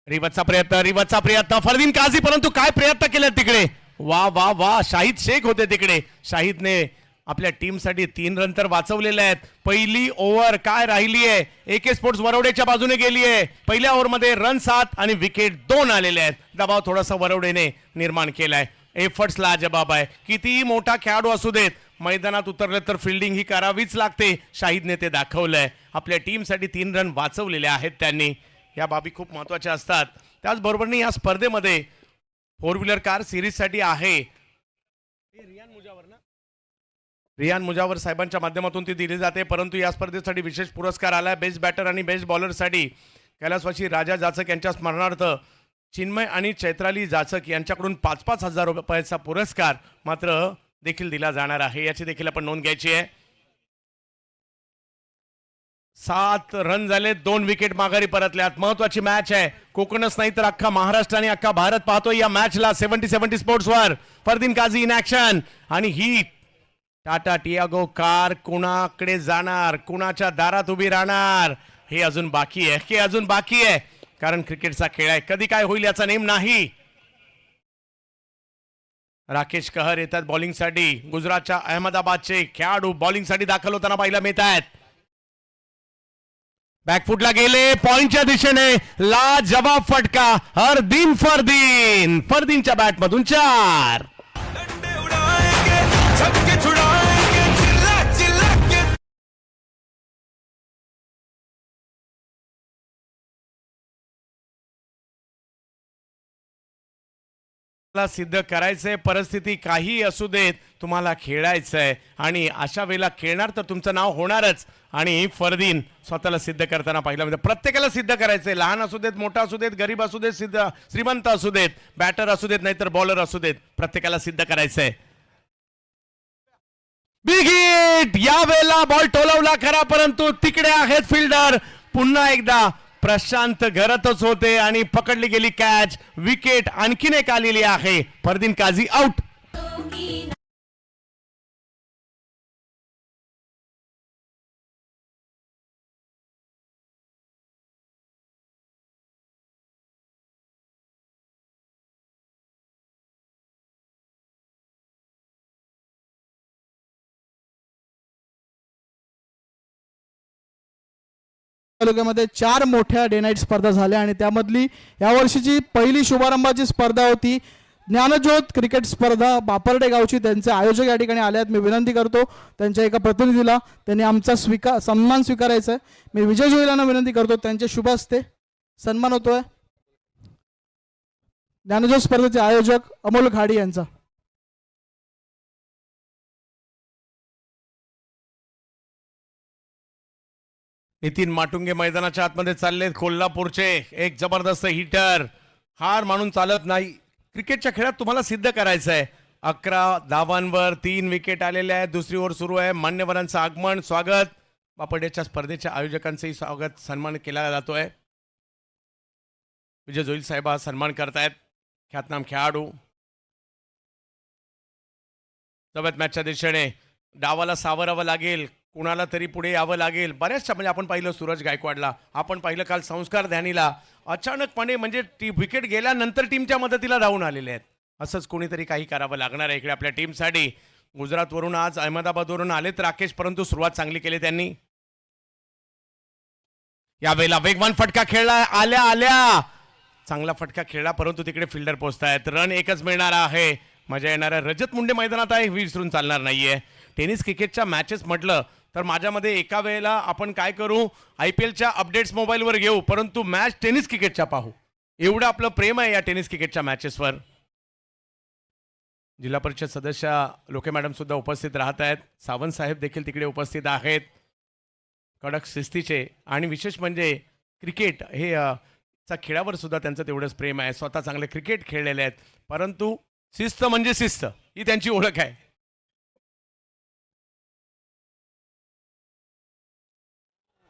रिवतचा प्रयत्न फरदीन काझी, परंतु काय प्रयत्न केले तिकडे. वा वा वा, शाहिद शेख होते तिकडे. शाहिदने आपल्या टीमसाठी 3 रन तर वाचवलेले आहेत. पहिली ओव्हर काय राहिली आहे, AK स्पोर्ट्स वरवडेच्या बाजूने गेली आहे. पहिल्या ओव्हरमध्ये रन 7 आणि विकेट 2 आलेले आहेत. दबाव थोडासा वरवडेने निर्माण केलाय. एफर्ट्स लाजबाब आहे. कितीही मोठा खेळाडू असू देत, मैदानात उतरले तर फिल्डिंग ही करावीच लागते. शाहिदने ते दाखवलंय. आपल्या टीमसाठी 3 रन वाचवलेले आहेत त्यांनी. या बाबी खूप महत्त्वाच्या असतात. त्याचबरोबरने या स्पर्धेमध्ये 4 व्हीलर कार सिरीजसाठी आहे रियान मुजावर साहेबांच्या माध्यमातून ती दिली जाते. परंतु या स्पर्धेसाठी विशेष पुरस्कार आलाय बेस्ट बॅटर आणि बेस्ट बॉलरसाठी. कैलासवासी राजा जाचक यांच्या स्मरणार्थ चिन्मय आणि चैत्राली जाचक यांच्याकडून 5-5 हजार रुपयाचा पुरस्कार मात्र देखील दिला जाणार आहे. याची देखील आपण नोंद घ्यायची आहे. 7 रन झाले, 2 विकेट माघारी परतल्यात. महत्वाची मॅच आहे. कोकणच नाही तर अख्खा महाराष्ट्र आणि अख्खा भारत पाहतोय या मॅचला. 70 स्पोर्ट्सवर फरदीन काझी इन ऍक्शन. आणि ही टाटा टियागो कार कुणाकडे जाणार, कुणाच्या दारात उभी राहणार, हे अजून बाकी आहे. कारण क्रिकेटचा खेळ आहे, कधी काय होईल याचा नेम नाही. राकेश कहर येतात बॉलिंगसाठी. गुजरातच्या अहमदाबादचे खेळाडू बॉलिंगसाठी दाखल होताना पाहायला मिळत आहेत. बॅकफुटला गेले, पॉइंटच्या दिशेने लाजवाब फटका. फरदीनच्या बॅटमधून 4. सिद्ध करायचंय, परिस्थिती काही असू देत, तुम्हाला खेळायचंय. आणि अशा वेळेला खेळणार तर तुमचं नाव होणारच. आणि फरदीन स्वतःला सिद्ध करताना पाहिलं म्हणजे प्रत्येकाला सिद्ध करायचंय. लहान असू देत, मोठा असू देत, गरीब असू देत, श्रीमंत असू देत, बॅटर असू देत नाहीतर बॉलर असू देत, प्रत्येकाला सिद्ध करायचंय. Big hit. यावेळेला बॉल टोलवला खरा, परंतु तिकडे आहेत फिल्डर. पुन्हा एकदा प्रशांत घरातच होते आणि पकडली गेली कॅच. विकेट आणखीन एक आलेली आहे. फरदीन काझी आउट. तालुक्यामध्ये 4 मोठ्या डे नाईट स्पर्धा झाल्या आणि त्यामधली यावर्षीची पहिली शुभारंभाची स्पर्धा होती ज्ञानज्योत क्रिकेट स्पर्धा. बापर्डे गावची त्यांचे आयोजक या ठिकाणी आले आहेत. मी विनंती करतो त्यांच्या एका प्रतिनिधीला त्यांनी आमचा सन्मान स्वीकारायचा आहे. मी विजय जोईलांना विनंती करतो त्यांच्या शुभ हस्ते सन्मान होतोय. ज्ञानज्योत स्पर्धेचे आयोजक अमोल खाडी यांचा. नितीन माटुंगे मैदानाच्या आतमध्ये चाललेत. कोल्हापूरचे एक जबरदस्त हिटर. हार मानून चालत नाही. क्रिकेटच्या खेळात तुम्हाला सिद्ध करायचं आहे. 11 धावांवर 3 विकेट आलेल्या आहेत. दुसरी ओव्हर सुरू आहे. मान्यवरांचं आगमन, स्वागत. बापर्डेच्या स्पर्धेच्या आयोजकांचंही स्वागत, सन्मान केला जातोय. विजय जोईल साहेब हा सन्मान करतायत. ख्यातनाम खेळाडू. सोबत मॅचच्या दिशेने डावाला सावरावं लागेल, कुणाला तरी पुढे यावं लागेल. बऱ्याचशा म्हणजे आपण पाहिलं सूरज गायकवाडला, आपण पाहिलं काल संस्कार ध्यानीला. अचानकपणे म्हणजे विकेट गेल्यानंतर टीमच्या मदतीला धावून आलेले आहेत. असंच कोणीतरी काही करावं लागणार आहे इकडे आपल्या टीमसाठी. गुजरातवरून आज अहमदाबादवरून आलेत राकेश, परंतु सुरुवात चांगली केली त्यांनी. यावेळेला वेगवान फटका खेळला. आल्या चांगला फटका खेळला, परंतु तिकडे फिल्डर पोहोचतायत. रन एकच मिळणार आहे. मजा येणार आहे. रजत मुंडे मैदानात आहे, विसरून चालणार नाहीये. टेनिस क्रिकेटच्या मॅचेस म्हटलं तर माझ्यामध्ये एका वेळेला आपण काय करू, IPLच्या अपडेट्स मोबाईलवर घेऊ, परंतु मॅच टेनिस क्रिकेटच्या पाहू. एवढं आपलं प्रेम आहे या टेनिस क्रिकेटच्या मॅचेसवर. जिल्हा परिषद सदस्य लोके मॅडम सुद्धा उपस्थित राहत आहेत. सावंत साहेब देखील तिकडे उपस्थित आहेत, कडक शिस्तीचे. आणि विशेष म्हणजे क्रिकेट हे चा खेळावर सुद्धा त्यांचं तेवढंच प्रेम आहे. स्वतः चांगले क्रिकेट खेळलेले आहेत, परंतु शिस्त म्हणजे शिस्त ही त्यांची ओळख आहे.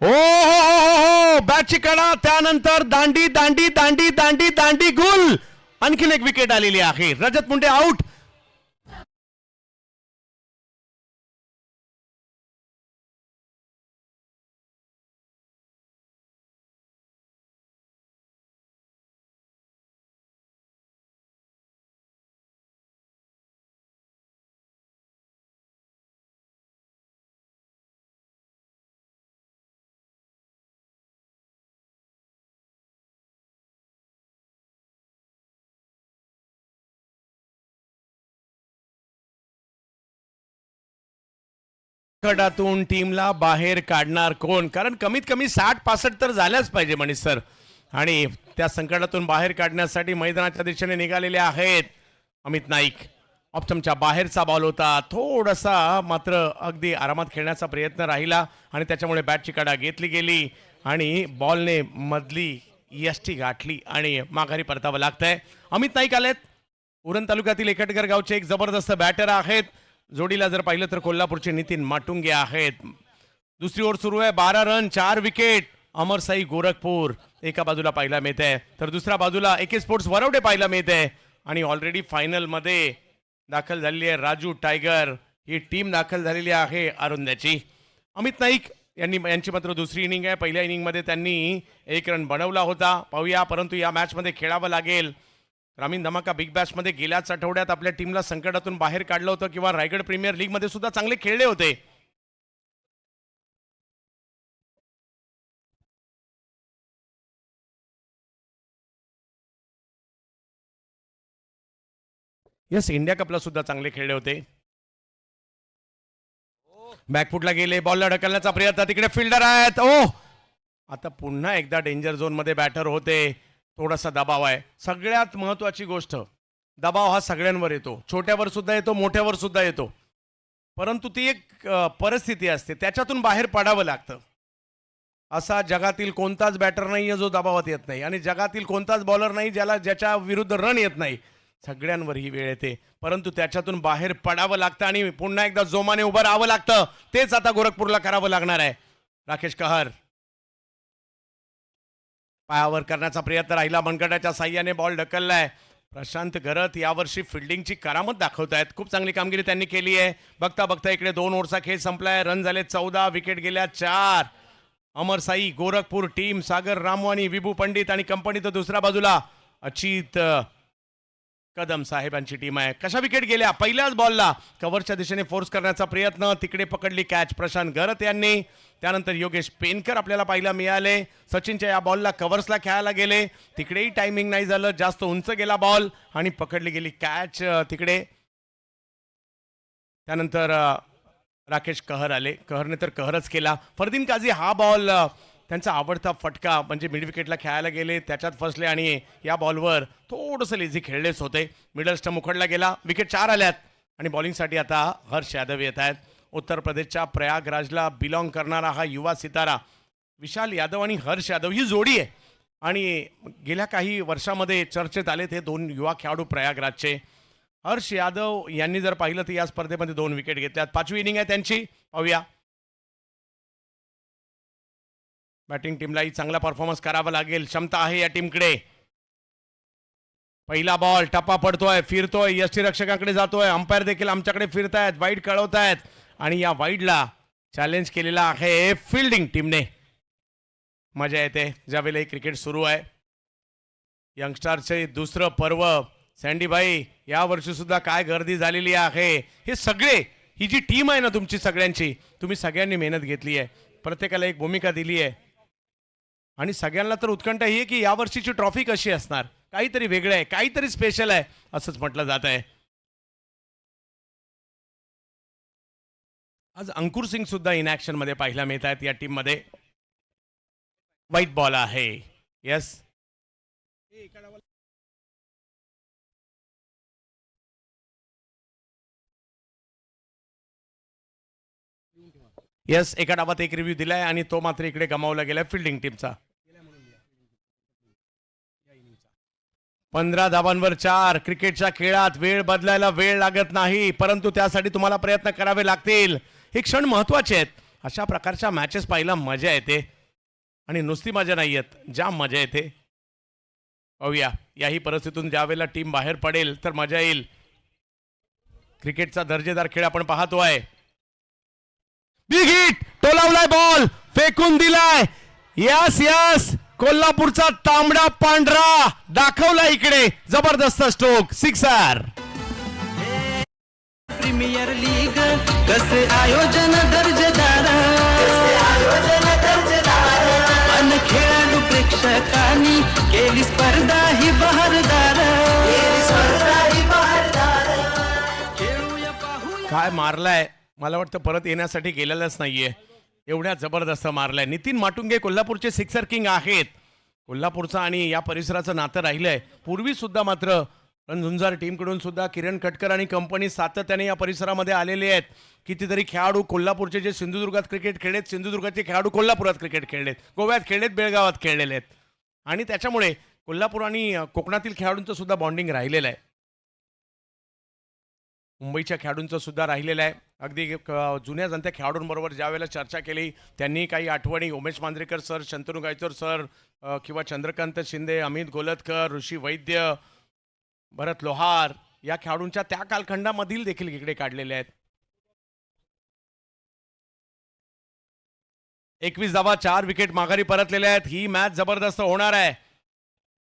हो हो हो, बॅटची कडा, त्यानंतर दांडी दांडी दांडी दांडी दांडी गुल. आणखीन एक विकेट आलेली आहे. रजत मुंडे आउट. गटातून टीमला बाहेर काढणार कोण? कारण कमीत कमी 60-65 तर झाल्याच पाहिजे मनीष सर. आणि त्या संकटातून बाहेर काढण्यासाठी मैदानाच्या दिशेने निघालेले आहेत अमित नाईक. ऑप्शनच्या बाहेरचा बॉल होता, थोडासा मात्र अगदी आरामात खेळण्याचा प्रयत्न राहिला आणि त्याच्यामुळे बॅटची कडा घेतली गेली आणि बॉलने मधली यष्टी गाठली आणि माघारी परतावं लागतंय. अमित नाईक आलेत. उरण तालुक्यातील एकटगर गावचे एक जबरदस्त बॅटर आहेत. जोडीला जर पाहिलं तर कोल्हापूरचे नितीन माटुंगे आहेत. दुसरी ओव्हर सुरू आहे. 12 रन 4 विकेट. अमरसाई गोरखपूर एका बाजूला पाहायला मिळते, तर दुसऱ्या बाजूला एके स्पोर्ट्स वरवडे पाहायला मिळते. आणि ऑलरेडी फायनलमध्ये दाखल झालेली आहे राजू टायगर ही टीम दाखल झालेली आहे अरुंद्याची. अमित नाईक यांची मात्र दुसरी इनिंग आहे. पहिल्या इनिंगमध्ये त्यांनी 1 रन बनवला होता. पाहूया, परंतु या मॅचमध्ये खेळावं लागेल. ग्रामीण धमाका बिग बॅशमध्ये गेल्याच आठवड्यात आपल्या टीमला संकटातून बाहेर काढलं होतं किंवा रायगड प्रीमियर लीगमध्ये सुद्धा चांगले खेळले होते. यस, इंडिया कपला सुद्धा चांगले खेळले होते. बॅकफुटला गेले, बॉलला ढकलण्याचा प्रयत्न, तिकडे फिल्डर आहेत. ओ, आता पुन्हा एकदा डेंजर झोन मध्ये बॅटर होते. थोडासा दबाव आहे. सगळ्यात महत्वाची गोष्ट, दबाव हा सगळ्यांवर येतो, छोट्यावर सुद्धा येतो, मोठ्यावर सुद्धा येतो. परंतु ती एक परिस्थिती असते, त्याच्यातून बाहेर पडावं लागतं. असा जगातील कोणताच बॅटर नाही जो दबावात येत नाही आणि जगातील कोणताच बॉलर नाही ज्याच्या विरुद्ध रन येत नाही. सगळ्यांवर ही वेळ येते, परंतु त्याच्यातून बाहेर पडावं लागतं आणि पुन्हा एकदा जोमाने उभं राहावं लागतं. तेच आता गोरखपूरला करावं लागणार आहे. राकेश कहर पायावर करण्याचा प्रयत्न राहिला, मनगटाच्या साह्याने बॉल ढकललाय. प्रशांत गरत यावर्षी फिल्डिंगची करामत दाखवतायत. खूप चांगली कामगिरी त्यांनी केली आहे. बघता बघता इकडे 2 ओव्हरचा खेळ संपलाय. रन झाले 14, विकेट गेल्या 4. अमरसाई गोरखपूर टीम, सागर रामवानी, विभू पंडित आणि कंपनी, तर दुसऱ्या बाजूला अचित कदम साहेबांची टीम आहे. कशा विकेट गेल्या? पहिल्याच बॉलला कव्हरच्या दिशेने फोर्स करण्याचा प्रयत्न, तिकडे पकडली कॅच प्रशांत गरत यांनी. त्यानंतर योगेश पेनकर आपल्याला पाहायला मिळाले. सचिनच्या या बॉलला कव्हर्सला खेळायला गेले, तिकडेही टायमिंग नाही झालं, जास्त उंच गेला बॉल आणि पकडली गेली कॅच तिकडे. त्यानंतर राकेश कहर आले. कहरने तर कहरच केला. फरदीन काझी हा बॉल त्यांचा आवडता फटका, म्हणजे मिड विकेटला खेळायला गेले, त्याच्यात फसले आणि या बॉलवर थोडंसं लेझी खेळलेच होते. मिडल स्टंप उखडला गेला. विकेट 4 आल्यात आणि बॉलिंगसाठी आता हर्ष यादव येत आहेत. उत्तर प्रदेशच्या प्रयागराजला बिलॉंग करणारा हा युवा सितारा विशाल यादव आणि हर्ष यादव ही जोडी आहे आणि गेल्या काही वर्षामध्ये चर्चेत आलेत हे 2 युवा खेळाडू प्रयागराजचे. हर्ष यादव यांनी जर पाहिलं तर या स्पर्धेमध्ये 2 विकेट घेतल्यात. 5वी इनिंग आहे त्यांची. पाहूया. बॅटिंग टीमलाही चांगला परफॉर्मन्स करावा लागेल, क्षमता आहे या टीमकडे. पहिला बॉल टप्पा पडतोय, फिरतोय, यष्टीरक्षकांकडे जातोय. अंपायर देखील आमच्याकडे फिरतायत, वाईड कळवतायत आणि या वाईडला चॅलेंज केलेला आहे फिल्डिंग टीमने. मजा येते ज्यावेळेला क्रिकेट सुरू आहे. यंगस्टारचे दुसरं पर्व. सँडी भाई, या वर्षी सुद्धा काय गर्दी झालेली आहे. हे सगळे, ही जी टीम आहे ना तुमची सगळ्यांची, तुम्ही सगळ्यांनी मेहनत घेतली आहे, प्रत्येकाला एक भूमिका दिली आहे आणि सगळ्यांना तर उत्कंठा ही आहे की यावर्षीची ट्रॉफी कशी असणार. काहीतरी वेगळं आहे, काहीतरी स्पेशल आहे असंच म्हटलं जात आहे. आज अंकुर सिंग सुद्धा इन ऍक्शन मध्ये पाहायला मिळत आहेत या टीम मध्ये. व्हाईट बॉल आहे. यस, यस, एका डावात एक रिव्ह्यू दिलाय आणि तो मात्र इकडे गमावला गेलाय फिल्डिंग टीमचा. 15 धावांवर 4. क्रिकेटच्या खेळात वेळ बदलायला वेळ लागत नाही, परंतु त्यासाठी तुम्हाला प्रयत्न करावे लागतील. हे क्षण महत्वाचे आहेत. अशा प्रकारच्या मॅचेस पाहायला मजा येते आणि नुसती मजा नाही येत, जाम मजा येते. पाहूया, याही परिस्थितीतून ज्यावेळेला टीम बाहेर पडेल तर मजा येईल. क्रिकेटचा दर्जेदार खेळ आपण पाहतोय. बिग हिट, टोलावलाय बॉल, फेकून दिलाय. यस यस, कोल्हापूरचा तांबडा पांढरा दाखवला इकडे. जबरदस्त स्ट्रोक, सिक्सर. प्रीमियर लीग कसे आयोजन दर्जेदार, अन खेळाडू प्रेक्षकांनी केली स्पर्धा ही बहारदार. खेळूया पाहूया. काय मारलाय मला वाटतं परत येण्यासाठी गेलेलाच नाहीये, एवढ्या जबरदस्त मारलाय. नितीन माटुंगे कोल्हापूरचे सिक्सर किंग आहेत. कोल्हापूरचं आणि या परिसराचं नातं राहिलंय पूर्वी सुद्धा. मात्र रणझुंजार टीमकडून सुद्धा किरण कटकर आणि कंपनी सातत्याने या परिसरामध्ये आलेले आहेत. कितीतरी खेळाडू कोल्हापूरचे जे सिंधुदुर्गात क्रिकेट खेळलेत, सिंधुदुर्गाचे खेळाडू कोल्हापुरात क्रिकेट खेळलेत, गोव्यात खेळलेत, बेळगावात खेळलेले आहेत. आणि त्याच्यामुळे कोल्हापूर आणि कोकणातील खेळाडूंचं सुद्धा बॉन्डिंग राहिलेलं आहे. मुंबईच्या खेळाडूंचं सुद्धा राहिलेलं आहे. अगदी जुन्या जाणत्या खेळाडूंबरोबर ज्या वेळेला चर्चा केली त्यांनी काही आठवणी, उमेश मांजरेकर सर, शंतनू गायचोर सर किंवा चंद्रकांत शिंदे, अमित गोलतकर, ऋषी वैद्य, भरत लोहार या खेळाडूंच्या त्या कालखंडामधील देखील इकडे काढलेले आहेत. 21 धावा, 4 विकेट माघारी परतलेल्या आहेत. ही मॅच जबरदस्त होणार आहे.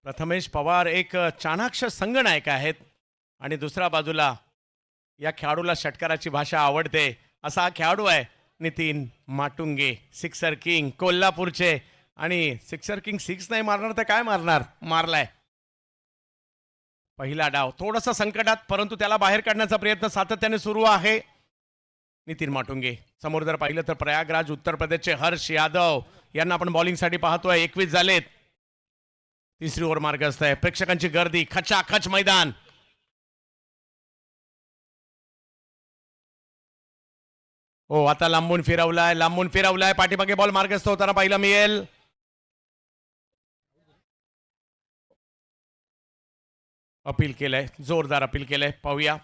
प्रथमेश पवार एक चाणाक्ष संगनायक आहेत आणि दुसऱ्या बाजूला या खेळाडूला षटकाराची भाषा आवडते असा हा खेळाडू आहे नितीन माटुंगे, सिक्सर किंग कोल्हापूरचे. आणि सिक्सर किंग 6 नाही मारणार तर काय मारणार, मारलाय. पहिला डाव थोडासा संकटात, परंतु त्याला बाहेर काढण्याचा प्रयत्न सातत्याने सुरू आहे. नितीन माटुंगे समोर जर पाहिलं तर प्रयागराज उत्तर प्रदेशचे हर्ष यादव यांना आपण बॉलिंगसाठी पाहतोय. 21 झालेत. तिसरी ओव्हर मार्गस्थ आहे. प्रेक्षकांची गर्दी, खचाखच मैदान. हो, आता लांबून फिरवलाय, पाठीमागे बॉल मार्गस्थ होताना पाहिला मिळेल. अपील केलंय, जोरदार अपील केलंय, पाहूया.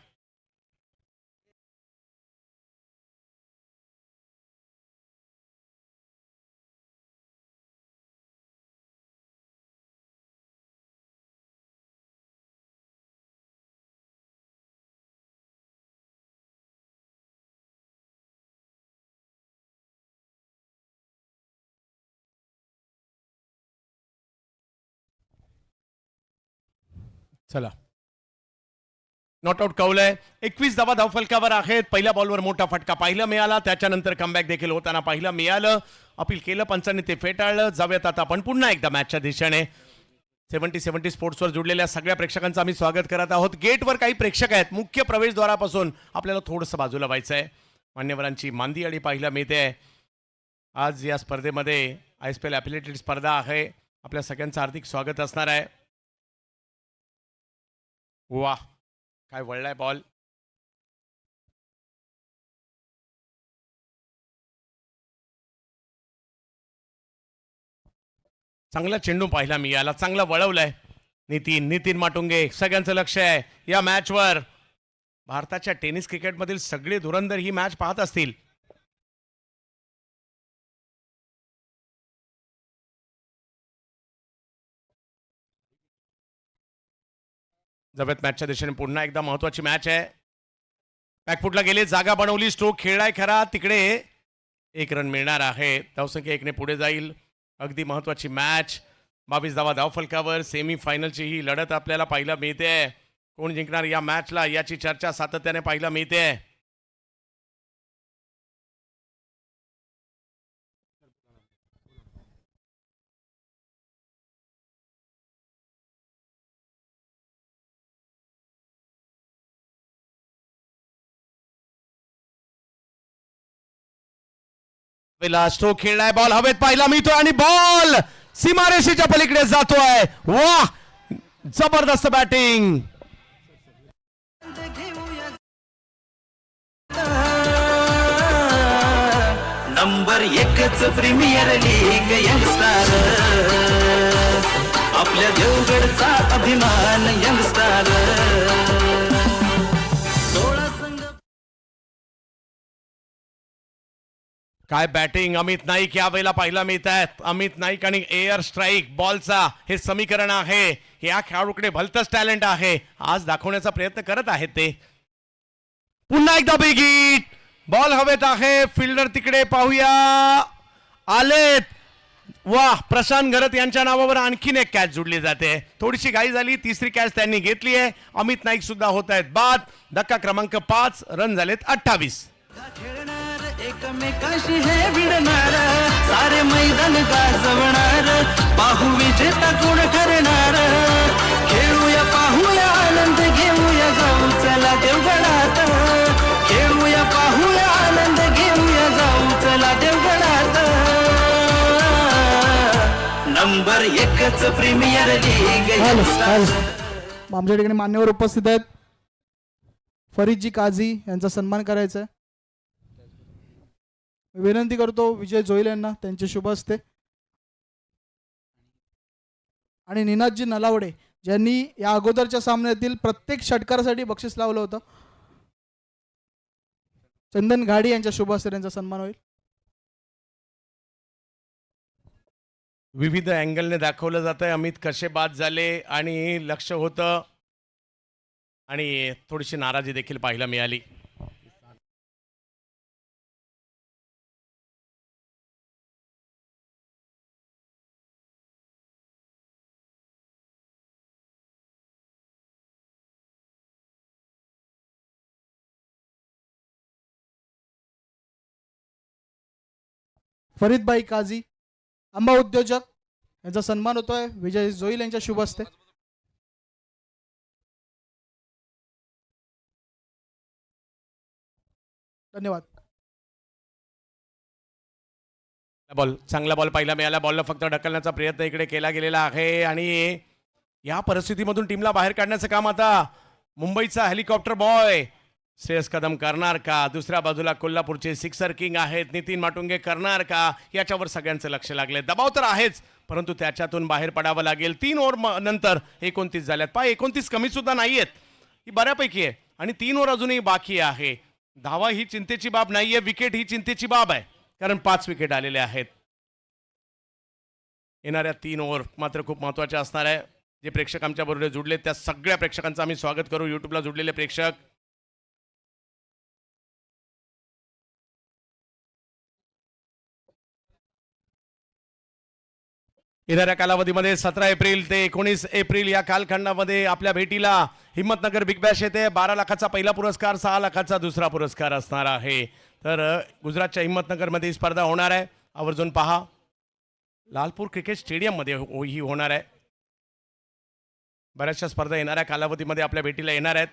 चला, नॉट आउट कौलय. 21 धावा धावफलकावर आहेत. पहिल्या बॉलवर मोठा फटका पाहिला मिळाला, त्याच्यानंतर कमबॅक देखील होताना पाहिलं मिळालं. अपील केलं पंचांनी, ते फेटाळलं. जाऊयात आता आपण पुन्हा एकदा मॅचच्या दिशेने. 70 स्पोर्ट्सवर जुडलेल्या सगळ्या प्रेक्षकांचं आम्ही स्वागत करत आहोत. गेटवर काही प्रेक्षक आहेत. मुख्य प्रवेशद्वारापासून आपल्याला थोडंसं बाजूला व्हायचं आहे. मान्यवरांची मांदी अडी पाहायला मिळते. आज या स्पर्धेमध्ये ISPL ॲफिलिएटेड स्पर्धा आहे. आपल्या सगळ्यांचं हार्दिक स्वागत असणार आहे. वा, काय वळलाय बॉल. चांगला चेंडू पाहिला मिळाला, चांगला वळवलाय. नितीन माटुंगे, सगळ्यांचं लक्ष आहे या मॅचवर. भारताच्या टेनिस क्रिकेटमधील सगळे धुरंधर ही मॅच पाहत असतील. जबत मॅचच्या दिशेने पुन्हा एकदा महत्वाची मॅच आहे. बॅकफुटला गेले, जागा बनवली, स्ट्रोक खेळलाय खरा, तिकडे 1 रन मिळणार आहे. धावसंख्या 1ने पुढे जाईल. अगदी महत्वाची मॅच. 22 धावा धावफलकावर. सेमी फायनलची ही लढत आपल्याला पाहायला मिळते. कोण जिंकणार या मॅचला याची चर्चा सातत्याने पाहायला मिळते. स्ट्रोक खेळलाय, बॉल हवेत पाहिला मिळतो आणि बॉल सीमारेषेच्या पलीकडे जातोय. वाह, जबरदस्त बॅटिंग. नंबर 1च प्रीमियर लीग यंगस्टार, आपल्या देवगडचा अभिमान यंगस्टार. काय बॅटिंग अमित नाईक या वेळेला पाहायला मिळत आहेत. अमित नाईक आणि एअर स्ट्राईक बॉलचा हे समीकरण आहे. या खेळाडूकडे भलतंच टॅलेंट आहे. आज दाखवण्याचा प्रयत्न करत आहेत ते. पुन्हा एकदा बिग हिट. बॉल हवेत आहे, फिल्डर तिकडे पाहूया, आलेत. वाह, प्रशांत घरत यांच्या नावावर आणखीन एक कॅच जुडली जाते. थोडीशी घाई झाली, तिसरी कॅच त्यांनी घेतली आहे. अमित नाईक सुद्धा होत आहेत बाद. धक्का क्रमांक 5, रन झालेत 28. एकमेकाशी हे भिडणार, सारे मैदान गाजवणार, पाहू विजेता कोण ठरणार. खेळूया, पाहूया, आनंद घेऊया, जाऊ चला देवगडात. खेळूया, पाहूया, आनंद अरे एकच प्रीमियर लीग हॅलो हॅलो आमच्या ठिकाणी मान्यवर उपस्थित आहेत. फरीदजी काझी यांचा सन्मान करायचा आहे. विनंती करतो विजय जोईल यांना त्यांचे शुभ हस्ते आणि निनादजी नलावडे ज्यांनी या अगोदरच्या सामन्यातील प्रत्येक षटकारासाठी बक्षीस लावलं होतं. चंदन घाडी यांच्या शुभ हस्ते त्यांचा सन्मान होईल. विविध अँगलने दाखवलं जात आहे. अमित कसे बाद झाले आणि लक्ष होतं आणि थोडीशी नाराजी देखील पाहायला मिळाली. फरीदभाई काझी आंबा उद्योजक यांचा सन्मान होतोय विजय जोईल यांच्या शुभ हस्ते. धन्यवाद. बॉल चांगला बॉल पाहायला मिळाला. बॉलला फक्त ढकलण्याचा प्रयत्न इकडे केला गेलेला आहे आणि या परिस्थितीमधून टीमला बाहेर काढण्याचं काम आता मुंबईचा हेलिकॉप्टर बॉय श्रेयस कदम करणार का? दुसऱ्या बाजूला कोल्हापूरचे सिक्सर किंग आहेत नितीन माटुंगे करणार का? याच्यावर सगळ्यांचं लक्ष लागले. दबाव तर आहेच परंतु त्याच्यातून बाहेर पडावं लागेल. 3 ओव्हर नंतर 29 झाल्यात. 29 कमी सुद्धा नाहीयेत. ही बऱ्यापैकी आहे आणि 3 ओव्हर अजूनही बाकी आहे. धावा ही चिंतेची बाब नाहीये. विकेट ही चिंतेची बाब आहे कारण 5 विकेट आलेले आहेत. येणाऱ्या 3 ओव्हर मात्र खूप महत्त्वाच्या असणार आहे. जे प्रेक्षक आमच्या बरोबर जुडले त्या सगळ्या प्रेक्षकांचं आम्ही स्वागत करू. युट्यूबला जुडलेले प्रेक्षक येणाऱ्या कालावधीमध्ये 17 एप्रिल ते 19 एप्रिल या कालखंडामध्ये आपल्या भेटीला हिम्मतनगर बिग बॅश येते. 12 लाखाचा पहिला पुरस्कार 6 लाखाचा दुसरा पुरस्कार असणार आहे. तर गुजरातच्या हिम्मतनगरमध्ये ही स्पर्धा होणार आहे. आवर्जून पहा. लालपूर क्रिकेट स्टेडियममध्ये ही होणार आहे. बऱ्याचशा स्पर्धा येणाऱ्या कालावधीमध्ये आपल्या भेटीला येणार आहेत.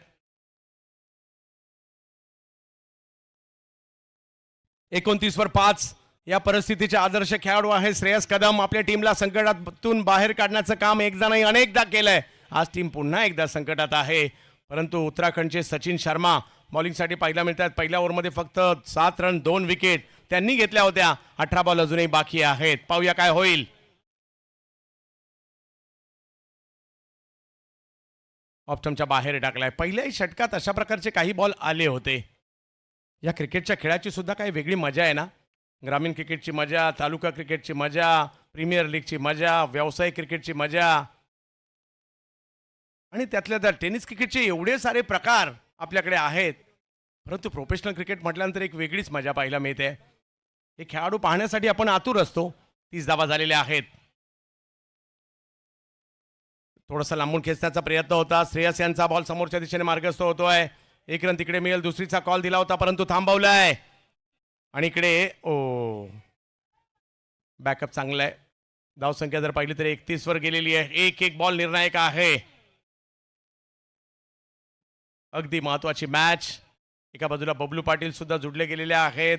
29 वर 5 या परिस्थितीचे आदर्श खेळाडू आहे श्रेयस कदम. आपल्या टीमला संकटातून बाहेर काढण्याचं काम एकदा नाही अनेकदा केलंय. आज टीम पुन्हा एकदा संकटात आहे परंतु उत्तराखंडचे सचिन शर्मा बॉलिंगसाठी पाहायला मिळतात. पहिल्या ओव्हरमध्ये फक्त 7 रन 2 विकेट त्यांनी घेतल्या होत्या. 18 बॉल अजूनही बाकी आहेत. पाहूया काय होईल. ऑप्टमच्या बाहेर टाकलाय. पहिल्याही षटकात अशा प्रकारचे काही बॉल आले होते. या क्रिकेटच्या खेळाची सुद्धा काही वेगळी मजा आहे ना. ग्रामीण क्रिकेटची मजा, तालुका क्रिकेटची मजा, प्रीमियर लीगची मजा, व्यावसायिक क्रिकेटची मजा आणि त्यातल्या त्या टेनिस क्रिकेटचे एवढे सारे प्रकार आपल्याकडे आहेत परंतु प्रोफेशनल क्रिकेट म्हटल्यानंतर एक वेगळीच मजा पाहायला मिळते. हे खेळाडू पाहण्यासाठी आपण आतुर असतो. 30 धावा झालेल्या आहेत. थोडासा लांबून खेचण्याचा प्रयत्न होता. श्रेयस यांचा बॉल समोरच्या दिशेने मार्गस्थ होतोय. 1 रन तिकडे मिळेल. दुसरीचा कॉल दिला होता परंतु थांबवलाय आणि इकडे बॅकअप चांगला आहे. धावसंख्या जर पाहिली तर 31 वर गेलेली आहे. एक बॉल निर्णायक आहे. अगदी महत्वाची मॅच. एका बाजूला बबलू पाटील सुद्धा जुडले गेलेले आहेत.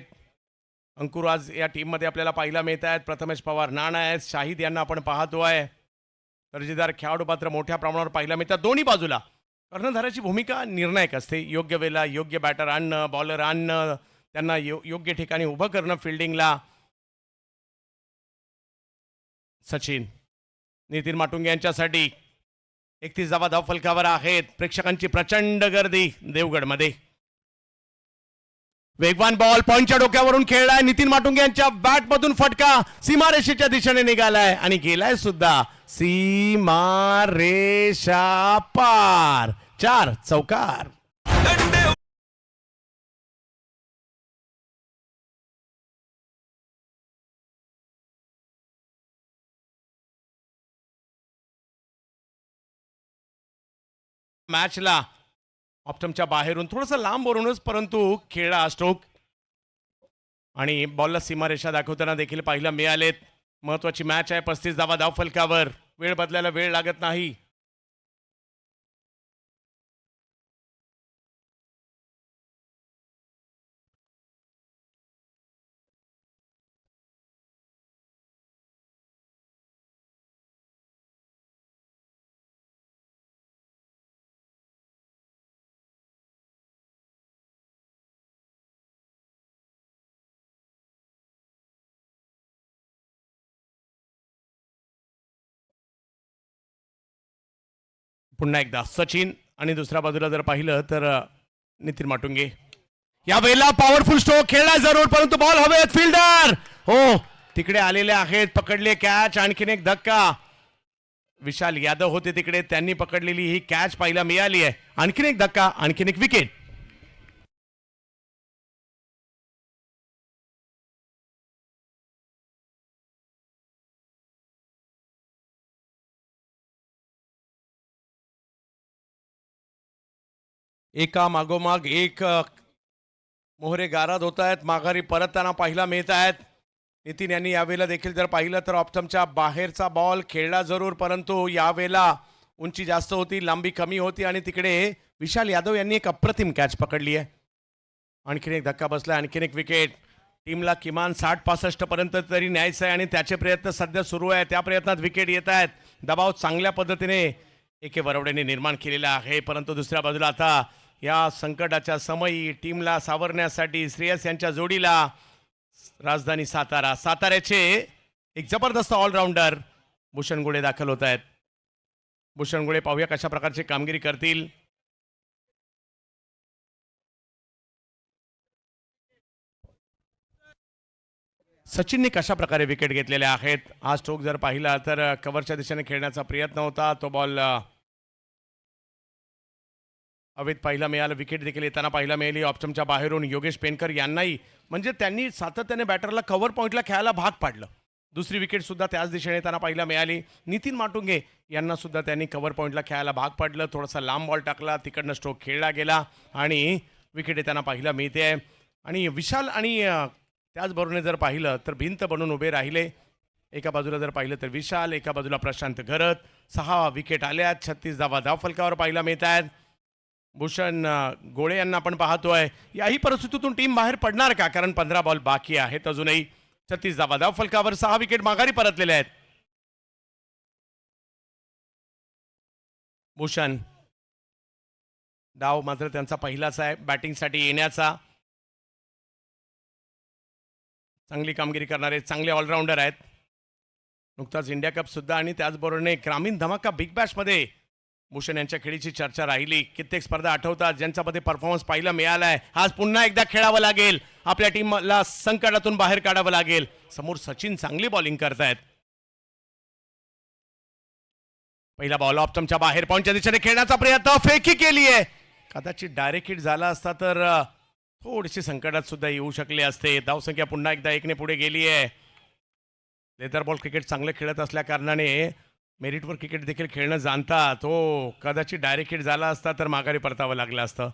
अंकुर आज या टीम मध्ये आपल्याला पाहायला मिळत आहेत. प्रथमेश पवार नाना आहेत. शाहिद यांना आपण पाहतोय. दर्जेदार खेळाडू पात्र मोठ्या प्रमाणावर पाहायला मिळतात. दोन्ही बाजूला कर्णधाराची भूमिका निर्णायक असते. योग्य वेळेला योग्य बॅटर आणणं, बॉलर आणणं, त्यांना योग्य ठिकाणी उभं करणं फिल्डिंगला. सचिन नितीन माटुंगे यांच्यासाठी 31 धावा धावफलकावर आहेत. प्रेक्षकांची प्रचंड गर्दी देवगडमध्ये. वेगवान बॉल पॉइंटच्या डोक्यावरून खेळलाय. नितीन माटुंगे यांच्या बॅटमधून फटका सीमारेषेच्या दिशेने निघालाय आणि गेलाय सुद्धा सीमारेषा पार. 4 चौकार. मॅचला ऑप्टमच्या बाहेरून थोडंसं लांब वरूनच परंतु खेळला स्ट्रोक आणि बॉलला सीमारेषा दाखवताना देखील पाहायला मिळालेत. महत्वाची मॅच आहे. 35 धावा धावफलकावर. वेळ बदलायला वेळ लागत नाही. पुन्हा एकदा सचिन आणि दुसऱ्या बाजूला जर पाहिलं तर नितीन माटुंगे. या वेळेला पॉवरफुल स्ट्रोक खेळला जरूर, परंतु बॉल हवेत. फिल्डर हो तिकडे आलेले आहेत, पकडले कॅच. आणखीन एक धक्का. विशाल यादव होते तिकडे, त्यांनी पकडलेली ही कॅच पाहायला मिळाली आहे. आणखीन एक धक्का, आणखीन एक विकेट. एका मागोमाग एक मोहरे गारद होत आहेत, माघारी परतताना पाहायला मिळत आहेत. नितीन यांनी यावेळेला देखील जर पाहिलं तर ऑप्टमच्या बाहेरचा बॉल खेळला जरूर, परंतु यावेळेला उंची जास्त होती, लांबी कमी होती आणि तिकडे विशाल यादव यांनी एक अप्रतिम कॅच पकडली आहे. आणखीन एक धक्का बसला, आणखीन एक विकेट. टीमला किमान 60-65 पर्यंत तरी न्यायचं आहे आणि त्याचे प्रयत्न सध्या सुरू आहे. त्या प्रयत्नात विकेट येत आहेत. दबाव चांगल्या पद्धतीने एके वरवडेने निर्माण केलेला आहे, परंतु दुसऱ्या बाजूला आता या संकटाच्या समयी टीमला सावरण्यासाठी श्रेयस यांच्या जोडीला राजधानी साताऱ्याचे एक जबरदस्त ऑलराऊंडर भूषण गोळे दाखल होत आहेत. भूषण गोळे पाहूया कशा प्रकारची कामगिरी करतील. सचिनने कशा प्रकारे विकेट घेतलेल्या आहेत. हा स्ट्रोक जर पाहिला तर कव्हरच्या दिशेने खेळण्याचा प्रयत्न होता, तो बॉल हवेत पाहायला मिळालं. विकेट देखील येताना पाहायला मिळाली ऑप्शनच्या बाहेरून. योगेश पेनकर यांनाही, म्हणजे त्यांनी सातत्याने बॅटरला कव्हर पॉईंटला खेळायला भाग पाडलं. दुसरी विकेट सुद्धा त्याच दिशेने येताना पाहायला मिळाली. नितीन माटुंगे यांना सुद्धा त्यांनी कव्हर पॉईंटला खेळायला भाग पाडलं. थोडासा लांब बॉल टाकला, तिकडनं स्ट्रोक खेळला गेला आणि विकेट येताना पाहायला मिळते. आणि विशाल आणि त्याचबरोबर जर पाहिलं तर भिंत बनून उभे राहिले. एका बाजूला जर पाहिलं तर विशाल, एका बाजूला प्रशांत घरत. 6 विकेट आल्यात, 36 धावा धावफलकावर पाहायला मिळत आहेत. भूषण गोळे यांना आपण पाहतोय. याही परिस्थितीतून टीम बाहेर पडणार का, कारण 15 बॉल बाकी आहेत अजूनही. 36 धावा धावफलकावर, 6 विकेट माघारी परतलेले आहेत. भूषण डाव मात्र त्यांचा पहिलाच आहे बॅटिंगसाठी येण्याचा. चांगली कामगिरी करणारे चांगले ऑलराऊंडर आहेत. नुकताच इंडिया कप सुद्धा आणि त्याचबरोबर ग्रामीण धमाका बिग बॅश मध्ये भूषण यांच्या खेळीची चर्चा राहिली. कित्येक स्पर्धा आठवतात ज्यांच्यामध्ये परफॉर्मन्स पाहायला मिळालाय. आज पुन्हा एकदा खेळावं लागेल, आपल्या टीमला संकटातून बाहेर काढावं लागेल. समोर सचिन चांगली बॉलिंग करतायत. पहिला बॉल ऑप्टमच्या बाहेर पॉईंटच्या दिशेने खेळण्याचा प्रयत्न, फेकी केली आहे. कदाचित डायरेक्ट हिट झाला असता तर थोडीशी संकटात सुद्धा येऊ शकले असते. धावसंख्या पुन्हा एकदा 1 ने पुढे गेली आहे. लेदर बॉल क्रिकेट चांगलं खेळत असल्या कारणाने मेरिटवर क्रिकेट देखील खेळणं जाणतात. तो कदाचित डायरेक्ट हिट झाला असता तर माघारी परतावं लागलं असतं.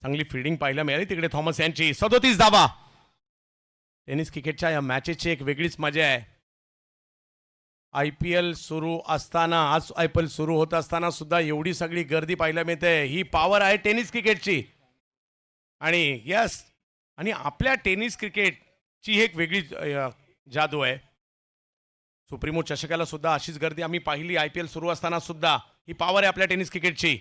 चांगली फिल्डिंग पाहायला मिळाली तिकडे थॉमस यांची. 37 धावा. टेनिस क्रिकेटच्या या मॅचेसची एक वेगळीच मजा आहे. IPL सुरू असताना, आज IPL सुरू होत असताना सुद्धा एवढी सगळी गर्दी पाहायला मिळते. ही पॉवर आहे टेनिस क्रिकेटची. आणि यस, आणि आपल्या टेनिस क्रिकेटची एक वेगळी जादू आहे. सुप्रीमो चषकाला सुद्धा अशीच गर्दी आम्ही पाहिली. IPL सुरू असताना सुद्धा ही पॉवर आहे आपल्या टेनिस क्रिकेटची.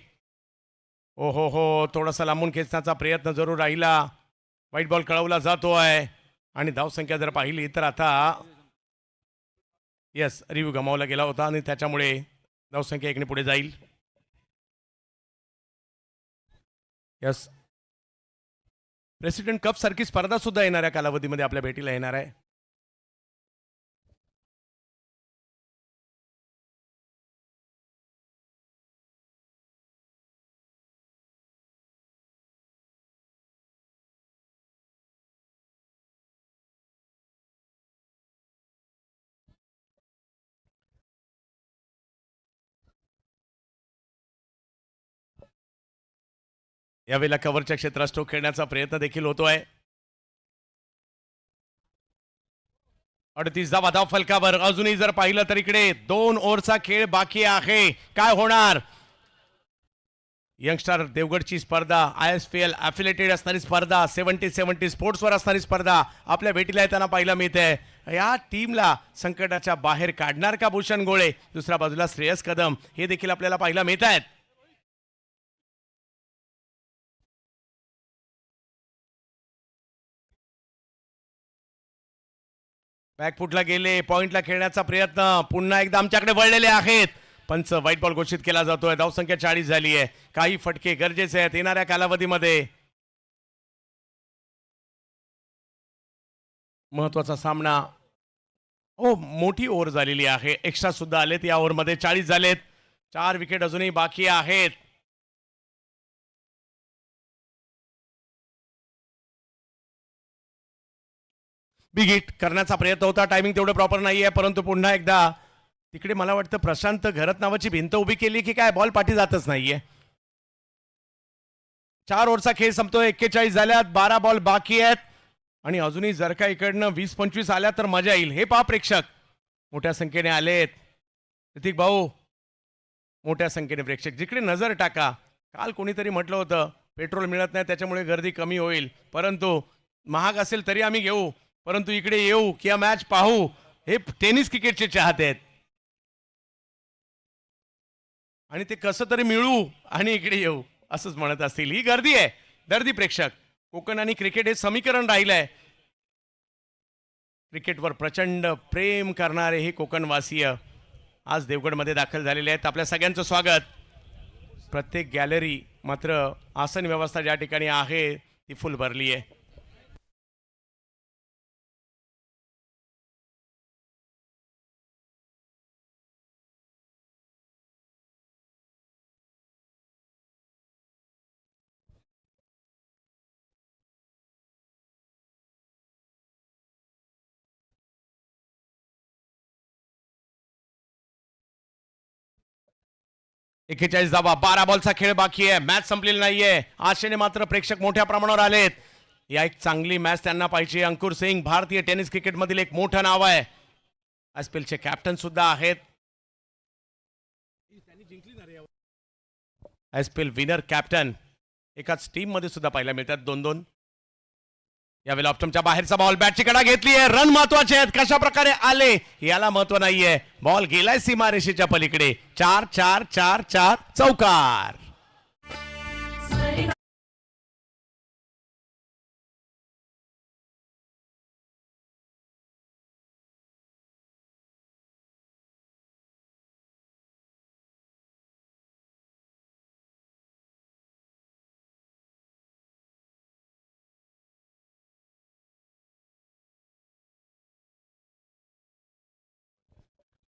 ओ हो, थोडासा लांबून खेचण्याचा प्रयत्न जरूर राहिला. व्हाईट बॉल कळवला जातो आहे आणि धावसंख्या जर पाहिली तर आता यस, रिव्ह्यू गमावला गेला होता आणि त्याच्यामुळे धावसंख्या 1 ने पुढे जाईल. यस, प्रेसिडेंट कप सारखी स्पर्धा सुद्धा येणाऱ्या कालावधीमध्ये आपल्या भेटीला येणार आहे. यावेळेला कव्हरच्या क्षेत्रात स्ट्रोक खेळण्याचा प्रयत्न देखील होतोय. 38 धावा धावफलकावर. अजूनही जर पाहिलं तर इकडे 2 ओव्हरचा खेळ बाकी आहे. काय होणार. यंगस्टर देवगडची स्पर्धा, ISPL अफिलेटेड असणारी स्पर्धा, 70-70 स्पोर्ट्सवर असणारी स्पर्धा आपल्या भेटीला येताना पाहायला मिळते. या टीमला संकटाच्या बाहेर काढणार का भूषण गोळे. दुसऱ्या बाजूला श्रेयस कदम, हे देखील आपल्याला पाहायला मिळत आहेत. बॅकफुटला गेले, पॉइंटला खेळण्याचा प्रयत्न पुन्हा एकदा आमच्याकडे वळलेले आहेत. पंच व्हाईट बॉल घोषित केला जातोय. धावसंख्या 40 झाली आहे. काही फटके गरजेचे आहेत येणाऱ्या कालावधीमध्ये. महत्वाचा सामना. हो, मोठी ओव्हर झालेली आहे. एक्स्ट्रा सुद्धा आलेत या ओव्हरमध्ये. 40 झालेत. 4 विकेट अजूनही बाकी आहेत. बिग हिट करण्याचा प्रयत्न होता. टायमिंग तेवढं प्रॉपर नाहीये, परंतु पुन्हा एकदा तिकडे मला वाटतं प्रशांत घरत नावाची भिंत उभी केली की काय, बॉल पाठी जातच नाहीये. 4 ओव्हरचा खेळ संपतोय. 41 झाल्यात. 12 बॉल बाकी आहेत. आणि अजूनही जर का इकडनं 20-25 आल्या तर मजा येईल. हे पहा प्रेक्षक मोठ्या संख्येने आलेत. ऋतिक भाऊ, मोठ्या संख्येने प्रेक्षक जिकडे नजर टाका. काल कोणीतरी म्हटलं होतं पेट्रोल मिळत नाही त्याच्यामुळे गर्दी कमी होईल, परंतु महाग असेल तरी आम्ही घेऊ, परंतु इकडे येऊ किंवा मॅच पाहू हे टेनिस क्रिकेटचे चाहते आहेत. आणि ते कसं तरी मिळू आणि इकडे येऊ असंच म्हणत असतील. ही गर्दी आहे, दर्दी प्रेक्षक. कोकण आणि क्रिकेट हे समीकरण राहिलंय. क्रिकेटवर प्रचंड प्रेम करणारे हे कोकणवासीय आज देवगडमध्ये दाखल झालेले आहेत. आपल्या सगळ्यांचं स्वागत. प्रत्येक गॅलरी मात्र आसन व्यवस्था ज्या ठिकाणी आहे ती फुल भरली आहे. एकेचाळीस धावा. 12 बॉलचा खेळ बाकी आहे. मॅच संपलेली नाहीये. आशेने मात्र प्रेक्षक मोठ्या प्रमाणावर आलेत. या एक चांगली मॅच त्यांना पाहिजे. अंकुर सिंग भारतीय टेनिस क्रिकेट मधील एक मोठं नाव आहे. आयपीएलचे कॅप्टन सुद्धा आहेत. आयपीएल विनर कॅप्टन एकाच टीम मध्ये सुद्धा पाहायला मिळतात 2-2. यावेळेला ऑप्टमच्या बाहेरचा बॉल बॅटची कडा घेतली आहे. रन महत्वाचे आहेत. कशा प्रकारे आले याला महत्व नाहीये. बॉल गेलाय सीमारेषेच्या पलीकडे. 4-4-4-4 चौकार.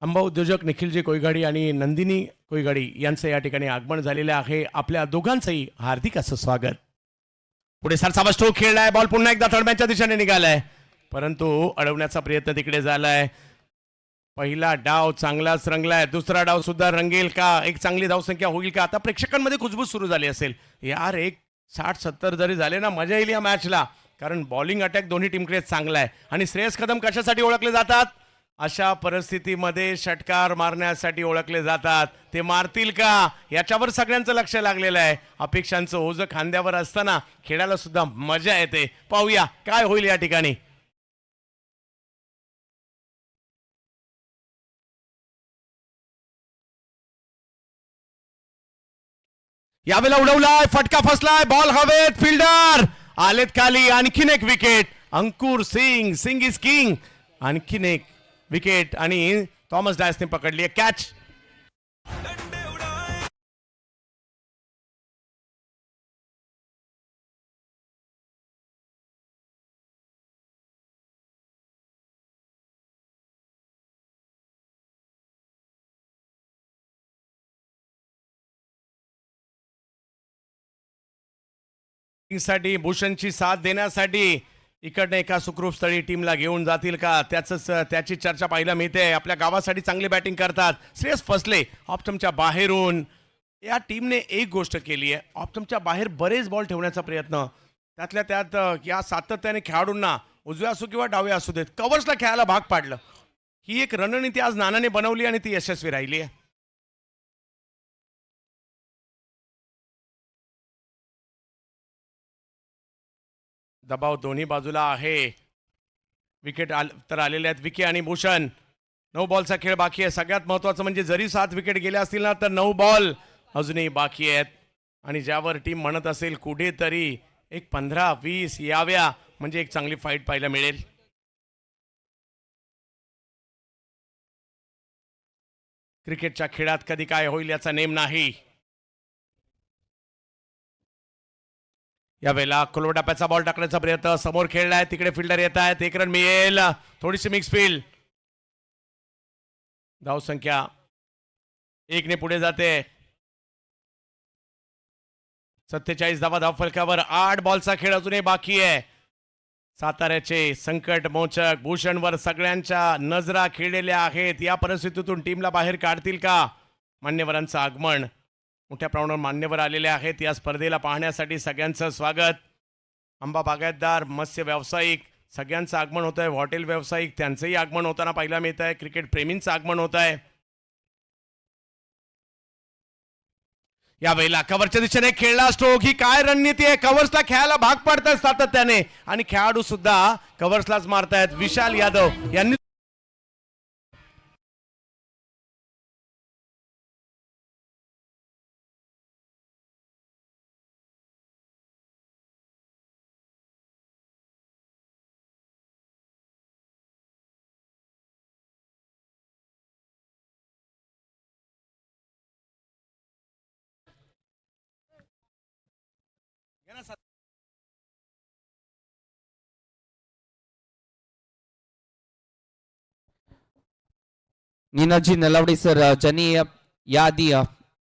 आंबा उद्योजक निखिलजी कोयगाडी आणि नंदिनी कोयगाडी यांचं या ठिकाणी आगमन झालेलं आहे. आपल्या दोघांचंही हार्दिक असं स्वागत. पुढे सरसावा स्ट्रोक खेळलाय. बॉल पुन्हा एकदा थर्डमॅनच्या दिशेने निघालाय, परंतु अडवण्याचा प्रयत्न तिकडे झालाय. पहिला डाव चांगलाच रंगलाय. दुसरा डाव सुद्धा रंगेल का? एक चांगली धावसंख्या होईल का? आता प्रेक्षकांमध्ये कुजबूज सुरू झाली असेल. यार एक 60-70 जरी झाले ना मजा येईल या मॅचला, कारण बॉलिंग अटॅक दोन्ही टीमकडे चांगला आहे. आणि श्रेयस कदम कशासाठी ओळखले जातात? अशा परिस्थितीमध्ये षटकार मारण्यासाठी ओळखले जातात. ते मारतील का याच्यावर सगळ्यांचं लक्ष लागलेलं आहे. अपेक्षांचं ओझं खांद्यावर असताना खेळायला सुद्धा मजा येते. पाहूया काय होईल या ठिकाणी. यावेळेला उडवलाय, फटका फसलाय, बॉल हवेत, फिल्डर आलेत खाली. आणखीन एक wicket. Ankur Singh, Singh is king. आणखीन एक विकेट आणि थॉमस डायसने पकडली आहे कॅच. साठी भूषणची साथ देण्यासाठी इकडनं एका सुखरूप स्थळी टीमला घेऊन जातील का त्याची चर्चा पाहायला मिळते. आपल्या गावासाठी चांगली बॅटिंग करतात. श्रेयस फसले ऑप्टमच्या बाहेरून. या टीमने एक गोष्ट केली आहे, ऑप्टमच्या बाहेर बरेच बॉल ठेवण्याचा प्रयत्न, त्यातल्या त्यात या सातत्याने खेळाडूंना उजव्या असो किंवा डाव्या असू देत कव्हर्सला खेळायला भाग पाडलं. ही एक रणनीती आज नानाने बनवली आणि ती यशस्वी राहिली आहे. दबाव दोन्ही बाजूला आहे. विकेट तर आलेले आहेत विके आणि भूषण. 9 बॉलचा खेळ बाकी आहे. सगळ्यात महत्त्वाचं म्हणजे जरी 7 विकेट गेल्या असतील ना तर 9 बॉल अजूनही बाकी आहेत. आणि ज्यावर टीम म्हणत असेल कुठेतरी एक 15-20 याव्या म्हणजे एक चांगली फाईट पाहायला मिळेल. क्रिकेटच्या खेळात कधी काय होईल याचा नेम नाही. यावेळेला कोलवटाप्याचा बॉल टाकण्याचा प्रयत्न, समोर खेळलाय, तिकडे फिल्डर येत आहेत, 1 रन मिळेल. थोडीशी मिक्स फील्ड, धावसंख्या 1 ने पुढे जाते. 47 धावा धावफलकावर. 8 बॉलचा खेळ अजूनही बाकी आहे. साताऱ्याचे संकट मोचक भूषणवर सगळ्यांच्या नजरा खेळलेल्या आहेत. या परिस्थितीतून टीमला बाहेर काढतील का? मान्यवरांचं आगमन, मोठ्या प्रमाणावर मान्यवर आलेले आहेत या स्पर्धेला पाहण्यासाठी. सगळ्यांचं स्वागत. आंबा बागायतदार, मत्स्य व्यावसायिक सगळ्यांचं आगमन होत आहे. हॉटेल व्यावसायिक त्यांचंही आगमन होताना पाहायला मिळत आहे. क्रिकेट प्रेमींचं आगमन होत आहे. यावेळेला कव्हरच्या दिशेने खेळला स्ट्रोक. ही काय रणनीती आहे? कव्हर्सला खेळायला भाग पाडतायत सातत्याने आणि खेळाडू सुद्धा कव्हर्सलाच मारतायत. विशाल यादव यांनी नीनाजी नलावडे सर, ज्यांनी याआधी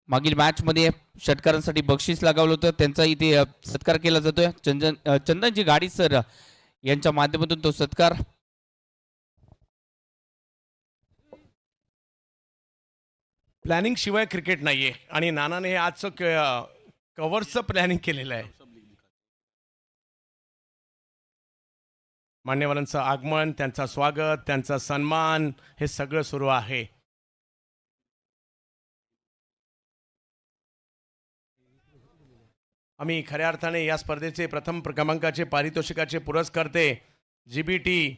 मागील मॅच मध्ये षटकारांसाठी बक्षीस लगावलं होतं, त्यांचा इथे सत्कार केला जातोय. चंदनजी गाडी सर यांच्या माध्यमातून तो सत्कार. प्लॅनिंग शिवाय क्रिकेट नाहीये आणि नानाने हे आजचं कव्हर्सचं प्लॅनिंग केलेलं आहे. मान्यवरांचं आगमन, त्यांचा स्वागत, त्यांचा सन्मान हे सगळं सुरू आहे. आम्ही खऱ्या अर्थाने या स्पर्धेचे प्रथम क्रमांकाचे पारितोषिकाचे पुरस्कर्ते जीबीटी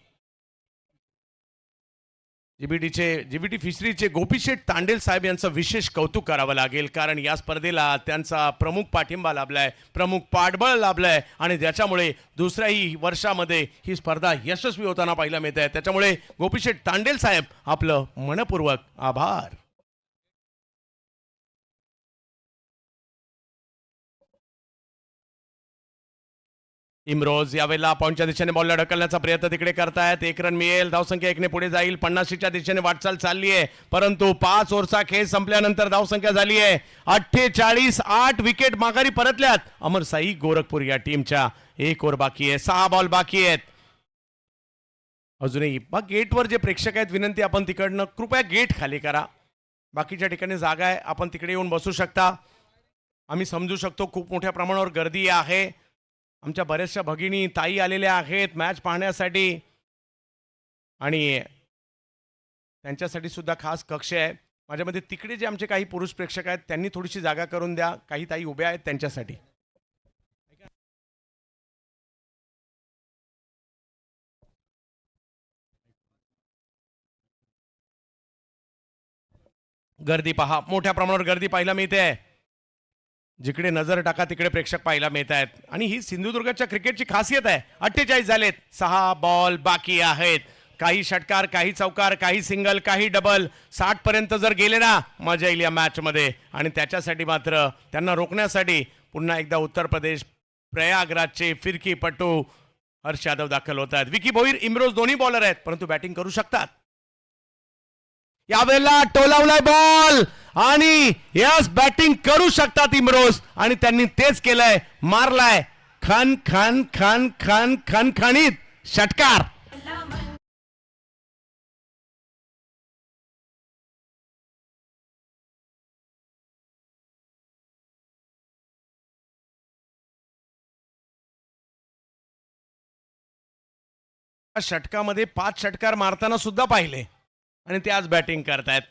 फिशरीचे गोपीशेठ तांडेल साहेब यांचं विशेष कौतुक करावं लागेल, कारण या स्पर्धेला त्यांचा प्रमुख पाठिंबा लाभलाय, प्रमुख पाठबळ लाभलंय आणि त्याच्यामुळे दुसऱ्याही वर्षामध्ये ही स्पर्धा यशस्वी होताना पाहायला मिळत आहे. त्याच्यामुळे गोपीशेठ तांडेल साहेब आपलं मनपूर्वक आभार. इमरोज यावेळेला पॉईंटच्या दिशेने बॉलला ढकलण्याचा प्रयत्न तिकडे करतायत. 1 रन मिळेल, धावसंख्या 1 ने पुढे जाईल. 50च्या दिशेने वाटचाल चालली आहे, परंतु 5 ओव्हरचा खेळ संपल्यानंतर धावसंख्या झाली आहे 48. 8 विकेट माघारी परतल्यात अमरसाई गोरखपूर या टीमच्या. 1 ओव्हर बाकी आहे, 6 बॉल बाकी आहेत अजूनही. बघ गेटवर जे प्रेक्षक आहेत, विनंती आपण तिकडनं कृपया गेट खाली करा. बाकीच्या ठिकाणी जागा आहे, आपण तिकडे येऊन बसू शकता. आम्ही समजू शकतो खूप मोठ्या प्रमाणावर गर्दी आहे. आमच्या बऱ्याचशा भगिनी ताई आलेल्या आहेत मॅच पाहण्यासाठी आणि त्यांच्यासाठी सुद्धा खास कक्ष आहे. माझ्यामध्ये तिकडे जे आमचे काही पुरुष प्रेक्षक आहेत त्यांनी थोडीशी जागा करून द्या. काही ताई उभ्या आहेत त्यांच्यासाठी. गर्दी पहा, मोठ्या प्रमाणावर गर्दी पाहायला मिळते. जिकडे नजर टाका तिकडे प्रेक्षक पाहायला मिळत आहेत आणि ही सिंधुदुर्गच्या क्रिकेटची खासियत आहे. 48 झालेत, 6 बॉल बाकी आहेत. काही षटकार, काही चौकार, काही सिंगल, काही डबल. 60 पर्यंत जर गेले ना मजा येईल या मॅच मध्ये. आणि त्याच्यासाठी मात्र त्यांना रोखण्यासाठी पुन्हा एकदा उत्तर प्रदेश प्रयागराजचे फिरकीपटू हर्ष यादव दाखल होत आहेत. विकी भोईर, इमरोज दोन्ही बॉलर आहेत, परंतु बॅटिंग करू शकतात. यावेळेला टोलावलाय बॉल आणि यस बॅटिंग करू शकतात इमरोज आणि त्यांनी तेच केलंय. मारलाय खन खन खन खन खन खणीत षटकार. षटकामध्ये 5 षटकार मारताना सुद्धा पाहिले आणि ते आज बॅटिंग करतायत.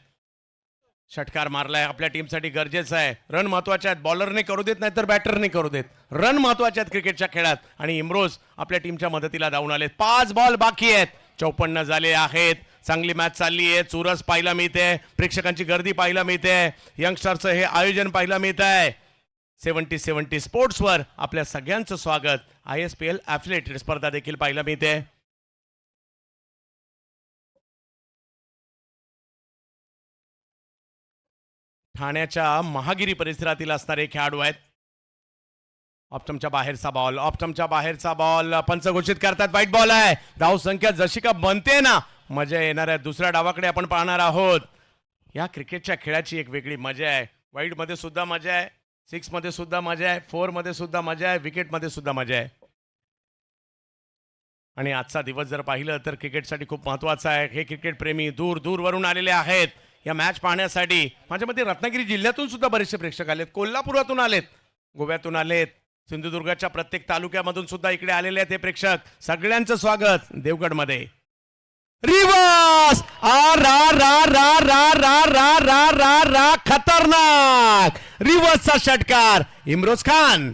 षटकार मारलाय आपल्या टीमसाठी गरजेचं आहे. रन महत्वाचे आहेत, बॉलरने करू देत नाही तर बॅटरने करू देत. रन महत्वाचे आहेत क्रिकेटच्या खेळात आणि इमरोज आपल्या टीमच्या मदतीला धावून आलेत. 5 बॉल बाकी आहेत, 54 झाले आहेत. चांगली मॅच चालली आहे, चुरस पाहायला मिळते, प्रेक्षकांची गर्दी पाहायला मिळते, यंगस्टरचं हे आयोजन पाहायला मिळत आहे. 70-70 स्पोर्ट्सवर आपल्या सगळ्यांचं स्वागत. ISPL ॲफिलिएटेड स्पर्धा देखील पाहायला मिळते. ठाण्याच्या महागिरी परिसरातील असणारे खेळाडू आहेत. ऑप्टमच्या बाहेरचा बॉल पंच घोषित करतात. वाईट बॉल आहे. धाव संख्या जशी का बनते ना, मजा येणार आहे. दुसऱ्या डावाकडे आपण पाहणार आहोत. या क्रिकेटच्या खेळाची एक वेगळी मजा आहे. वाईट मध्ये सुद्धा मजा आहे, 6 मध्ये सुद्धा मजा आहे, 4 मध्ये सुद्धा मजा आहे, विकेट मध्ये सुद्धा मजा आहे. आणि आजचा दिवस जर पाहिलं तर क्रिकेटसाठी खूप महत्त्वाचा आहे. हे क्रिकेट प्रेमी दूर दूरवरून आलेले आहेत या मॅच पाहण्यासाठी. माझ्या मते रत्नागिरी जिल्ह्यातून सुद्धा बरेचसे प्रेक्षक आलेत, कोल्हापुरातून आलेत, गोव्यातून आलेत, सिंधुदुर्गाच्या प्रत्येक तालुक्यामधून सुद्धा इकडे आलेले आहेत हे प्रेक्षक. सगळ्यांचं स्वागत देवगडमध्ये. रिवर्स आ रा रा रा रा रा रा रा रा रा खतरनाक रिवर्सचा षटकार इम्रोज खान.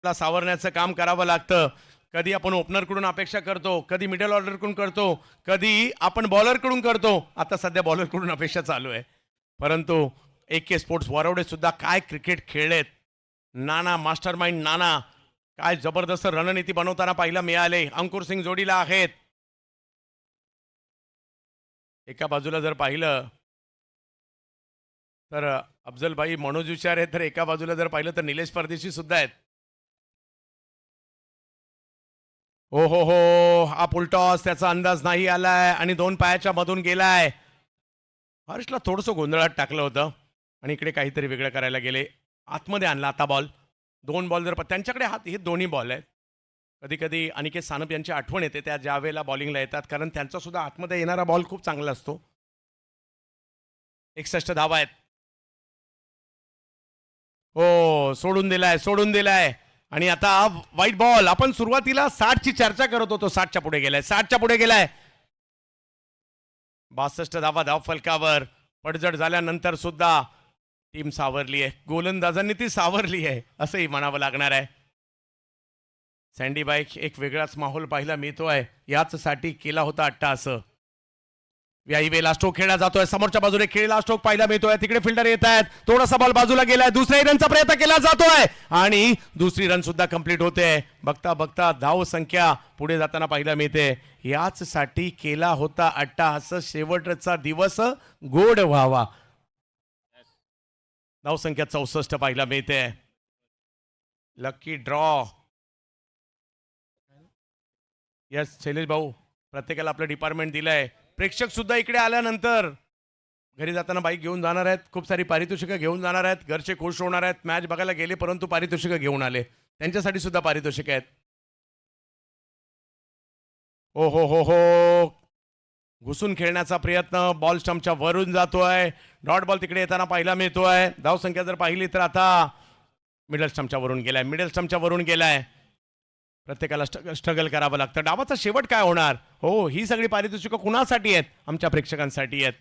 सावरण्याचं काम करावं लागतं. कधी आपण ओपनर कडून अपेक्षा करतो, कधी मिडल ऑर्डर कडून करतो, कधी आपण बॉलर कडून करतो. आता सध्या बॉलर कडून अपेक्षा चालू आहे. परंतु AK स्पोर्ट्स वरवडे सुद्धा काय क्रिकेट खेळलेत. नाना मास्टर माइंड नाना काय जबरदस्त रणनीती बनवताना पाहायला मिळाले. अंकुर सिंग जोडीला आहेत. एका बाजूला जर पाहिलं तर अफजलभाई मनोज विचार आहेत, तर एका बाजूला जर पाहिलं तर निलेश परदेशी सुद्धा आहेत. हो हो हो, हा फुलटॉस त्याचा अंदाज नाही आलाय आणि 2 पायाच्या मधून गेलाय. हर्षला थोडंसं गोंधळात टाकलं होतं आणि इकडे काहीतरी वेगळं करायला गेले. आतमध्ये आणला आता बॉल. 2 बॉल जर त्यांच्याकडे हे दोन्ही बॉल आहेत. कधी कधी अनिकेत सानप यांची आठवण येते त्या ज्या वेळेला बॉलिंगला येतात, कारण त्यांचा सुद्धा आतमध्ये येणारा बॉल खूप चांगला असतो. 61 धावा आहेत. हो, सोडून दिलाय आणि आता वाईट बॉल. आपण सुरुवातीला 60 ची चर्चा करत होतो, 60च्या पुढे गेलाय. 62 धावा धाव फलकावर. पडझड झाल्यानंतर सुद्धा टीम सावरली आहे, गोलंदाजांनी ती सावरली आहे असंही म्हणावं लागणार आहे. सँडी बाईक एक वेगळाच माहोल पाहायला मिळतोय. याच साठी केला होता अट्टाहास. व्याईवेला स्ट्रोक खेळला जातोय. समोरच्या बाजूने खेळला स्ट्रोक पाहायला मिळतोय. तिकडे फिल्डर येत आहेत. थोडासा बॉल बाजूला गेलाय. दुसऱ्या रनचा प्रयत्न केला जातोय आणि दुसरी रन सुद्धा कंप्लीट होते. बघता बघता धाव संख्या पुढे जाताना पाहायला मिळते. याच साठी केला होता अट्टाहास. शेवटचा दिवस गोड व्हावा. धाव संख्या 64 पाहायला मिळते. Lucky draw. यस शैलेश भाऊ, प्रत्येकाला आपलं डिपार्टमेंट दिलंय. प्रेक्षक सुद्धा इकडे आल्यानंतर घरी जाताना बाईक घेऊन जाणार आहेत. खूप सारी पारितोषिकं घेऊन जाणार आहेत. घरचे खुश होणार आहेत. मॅच बघायला गेले परंतु पारितोषिकं घेऊन आले. त्यांच्यासाठी सुद्धा पारितोषिक आहेत. हो हो हो हो, घुसून खेळण्याचा प्रयत्न. बॉल स्टंपच्या वरून जातोय. डॉट बॉल तिकडे येताना पाहायला मिळतोय. धाव संख्या जर पाहिली तर आता मिडल स्टंपच्या वरून गेलाय. प्रत्येकाला स्ट्रगल करावं लागतं. डावाचा शेवट काय होणार. हो, ही सगळी पारितोषिकं कुणासाठी आहेत. आमच्या प्रेक्षकांसाठी आहेत.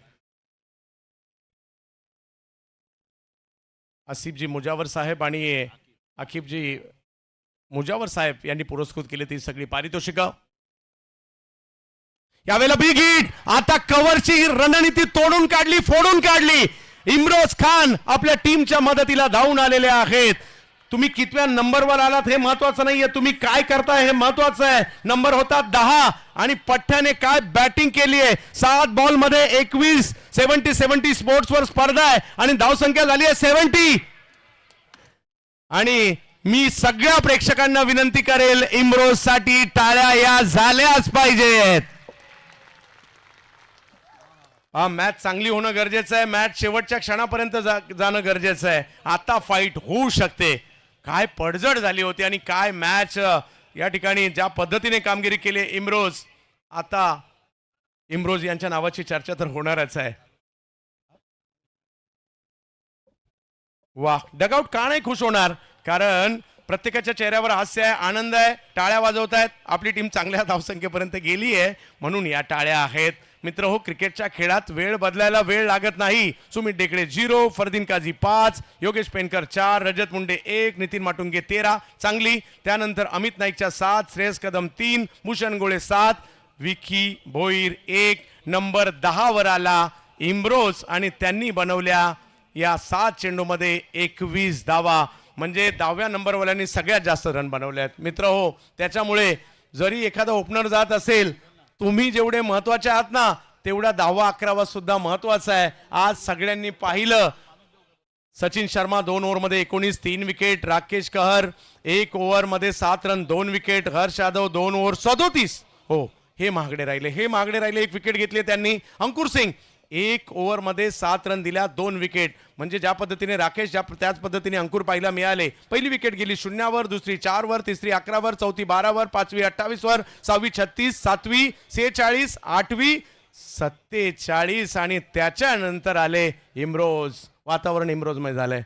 आसिफजी मुजावर साहेब आणि आकिबजी मुजावर साहेब यांनी पुरस्कृत केली ती सगळी पारितोषिकं. यावेळेला बिग हिट. आता कव्हरची रणनीती फोडून काढली. इम्रोज खान आपल्या टीमच्या मदतीला धावून आलेले आहेत. तुम्ही कितव्या नंबरवर आलात हे महत्वाचं नाहीये, तुम्ही काय करताय हे महत्वाचं आहे. नंबर होता 10 आणि पठ्ठ्याने काय बॅटिंग केली आहे. 7 बॉल मध्ये 21. 70 स्पोर्ट्सवर स्पर्धा आहे आणि धावसंख्या झाली आहे 70. आणि मी सगळ्या प्रेक्षकांना विनंती करेल, इम्रोज साठी टाळ्या या झाल्याच पाहिजेत. हा मॅच चांगली होणं गरजेचं आहे. मॅच शेवटच्या क्षणापर्यंत जाणं गरजेचं आहे. आता फाईट होऊ शकते. काय पडझड झाली होती आणि काय मॅच या ठिकाणी ज्या पद्धतीने कामगिरी केली इम्रोज. आता इम्रोज यांच्या नावाची चर्चा तर होणारच आहे. वा, डगआउट का नाही खुश होणार, कारण प्रत्येकाच्या चेहऱ्यावर हास्य आहे, आनंद आहे, टाळ्या वाजवत आहेत. आपली टीम चांगल्या धावसंख्येपर्यंत गेली आहे म्हणून या टाळ्या आहेत. मित्र हो, क्रिकेटच्या खेळात वेळ बदलायला वेळ लागत नाही. सुमित डेकडे 0, फरदीन काझी 5, योगेश पेनकर 4, रजत मुंडे 1, नितीन माटुंगे 13 चांगली. त्यानंतर अमित नाईकच्या 7, श्रेयस कदम 3, भूषण गोळे 7, विकी भोईर 1. नंबर 10 वर आला इम्रोज आणि त्यांनी बनवल्या या 7 चेंडूमध्ये 21 धावा. म्हणजे 10व्या नंबरवाल्यांनी सगळ्यात जास्त रन बनवले आहेत. मित्र हो, त्याच्यामुळे जरी एखादा ओपनर जात असेल, तुम्ही जेवढे महत्वाचे आहात ना, तेवढा 10वा 11वा सुद्धा महत्वाचा आहे. आज सगळ्यांनी पाहिलं, सचिन शर्मा 2 ओव्हरमध्ये 19, 3 विकेट. राकेश कहर 1 ओव्हरमध्ये 7 run 2 wicket. Harsh Yadav 2 over 37. हो, हे महागडे राहिले. 1 विकेट घेतली त्यांनी. अंकुर सिंग 1 ओव्हरमध्ये 7 रन दिल्या, 2 विकेट. म्हणजे ज्या पद्धतीने राकेश त्याच पद्धतीने अंकुर पाहायला मिळाले. पहिली विकेट गेली 0 वर, दुसरी 4 वर, तिसरी 11 वर, चौथी 12 वर, पाचवी 28 वर, 6वी 36, 7वी 46, 8वी 47 आणि त्याच्यानंतर आले इम्रोज. वातावरण इम्रोजमय झालंय.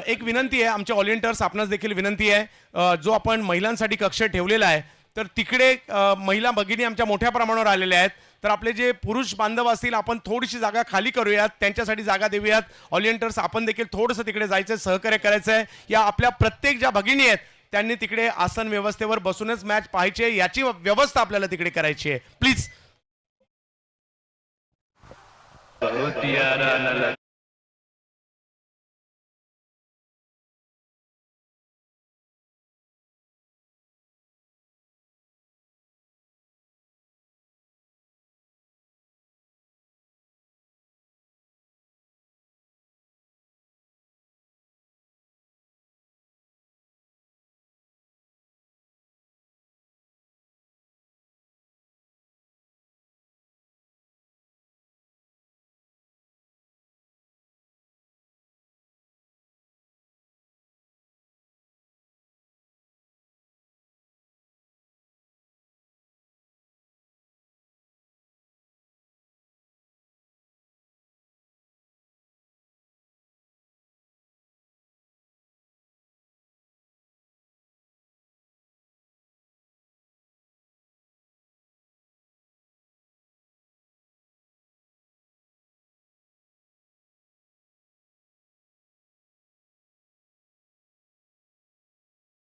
एक विनंती आहे आमच्या ऑलिंटर्स, आपणास देखील विनंती आहे, जो आपण महिलांसाठी कक्ष ठेवलेला आहे तर तिकडे महिला भगिनी आमच्या मोठ्या प्रमाणावर आलेल्या आहेत. तर आपले जे पुरुष बांधव असतील, आपण थोडीशी जागा खाली करूयात, त्यांच्यासाठी जागा देऊयात. ऑलिंटर्स, आपण देखील थोडंसं तिकडे जायचं, सहकार्य करायचं आहे. या आपल्या प्रत्येक ज्या भगिनी आहेत त्यांनी तिकडे आसन व्यवस्थेवर बसूनच मॅच पाहायची आहे, याची व्यवस्था आपल्याला तिकडे करायची आहे. प्लीज.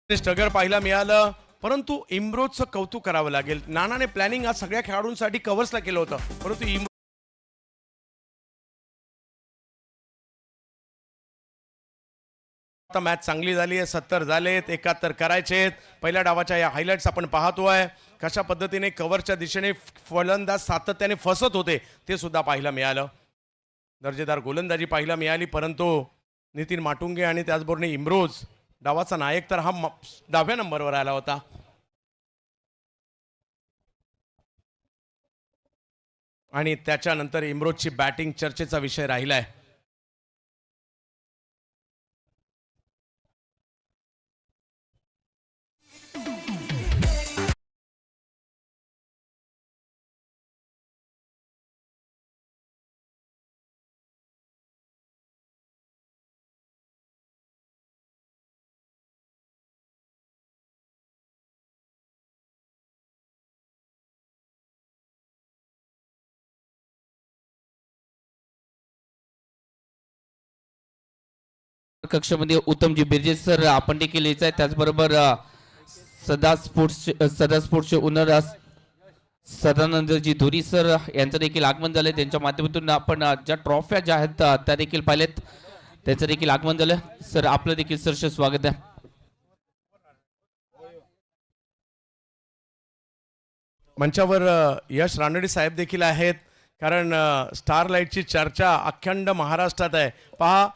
स्ट्रगल पाहायला मिळालं, परंतु इम्रोजचं कौतुक करावं लागेल. नानाने प्लॅनिंग आज सगळ्या खेळाडूंसाठी कव्हर्सला केलं होतं, परंतु आता मॅच चांगली झाली आहे. 70 झालेत, 71 करायचेत. पहिल्या डावाच्या या हायलाइट्स आपण पाहतोय, कशा पद्धतीने कव्हरच्या दिशेने फलंदाज सातत्याने फसत होते ते सुद्धा पाहायला मिळालं. दर्जेदार गोलंदाजी पाहायला मिळाली, परंतु नितीन माटुंगे आणि त्याचबरोबर इम्रोज डावाचा नायक तर हा 10व्या नंबरवर आला होता. आणि त्याच्यानंतर इम्रोजची बॅटिंग चर्चेचा विषय राहिलाय. कक्षामध्ये उत्तमजी बिर्जे सर आपण देखील यायचं आहे. त्याचबरोबर सदा स्पोर्ट्सचे ओनर सदानंदजी धुरी सर यांचं देखील आगमन झालंय. त्यांच्या माध्यमातून आपण ज्या ट्रॉफ्या ज्या आहेत त्या देखील पाहिलेत, त्याचं देखील आगमन झालं. सर आपलं देखील सरस स्वागत आहे. मंचावर यश रानडे साहेब देखील आहेत, कारण स्टारलाइटची चर्चा अखंड महाराष्ट्रात आहे. पहा,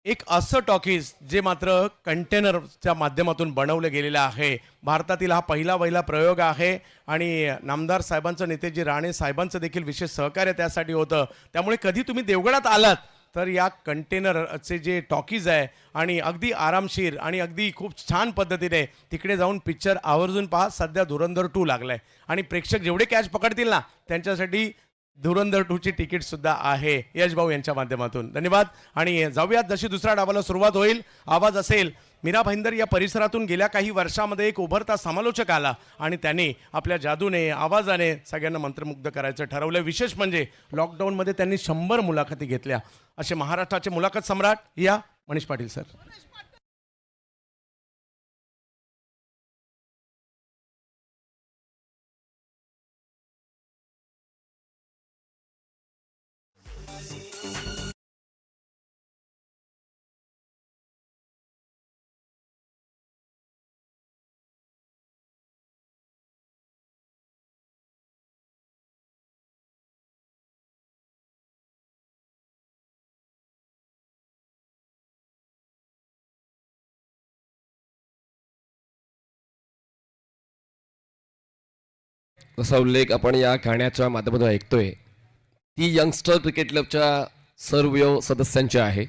एक असं टॉकीज जे मात्र कंटेनरच्या माध्यमातून बनवलं गेलेलं आहे. भारतातील हा पहिला प्रयोग आहे आणि नामदार साहेबांचं, नेतेजी राणे साहेबांचं देखील विशेष सहकार्य त्यासाठी होतं. त्यामुळे कधी तुम्ही देवगडात आलात तर या कंटेनरचे जे टॉकीज आहे आणि अगदी आरामशीर आणि अगदी खूप छान पद्धतीने तिकडे जाऊन पिक्चर आवर्जून पहा. सध्या धुरंधर 2 लागलाय आणि प्रेक्षक जेवढे कॅच पकडतील ना त्यांच्यासाठी धुरंधर 2ची तिकीट सुद्धा आहे यश भाऊ यांच्या माध्यमातून. धन्यवाद. आणि जाऊयात जशी दुसऱ्या डावाला सुरुवात होईल. आवाज असेल. मीरा भाईंदर या परिसरातून गेल्या काही वर्षामध्ये एक उभरता समालोचक आला आणि त्यांनी आपल्या जादूने आवाजाने सगळ्यांना मंत्रमुग्ध करायचं ठरवलं. विशेष म्हणजे लॉकडाऊनमध्ये त्यांनी 100 मुलाखती घेतल्या. असे महाराष्ट्राचे मुलाखत सम्राट या मनीष पाटील सर. असा उल्लेख आपण या गाण्याच्या माध्यमातून ऐकतोय ती यंगस्टर क्रिकेट क्लबच्या सर्व सदस्यांची आहे.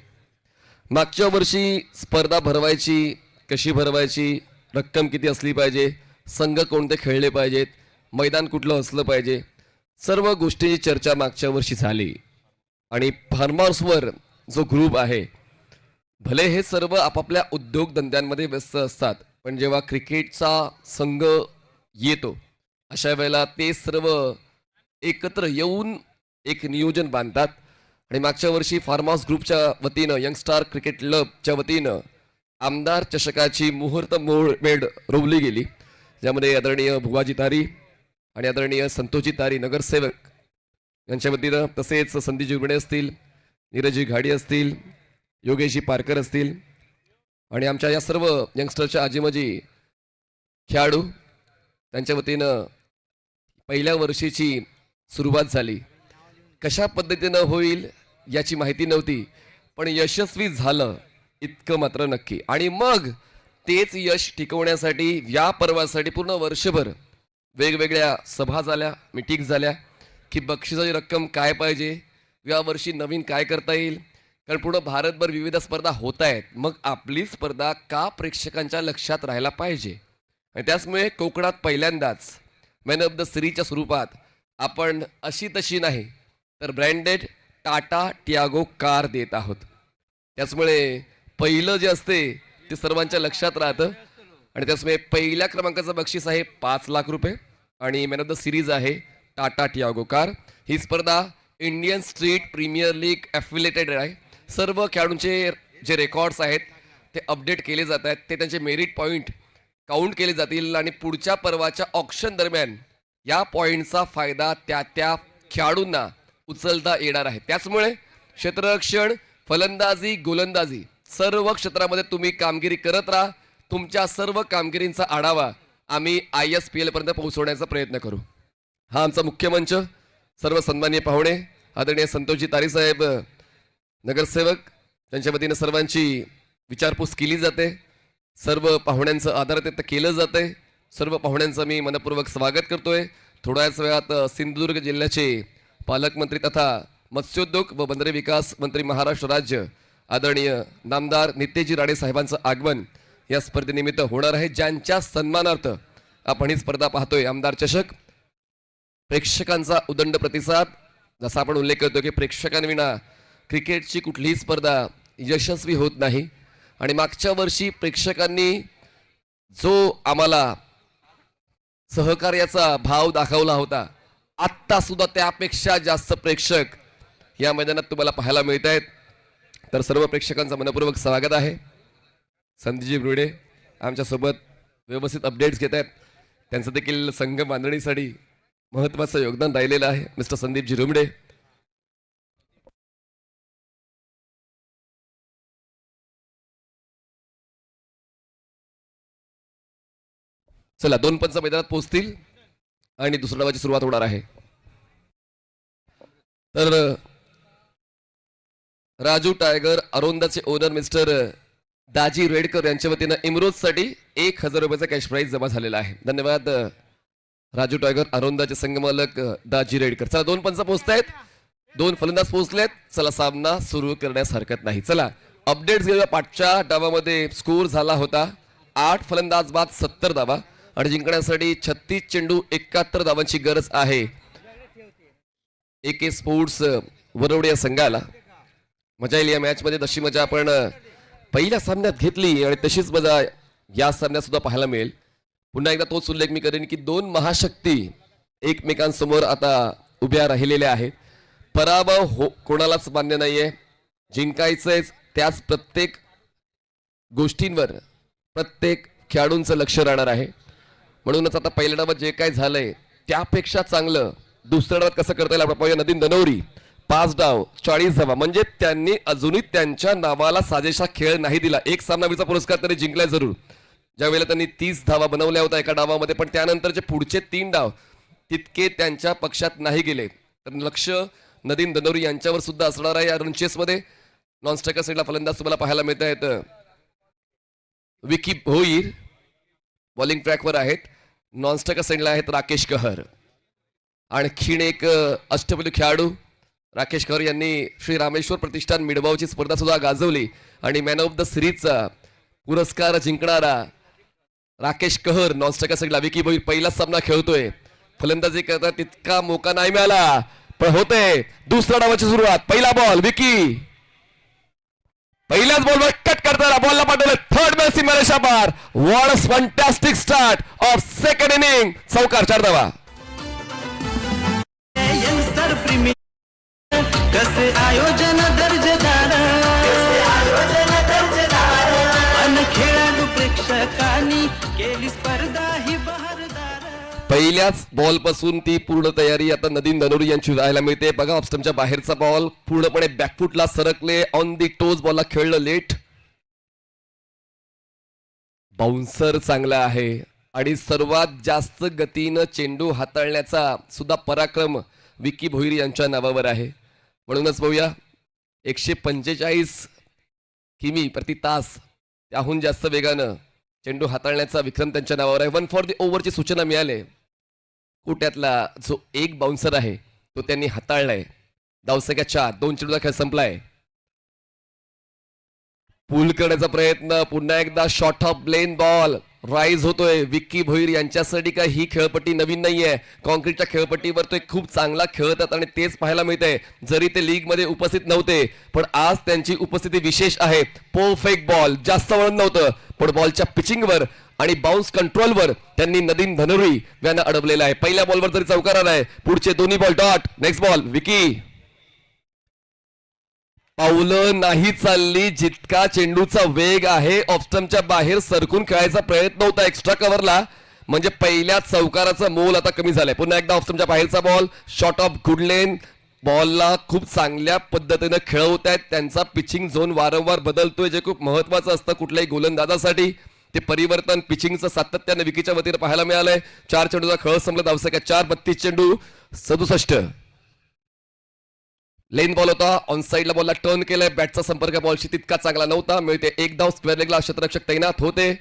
मागच्या वर्षी स्पर्धा भरवायची कशी भरवायची, रक्कम किती असली पाहिजे, संघ कोणते खेळले पाहिजेत, मैदान कुठलं असलं पाहिजे, सर्व गोष्टींची चर्चा मागच्या वर्षी झाली. आणि फार्म हाऊसवर जो ग्रुप आहे, भले हे सर्व आपापल्या उद्योगधंद्यांमध्ये व्यस्त असतात, पण जेव्हा क्रिकेटचा संघ येतो अशा वेळेला ते सर्व एकत्र येऊन एक नियोजन बांधतात. आणि मागच्या वर्षी फार्म हाऊस ग्रुपच्या वतीनं यंगस्टार क्रिकेट क्लबच्या वतीनं आमदार चषकाची मुहूर्त मेढ रोवली गेली, ज्यामध्ये आदरणीय भुवाजी तारी आणि आदरणीय संतोषजी तारी नगरसेवक यांच्या वतीनं, तसेच संदीपजी रुणे असतील, नीरजजी घाडी असतील, योगेशजी पारकर असतील आणि आमच्या या सर्व यंगस्टरच्या आजीमाजी खेळाडू त्यांच्या वतीनं पहिल्या वर्षीची सुरुवात झाली. कशा पद्धतीनं होईल याची माहिती नव्हती, पण यशस्वी झालं इतकं मात्र नक्की. आणि मग तेच यश टिकवण्यासाठी या पर्वासाठी पूर्ण वर्षभर वेगवेगळ्या सभा झाल्या, मीटिंग झाल्या की बक्षिसाची रक्कम काय पाहिजे, या वर्षी नवीन काय करता येईल, कारण पुढं भारतभर विविध स्पर्धा होत आहेत, मग आपली स्पर्धा का प्रेक्षकांच्या लक्षात राहायला पाहिजे. आणि त्याचमुळे कोकणात पहिल्यांदाच मॅन ऑफ द सिरीजच्या स्वरूपात आपण अशी तशी नाही तर ब्रँडेड टाटा टियागो कार देत आहोत. त्याचमुळे पहिलं जे असते ते सर्वांच्या लक्षात राहतं. आणि त्याचमुळे पहिल्या क्रमांकाचं बक्षीस आहे 5 लाख रुपये आणि मॅन ऑफ द सिरीज आहे टाटा टियागो कार. ही स्पर्धा Indian Street Premier League affiliated आहे. सर्व खेळाडूंचे जे रेकॉर्ड्स आहेत ते अपडेट केले जात आहेत, ते त्यांचे मेरिट पॉईंट काउंट केले जातील आणि पुढच्या पर्वाच्या ऑक्शन दरम्यान या पॉईंटचा फायदा त्या खेळाडूंना उचलता येणार आहे. त्याचमुळे क्षेत्ररक्षण, फलंदाजी, गोलंदाजी सर्व क्षेत्रामध्ये तुम्ही कामगिरी करत राहा. तुमच्या सर्व कामगिरींचा आढावा आम्ही ISPL पर्यंत पोहोचवण्याचा प्रयत्न करू. हा आमचा मुख्य मंच. सर्व सन्माननीय पाहुणे, आदरणीय संतोषजी तारी साहेब नगरसेवक, त्यांच्या वतीनं सर्वांची विचारपूस केली जाते. सर्व पाहुण्यांचं आदरातिथ्य केलं जातंय. सर्व पाहुण्यांचं मी मनपूर्वक स्वागत करतोय. थोड्याच वेळात सिंधुदुर्ग जिल्ह्याचे पालकमंत्री तथा मत्स्योद्योग व बंदरे विकास मंत्री महाराष्ट्र राज्य आदरणीय नामदार नितेशजी राणे साहेबांचं आगमन या स्पर्धेनिमित्त होणार आहे, ज्यांच्या सन्मानार्थ आपण ही स्पर्धा पाहतोय. आमदार चषक. प्रेक्षकांचा उदंड प्रतिसाद, जसा आपण उल्लेख करतो की प्रेक्षकांविना क्रिकेटची कुठलीही स्पर्धा यशस्वी होत नाही. आणि मागच्या वर्षी प्रेक्षकांनी जो आम्हाला सहकार्याचा भाव दाखवला होता, आत्ता सुद्धा त्यापेक्षा जास्त प्रेक्षक या मैदानात तुम्हाला पाहायला मिळत आहेत. तर सर्व प्रेक्षकांचं मनपूर्वक स्वागत आहे. संदीपजी रुणे आमच्यासोबत व्यवस्थित अपडेट्स घेत आहेत. त्यांचं देखील संघ बांधणीसाठी महत्त्वाचं योगदान राहिलेलं आहे. मिस्टर संदीपजी रुमडे. चला, 2 पंच मैदानात पोहोचतील आणि दुसऱ्या डावाची सुरुवात होणार आहे. तर राजू टायगर अरोंदाचे ओनर मिस्टर दाजी रेडकर यांच्या वतीनं इमरोजसाठी 1000 रुपयाचा कॅश प्राईज जमा झालेला आहे. धन्यवाद राजू टायगर, अरोंदाचे संघमालक दाजी रेडकर. चला, 2 पंच पोहोचतायत 2 फलंदाज पोहोचलेत. चला सामना सुरू करण्यास हरकत नाही. चला अपडेट्स घेऊया. पाठच्या डावामध्ये स्कोर झाला होता 8 फलंदाज बाद 70 धावा आणि जिंकण्यासाठी 36 चेंडू 71 धावांची गरज आहे AK स्पोर्ट्स वरवडे या संघाला. मजा येईल या मॅच मध्ये. तशी मजा आपण पहिल्या सामन्यात घेतली आणि तशीच मजा या सामन्यात सुद्धा पाहायला मिळेल. पुन्हा एकदा तोच उल्लेख मी करेन की 2 महाशक्ती एकमेकांसमोर आता उभ्या राहिलेल्या आहेत. पराभव कोणालाच मान्य नाहीये. जिंकायचंच. त्याच प्रत्येक गोष्टींवर प्रत्येक खेळाडूंचं लक्ष राहणार आहे. म्हणूनच आता पहिल्या डावात जे काय झालंय त्यापेक्षा चांगलं दुसऱ्या डावात कसं करता येईल आपण पाहूया. नदीम दनवरी 5 डाव 40 धावा म्हणजे त्यांनी अजूनही त्यांच्या नावाला साजेसा खेळ नाही दिला. एक सामनावीरचा पुरस्कार त्यांनी जिंकलाय जरूर, ज्या वेळेला त्यांनी 30 धावा बनवल्या होत्या एका डावामध्ये, पण त्यानंतरचे पुढचे 3 डाव तितके त्यांच्या पक्षात नाही गेले. तर लक्ष नदीम दनवरी यांच्यावर सुद्धा असणार आहे या रनचेस मध्ये. नॉन स्ट्रायकर साईडला फलंदाज तुम्हाला पाहायला मिळत आहेत. विकी भोईर बॉलिंग ट्रॅकवर आहेत. नॉन स्ट्रायकर साईडला आहेत राकेश कहर. आणखीन एक अष्टपैलू खेळाडू राकेश कहर यांनी श्री रामेश्वर प्रतिष्ठान मिडबावची स्पर्धा सुद्धा गाजवली आणि मॅन ऑफ द सिरीजचा पुरस्कार जिंकणारा राकेश कहर नॉन स्ट्रायकर साईडला. विकी भोईर पहिलाच सामना खेळतोय. फलंदाजी करता तितका मोका नाही मिळाला पण होते दुसऱ्या डावाची सुरुवात. पहिला बॉल विकी पहिल्याच बॉलवर कट करताना बॉलला पाठवलं थर्ड मॅन सीमारेषा पार. What a fantastic start of second inning. चौकार 4 धावा. यंगस्टर प्रीमियर कसे आयोजन दर्जेदार अन खेळाडू प्रेक्षकांनी केली स्पर्धा ही बहारदार. पहिल्याच बॉल पासून ती पूर्ण तयारी आता नदीम दनवरी यांची राहायला मिळते. बघा ऑफस्टमच्या बाहेरचा बॉल पूर्णपणे बॅकफुटला सरकले. ऑन दी टोज बॉलला खेळलं लेट. बाउन्सर चांगला आहे आणि सर्वात जास्त गतीनं चेंडू हाताळण्याचा सुद्धा पराक्रम विकी भोईर यांच्या नावावर आहे. म्हणूनच बघूया 145 किमी प्रति तास त्याहून जास्त वेगानं चेंडू हाताळण्याचा विक्रम त्यांच्या नावावर आहे. 1 फॉर दी ओव्हरची सूचना मिळाली. कोट्यातला जो एक बाउन्सर आहे तो त्यांनी हाताळलाय. धावसंख्या 4. 2 चेंडूचा खेळ संपलाय. पूल करण्याचा प्रयत्न. पुन्हा एकदा शॉर्ट ऑफ ब्लेन बॉल राईज होतोय. विक्की भोईर यांच्यासाठी काय ही खेळपट्टी नवीन नाहीये. कॉन्क्रीटच्या खेळपट्टीवर ते खूप चांगला खेळतात आणि तेच पाहायला मिळतंय. जरी ते लीग मध्ये उपस्थित नव्हते पण आज त्यांची उपस्थिती विशेष आहे. Perfect ball. जास्त वळण नव्हतं पण बॉलच्या पिचिंगवर आणि बाउन्स कंट्रोलवर त्यांनी नदीम धनवरी यांना अडवलेला आहे. पहिल्या बॉलवर जरी चौकार आलाय पुढचे दोन्ही ball dot. Next ball Vicky. पावलं नाही चालली जितका चेंडूचा वेग आहे. ऑफस्टमच्या बाहेर सरकून खेळायचा प्रयत्न होता एक्स्ट्रा कव्हरला म्हणजे पहिल्या चौकाराचा मोल आता कमी झालाय. पुन्हा एकदा ऑफस्टमच्या बाहेरचा बॉल. Short of good length. बॉलला खूप चांगल्या पद्धतीनं खेळवत आहेत. त्यांचा पिचिंग झोन वारंवार बदलतोय जे खूप महत्वाचं असतं कुठल्याही गोलंदाजासाठी. ते परिवर्तन पिचिंगचं सातत्याने विकीच्या वतीने पाहायला मिळालंय. 4 चेंडूचा खेळ संपला. धावसंख्या 4. 32 चेंडू 67. लेन बॉल होता. ऑन साईडला बॉलला टर्न केलाय. बॅटचा संपर्क बॉलशी तितका चांगला नव्हता. मिळते 1 धाव. स्क्वेअर लेगला क्षेत्ररक्षक तैनात होते.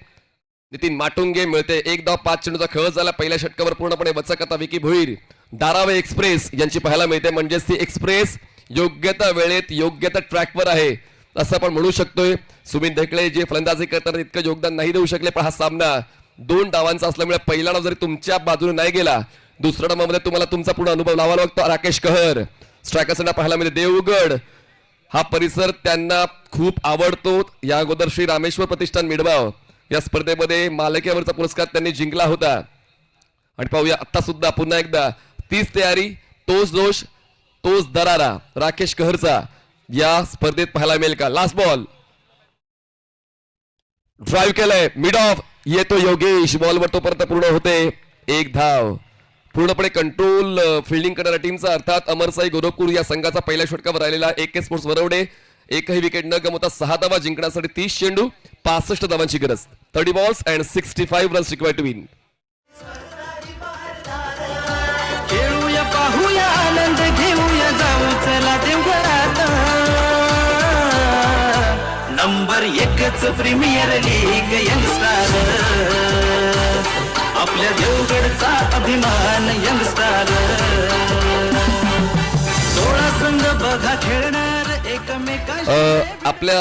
नितीन माटुंगे. मिळते 1 धाव. 5 चेंडूचा खेळ झाला. पहिल्या षटकावर पूर्णपणे वचक आता विकी भोईर. दारावे एक्सप्रेस यांची पाहायला मिळते म्हणजेच ती एक्सप्रेस योग्य त्या वेळेत योग्य त्या ट्रॅकवर आहे असं आपण म्हणू शकतोय. सुमित ढेकळे जे फलंदाजी करताना इतकं योगदान नाही देऊ शकले पण हा सामना 2 डावांचा असल्यामुळे पहिला डाव जरी तुमच्या बाजूने नाही गेला दुसऱ्या डावामध्ये तुम्हाला तुमचा पूर्ण अनुभव लावायला लागतो. राकेश कहर स्ट्रायकर्सना पाहायला मिळते. देवगड हा परिसर त्यांना खूप आवडतो. या अगोदर श्री रामेश्वर प्रतिष्ठान मिडबाव या स्पर्धेमध्ये मालकीवरचा पुरस्कार त्यांनी जिंकला होता. आणि पाहूया आता सुद्धा पुन्हा एकदा तीच तयारी तोच जोश तोच दरारा राकेश कहरचा या स्पर्धेत पाहायला मिळेल का. लास्ट बॉल ड्राईव्ह केलंय मिड ऑफ. येतो योगेश. बॉलवर तोपर्यंत पूर्ण होते 1 धाव. पूर्णपणे कंट्रोल फिल्डिंग करणाऱ्या टीमचा अर्थात अमरसाई गोरखपूर या संघाचा पहिल्या षटकावर राहिलेला AK स्पोर्ट्स वरवडे. एकही विकेट न गमवता 6 धावा जिंकण्यासाठी 30 चेंडू 65 धावांची गरज. 30 balls and 65 runs required to win. खेळूया पाहूया आनंद घेऊया जाऊ चला देवघरात. नंबर 1च प्रीमियर लीग यंगस्टार. आपल्या देवगडचा अभिमान यंगस्टार. 16 संग बघा खेळणार एकमेकाशी आपल्या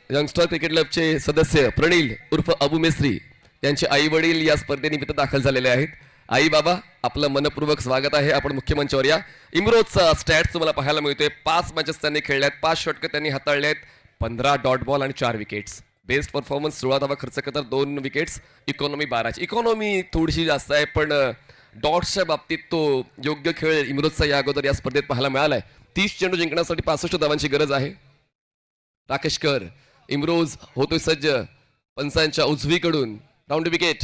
यंगस्टर क्रिकेट क्लबचे सदस्य प्रणील उर्फ अबू मेस्त्री यांचे आई वडील या स्पर्धेनिमित्त दाखल झालेले आहेत. आई बाबा, आपलं मनपूर्वक स्वागत आहे. आपण मुख्य मंचावर या. इमरोजचा स्टॅट्स तुम्हाला पाहायला मिळतोय. 5 मॅचेस त्यांनी खेळल्यात, 5 षटकं त्यांनी हाताळले आहेत, 15 डॉट बॉल आणि 4 विकेट्स. बेस्ट परफॉर्मन्स 16 धावा खर्च करतात, 2 विकेट्स. इकॉनॉमी 12ची. इकॉनॉमी थोडीशी जास्त आहे, पण डॉट्सच्या बाबतीत तो योग्य खेळ इमरोजचा या अगोदर या स्पर्धेत पाहायला मिळालाय. 30 चेंडू जिंकण्यासाठी 65 धावांची गरज आहे. राकेश कर, इमरोज होतोय सज्ज पंचांच्या उजवीकडून. Round wicket.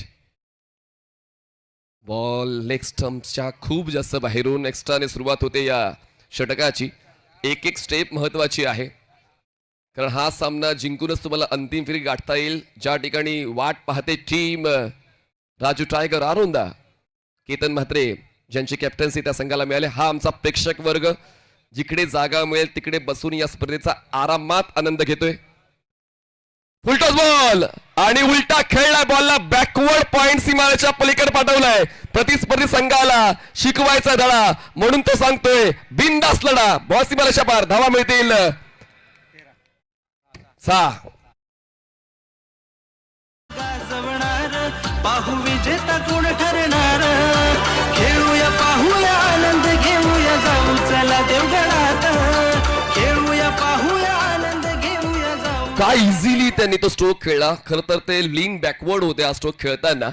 बॉल लेग स्टम्पच्या खूप जास्त बाहेरून एक्स्ट्राने सुरुवात होते या षटकाची. एक एक स्टेप महत्वाची आहे, कारण हा सामना जिंकूनच तुम्हाला अंतिम फेरी गाठता येईल. ज्या ठिकाणी वाट पाहते टीम राजू टायगर आरोंदा, केतन म्हात्रे ज्यांची कॅप्टन्सी त्या संघाला मिळाली. हा आमचा प्रेक्षक वर्ग जिकडे जागा मिळेल तिकडे बसून या स्पर्धेचा आरामात आनंद घेतोय. फुलटॉस बॉल आणि उलटा खेळलाय. बॉलला बॅकवर्ड पॉइंट सीमारेच्या पलीकडे पाठवलाय. प्रतिस्पर्धी संघाला शिकवायचा धडा म्हणून तो सांगतोय बिनधास्त लढा. बॉल सीमारेच्या पार. धावा मिळतील 6. गाजवणार पाहू विजेता कोण ठरणार. खेळूया पाहूया आनंद घेऊया जाऊ चला देवगडात. खेळूया पाहूया आनंद घेऊया जाऊ. काय इझिली त्यांनी तो स्ट्रोक खेळला. खरं तर ते लिंक बॅकवर्ड होते हा स्ट्रोक खेळताना,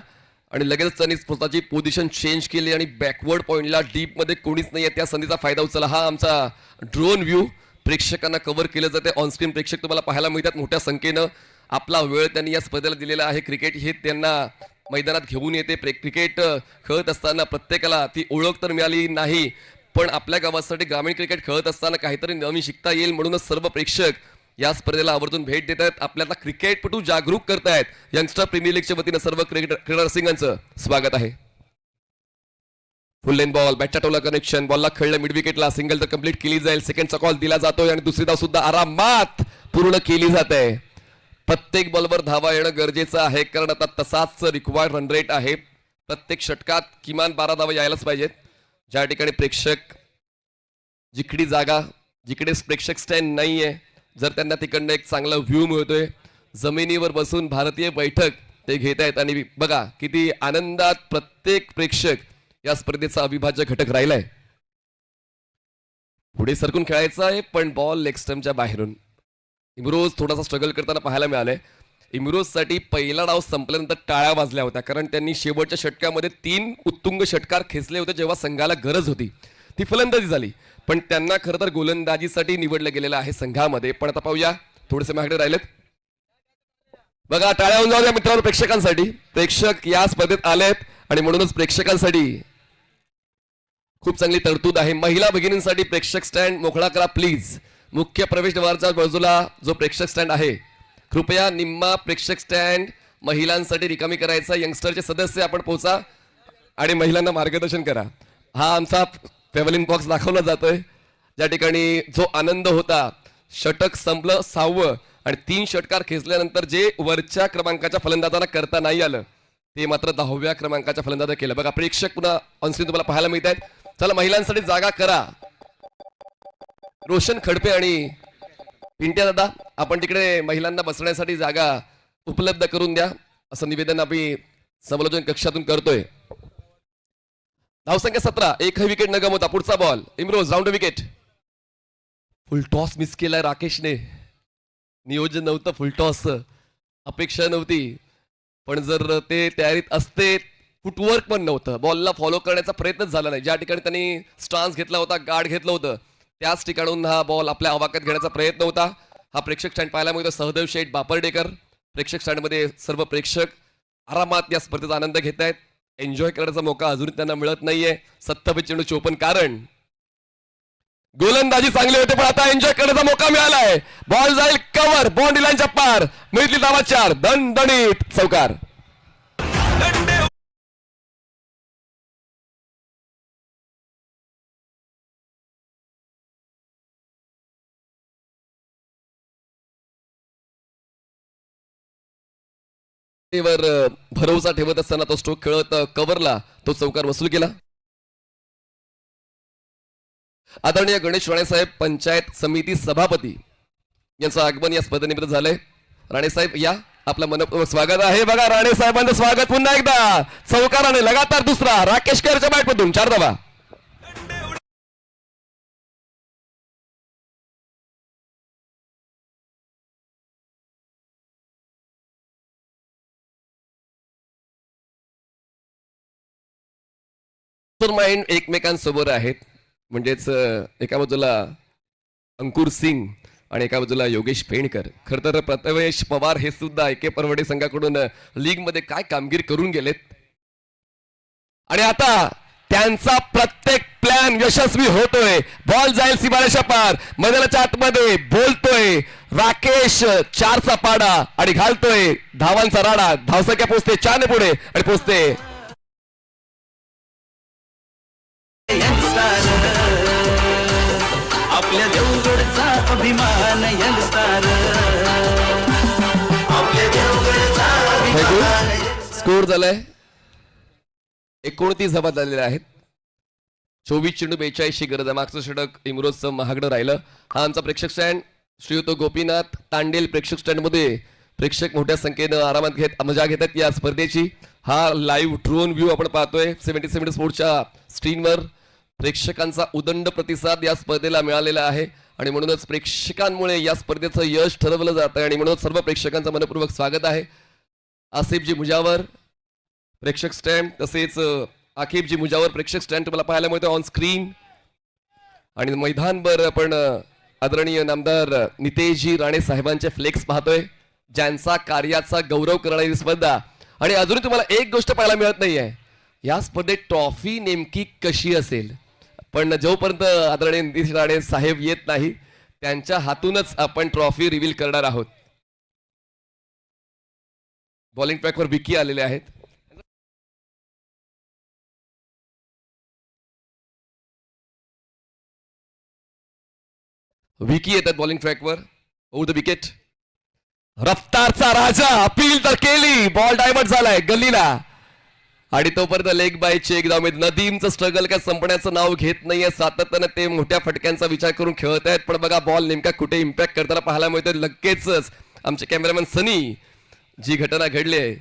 आणि लगेच त्यांनी स्वतःची पोझिशन चेंज केली आणि बॅकवर्ड पॉइंटला डीप मध्ये कोणीच नाही त्या संधीचा फायदा उचलला. हा आमचा ड्रोन व्ह्यू प्रेक्षकांना कव्हर केलं जाते. ऑनस्क्रीन प्रेक्षक तुम्हाला पाहायला मिळतात मोठ्या संख्येनं. आपला वेळ त्यांनी या स्पर्धेला दिलेला आहे. क्रिकेट हे त्यांना मैदानात घेऊन येते. क्रिकेट खेळत असताना प्रत्येकाला ती ओळख तर मिळाली नाही, पण आपल्या गावासाठी ग्रामीण क्रिकेट खेळत असताना काहीतरी नवीन शिकता येईल म्हणूनच सर्व प्रेक्षक या स्पर्धेला आवर्जून भेट देत आहेत. आपल्याला क्रिकेटपटू जागरूक करतायत. यंगस्टर प्रीमियर लीगच्या वतीनं सर्व क्रिकेटर सिंगांचं स्वागत आहे. फुल लेन बॉल, बॅटच्या टोला कनेक्शन. बॉलला खेळलं मिड विकेटला. सिंगल तर कंप्लीट केली जाईल. सेकंडचा कॉल दिला जातोय आणि दुसरी धाव सुद्धा आरामात पूर्ण केली जाते. प्रत्येक बॉलवर धावा येणं गरजेचं आहे, कारण आता तसाच रिक्वायर्ड रन रेट आहे. प्रत्येक षटकात किमान 12 धावा यायलाच पाहिजेत. ज्या ठिकाणी प्रेक्षक जिकडी जागा जिकडे प्रेक्षक स्टँड नाहीये, जर त्यांना तिकडनं एक चांगला व्ह्यू मिळतोय, जमिनीवर बसून भारतीय बैठक ते घेत आहेत. आणि बघा किती आनंदात प्रत्येक प्रेक्षक या स्पर्धेचा अविभाज्य घटक राहिलाय. पुढे सरकून खेळायचं आहे, पण बॉल लेग स्टम्पच्या बाहेरून. इमरोज थोडासा स्ट्रगल करताना पाहायला मिळालंय. इमरोजसाठी पहिला डाव संपल्यानंतर टाळ्या वाजल्या होत्या, कारण त्यांनी शेवटच्या षटकामध्ये 3 उत्तुंग षटकार खेचले होते जेव्हा संघाला गरज होती. ती फलंदाजी झाली, पण त्यांना खरं तर गोलंदाजीसाठी निवडलं गेलेलं आहे संघामध्ये. पण आता पाहूया, थोडेसे मागे राहिलेत. बघा टाळ्या होऊन जाऊ द्या मित्रांनो प्रेक्षकांसाठी. प्रेक्षक या स्पर्धेत आलेत आणि म्हणूनच प्रेक्षकांसाठी खूप चांगली तरतूद आहे. महिला भगिनींसाठी प्रेक्षक स्टँड मोकळा करा प्लीज. मुख्य प्रवेशद्वाराच्या बाजूला जो प्रेक्षक स्टँड आहे, कृपया निम्मा प्रेक्षक स्टँड महिलांसाठी रिकामी करायचा. यंगस्टरचे सदस्य आपण पोहोचा आणि महिलांना मार्गदर्शन करा. हा आमचा पॅव्हलियन बॉक्स दाखवला जातोय, ज्या ठिकाणी जो आनंद होता. षटक संपलं 6वं आणि 3 षटकार खेचल्यानंतर जे वरच्या क्रमांकाच्या फलंदाजांना करता नाही आलं, ते मात्र 10व्या क्रमांकाच्या फलंदाजा केलं. बघा प्रेक्षक पुन्हा ऑनस्क्रीन तुम्हाला पाहायला मिळत आहेत. चला महिलांसाठी जागा करा. रोशन खडपे आणि पिंट्या दादा, आपण तिकडे महिलांना बसण्यासाठी जागा उपलब्ध करून द्या, असं निवेदन आम्ही समालोचन कक्षातून करतोय. धावसंख्या 17. एकही विकेट न गमवता पुढचा बॉल. Imroz round wicket. फुल टॉस मिस केलाय राकेशने. नियोजन नव्हतं फुल टॉस, अपेक्षा नव्हती, पण जर ते तयारीत असते. फुटवर्क पण नव्हतं. बॉलला फॉलो करण्याचा प्रयत्नच झाला नाही. ज्या ठिकाणी त्यांनी स्टान्स घेतला होता, गार्ड घेतलं होतं, त्याच ठिकाणून हा बॉल आपल्या आवाक्यात घेण्याचा प्रयत्न होता. हा प्रेक्षक स्टँड पाहायला मिळतो. सहदेव शेठ बापर्डेकर प्रेक्षक स्टँडमध्ये. सर्व प्रेक्षक आरामात या स्पर्धेचा आनंद घेत आहेत. एन्जॉय करण्याचा मौका अजून त्यांना मिळत नाहीये. 27 चेंडू 54. कारण गोलंदाजी चांगली होते, पण आता एन्जॉय करण्याचा मौका मिळालाय. बॉल जाईल कव्हर, बाउंड्री लाईनच्या पार. मिळतील धावा 4. दणदणीत चौकार. वर भरोसा ठेवत असताना तो स्ट्रोक खेळत कव्हरला तो चौकार वसूल केला. आदरणीय गणेश राणेसाहेब पंचायत समिती सभापती यांचं आगमन या स्पर्धेनिमित्त झालंय. राणेसाहेब या, आपलं मनपूर्वक स्वागत आहे. बघा राणे साहेबांचं स्वागत पुन्हा एकदा चौकाराने लगातार दुसरा राकेश करच्या बॅटमधून 4 धावा. माइंड एकमेकांसमोर आहेत. म्हणजेच एका बाजूला अंकुर सिंग आणि एका बाजूला योगेश पेणकर. खरं तर प्रथमेश पवार हे सुद्धा एके परवडे संघाकडून लीग मध्ये काय कामगिरी करून गेलेत आणि आता त्यांचा प्रत्येक प्लॅन यशस्वी होतोय. बॉल जाईल सीमारेषा पार, मैदानाच्या आतमध्ये बोलतोय राकेश 4चा पाडा आणि घालतोय धावांचा राडा. धावसंख्या पोहोचते 4 ने पुढे आणि पोहोचते आपल्या देवगडचा अभिमान यंगस्टार, आपल्या देवगडचा अभिमान. स्कोर झालाय 29 धावा झालेल्या आहेत. 24 चेंडू 42 गरज आहे. मागचं षटक इमरोजचं महागडं राहिलं. हा आमचा प्रेक्षक स्टँड श्रीयुत गोपीनाथ तांडेल प्रेक्षक स्टँड मध्ये प्रेक्षक मोठ्या संख्येनं आरामात मजा घेतात या स्पर्धेची. हा लाईव्ह ड्रोन व्ह्यू आपण पाहतोय 77 स्पोर्ट्सच्या स्क्रीनवर. प्रेक्षकांचा उदंड प्रतिसाद या स्पर्धेला मिळालेला आहे आणि म्हणूनच प्रेक्षकांमुळे या स्पर्धेचं यश ठरवलं जात आहे आणि म्हणूनच सर्व प्रेक्षकांचं मनपूर्वक स्वागत आहे. आसिफजी मुजावर प्रेक्षक स्टँड, तसेच आकिबजी मुजावर प्रेक्षक स्टँड तुम्हाला पाहायला मिळतो ऑन स्क्रीन. आणि मैदानभर आपण आदरणीय नामदार नितेशजी राणे साहेबांचे फ्लेक्स पाहतोय, ज्यांचा कार्याचा गौरव करणारी स्पर्धा. आणि अजूनही तुम्हाला एक गोष्ट पाहायला मिळत नाहीये, या स्पर्धेत ट्रॉफी नेमकी कशी असेल. पण जोपर्यंत आदरणीय नितेश राणे साहेब येत नाही त्यांच्या हातूनच आपण ट्रॉफी रिव्हील करणार आहोत. बॉलिंग ट्रॅकवर विकी आलेले आहेत. विकी येतात बॉलिंग ट्रॅकवर. Over the wicket. रफ्तारचा राजा अपील तर केली, बॉल डायव्हर्ट झालाय गल्लीला आणि तोपर्यंत लेग बाय चेक धावमेत. नदीमचं स्ट्रगल काय संपण्याचं नाव घेत नाहीये. सातत्यानं ते मोठ्या फटक्यांचा विचार करून खेळत आहेत, पण बघा बॉल नेमका कुठे इम्पॅक्ट करताना पाहायला मिळतोय. लगेचच आमचे कॅमेरामॅन सनी जी घटना घडली आहे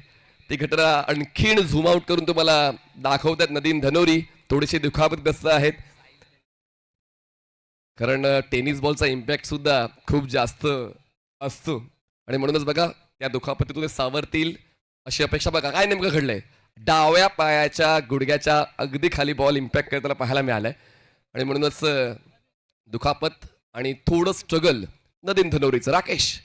ती घटना आणखीन झूम आउट करून तुम्हाला दाखवतात. नदीम धनोरी थोडीशी दुखापतग्रस्त आहेत, कारण टेनिस बॉलचा इम्पॅक्ट सुद्धा खूप जास्त असतो आणि म्हणूनच बघा त्या दुखापतीतून सावरतील अशी अपेक्षा. बघा काय नेमकं घडलंय, डाव्या पायाच्या गुडघ्याच्या अगदी खाली बॉल इम्पॅक्ट करताना पाहायला मिळालाय आणि म्हणूनच दुखापत आणि थोडं स्ट्रगल नदीम धनोरीचं. राकेश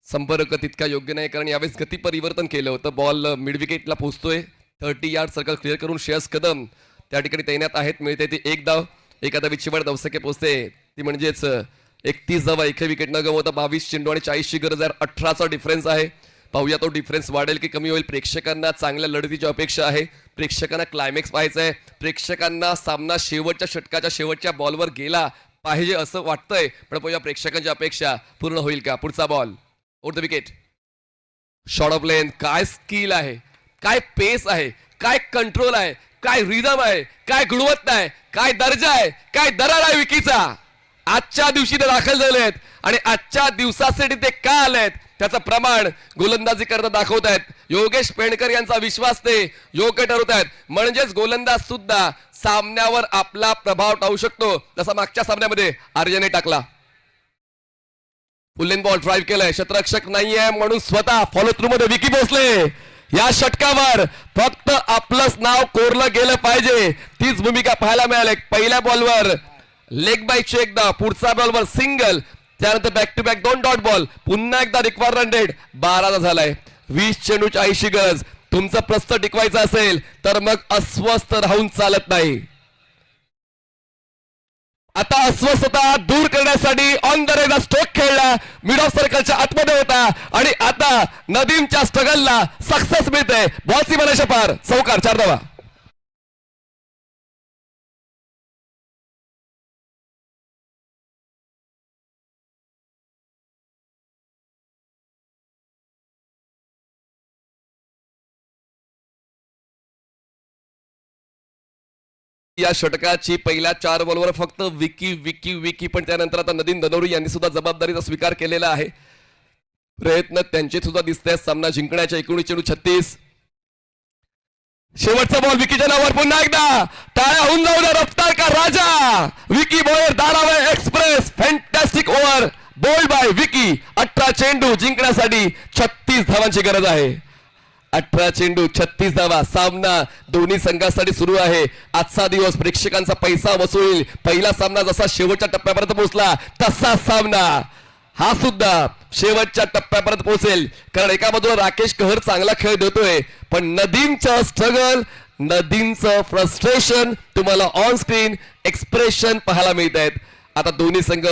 संपर्क तितका योग्य नाही, कारण यावेळेस गती परिवर्तन केलं होतं. बॉल मिड विकेटला पोहोचतोय. 30 यार्ड सर्कल क्लिअर करून श्रेयस कदम त्या ठिकाणी तैनात आहेत. मिळते ती 1 धाव. एखादा विच्छिवाड धावसंख्या पोहोचते ती म्हणजेच 31 धावा. एकही विकेट न गमवता 22 चेंडू आणि 40ची गरज आहे. 18चा डिफरन्स आहे. पाहूया तो डिफरन्स वाढेल की कमी होईल. प्रेक्षकांना चांगल्या लढतीची अपेक्षा आहे. प्रेक्षकांना क्लायमॅक्स पाहायचं आहे. प्रेक्षकांना सामना शेवटच्या षटकाच्या शेवटच्या बॉलवर गेला पाहिजे असं वाटतंय, पण पाहूया प्रेक्षकांची अपेक्षा पूर्ण होईल का. पुढचा ball over the wicket. Short of length. काय स्किल आहे, काय पेस आहे, काय कंट्रोल आहे, काय रिदम आहे, काय गुणवत्ता आहे, काय दर्जा आहे, काय दरार आहे विकीचा. आजच्या दिवशी ते दाखल झाले आहेत आणि आजच्या दिवसासाठी ते का आलेत त्याचं प्रमाण गोलंदाजी करता दाखवत आहेत. योगेश पेणकर यांचा विश्वास ते योग्य ठरवत आहेत. म्हणजेच गोलंदाज सुद्धा सामन्यावर आपला प्रभाव टाकू शकतो, जसा मागच्या सामन्यामध्ये आर्यने टाकला. फुल लेन बॉल ड्राईव्ह केलाय. शतरक्षक नाहीये म्हणून स्वतः फॉलो थ्रू मध्ये विकी भोसले. या षटकावर फक्त आपलंच नाव कोरलं गेलं पाहिजे, तीच भूमिका पाहायला मिळाली. पहिल्या बॉलवर लेग बाय चेक दा, पुढचा बॉलवर सिंगल, त्यानंतर back to back 2 dot ball, पुन्हा एकदा रिक्वायर्ड रन रेट 12 झालाय. 20 चेंडू 40ची गरज. तुमचं प्रस्थ टिकवायचं असेल तर मग अस्वस्थ राहून चालत नाही. आता अस्वस्थता दूर करण्यासाठी ऑन द रेज स्ट्रोक खेळला, मिड ऑफ सर्कलच्या आतमध्ये होता आणि आता नदीमच्या स्ट्रगलला सक्सेस मिळते. बॉलची बनायच्या पार, चौकार, 4 धावा. या षटकाची पहिल्या 4 बॉलवर फक्त विकी विकी विकी, पण त्यानंतर आता नदीम दनोरी यांनी सुद्धा जबाबदारीचा स्वीकार केलेला आहे. प्रयत्न त्यांचे सुद्धा दिसत आहेत सामना जिंकण्याच्या. 19-36 शेवटचा बॉल विकीच्या नावावर पुन्हा एकदा टाळ्या होऊन जाऊ द्या. रफ्तार का राजा विकी बॉयर धारावे express. Fantastic over bowled by Vicky. 18 चेंडू जिंकण्यासाठी 36 धावांची गरज आहे. 18 चेंडू 36 धावा. सामना दोन्ही संघासाठी सुरू आहे. आजचा दिवस प्रेक्षकांचा पैसा वसूल. पहिला सामना जसा शेवटच्या टप्प्यापर्यंत पोहोचला तसा सामना हा सुद्धा शेवटच्या टप्प्यापर्यंत पोहोचेल. कारण एका बाजूला राकेश कहर चांगला खेळ देतोय, पण नदीमचं स्ट्रगल, नदीमचं फ्रस्ट्रेशन तुम्हाला ऑन स्क्रीन एक्सप्रेशन पाहायला मिळत आहेत. आता दोन्ही संघ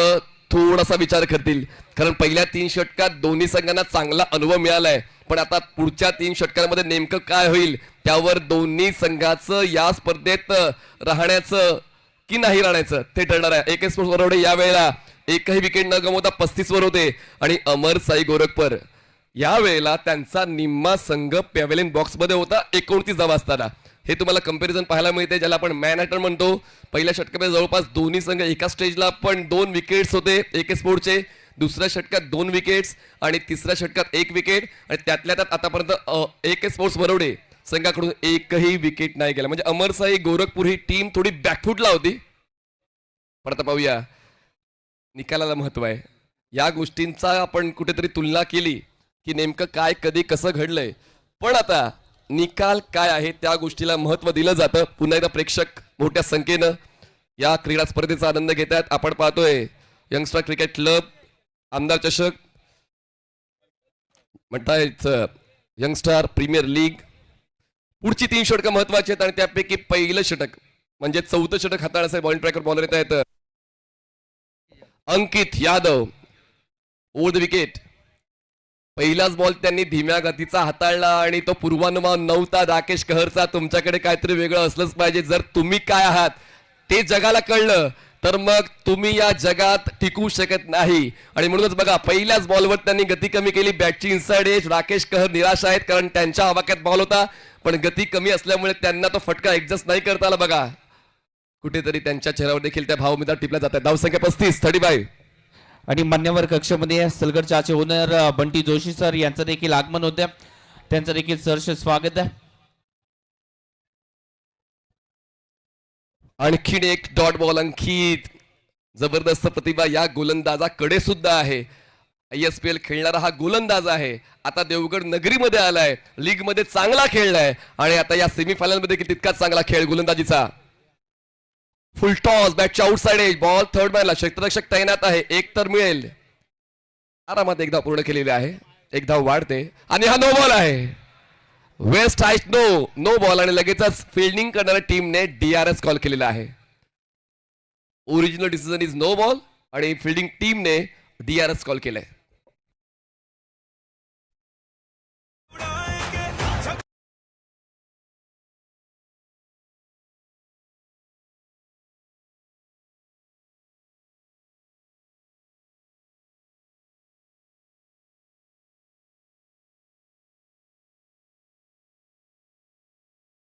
थोडासा विचार करतील, कारण पहिल्या 3 षटकात दोन्ही संघांना चांगला अनुभव मिळालाय. पण आता पुढच्या 3 षटकांमध्ये नेमकं काय होईल त्यावर दोन्ही संघाचं या स्पर्धेत राहण्याचं की नाही राहण्याचं ते ठरणार आहे. AK स्पोर्ट्स वरवडे यावेळेला एकही विकेट न गमवता 35 वर होते आणि अमर साई गोरखपर यावेळेला त्यांचा निम्मा संघ पॅव्हेलियन बॉक्स मध्ये होता 29 धावा असताना. हे तुम्हाला कंपॅरिझन पाहायला मिळते, ज्याला आपण मॅनहॅटन म्हणतो. पहिल्या षटकामध्ये जवळपास दोन्ही संघ एका स्टेजला पण 2 विकेट्स होते AK स्पोर्ट्सचे. दुसऱ्या षटकात 2 विकेट्स आणि तिसऱ्या षटकात 1 विकेट, आणि त्यातल्या त्यात आतापर्यंत AK स्पोर्ट्स वरवडे संघाकडून एकही विकेट नाही गेला. म्हणजे अमरसाई गोरखपूर ही टीम थोडी बॅकफुटला होती. पण आता पाहूया निकालाला महत्व आहे. या गोष्टींचा आपण कुठेतरी तुलना केली की नेमकं काय कधी कसं घडलंय, पण आता निकाल काय आहे त्या गोष्टीला महत्व दिलं जातं. पुन्हा एकदा प्रेक्षक मोठ्या संख्येनं या क्रीडा स्पर्धेचा आनंद घेत आहेत. आपण पाहतोय यंगस्टर क्रिकेट क्लब आमदार चषक म्हणतायत यंगस्टार प्रीमियर लीग. पुढची 3 षटकं महत्वाची आहेत आणि त्यापैकी पहिलं षटक म्हणजे 4थं षटक हाताळण्यासाठी बॉलिंग ट्रॅकर बॉलर येत आहेत Ankit Yadav. Over the wicket. पहिलाच बॉल त्यांनी धीम्या गतीचा हाताळला आणि तो पूर्वानुमान नव्हता राकेश कहरचा. तुमच्याकडे काहीतरी वेगळं असलंच पाहिजे. जर तुम्ही काय आहात ते जगाला कळलं तर मग तुम्ही या जगात टिकू शकत नाही. आणि म्हणूनच बघा पहिल्याच बॉलवर त्यांनी गती कमी केली. बॅटची इनसाइड एज. राकेश कहर निराश आहेत कारण त्यांच्या आवाक्यात बॉल होता, पण गती कमी असल्यामुळे त्यांना तो फटका ऍडजस्ट नाही करता आला. बघा कुठेतरी त्यांच्या चेहऱ्यावर देखील त्या भावमुद्रा टिपल्या जातात. धावसंख्या 35 आणि मान्यवर कक्षामध्ये सलगर चहाचे ओनर बंटी जोशी सर यांचं देखील आगमन होतं. त्यांचं देखील सहर्ष स्वागत आहे. आणखीन एक डॉट बॉल. अंकित जबरदस्त प्रतिभा या गोलंदाजाकडे सुद्धा आहे. ISPL खेळणारा हा गोलंदाज आहे. आता देवगड नगरीमध्ये आलाय, लीग मध्ये चांगला खेळलाय आणि आता या सेमीफायनल मध्ये तितकाच चांगला खेळ गोलंदाजीचा. Full toss. बॅटच्या आउटसाइड एज. बॉल थर्ड मॅनला. क्षेत्ररक्षक तैनात आहे. 1 तर मिळेल. आरामात 1 धाव पूर्ण केलेली आहे. 1 धाव वाढते आणि हा नो बॉल आहे. वेस्ट हाईट नो बॉल आणि लगेचच फिल्डिंग करणाऱ्या टीमने DRS कॉल केलेला आहे. Original decision is no ball आणि फिल्डिंग टीमने DRS कॉल केलाय.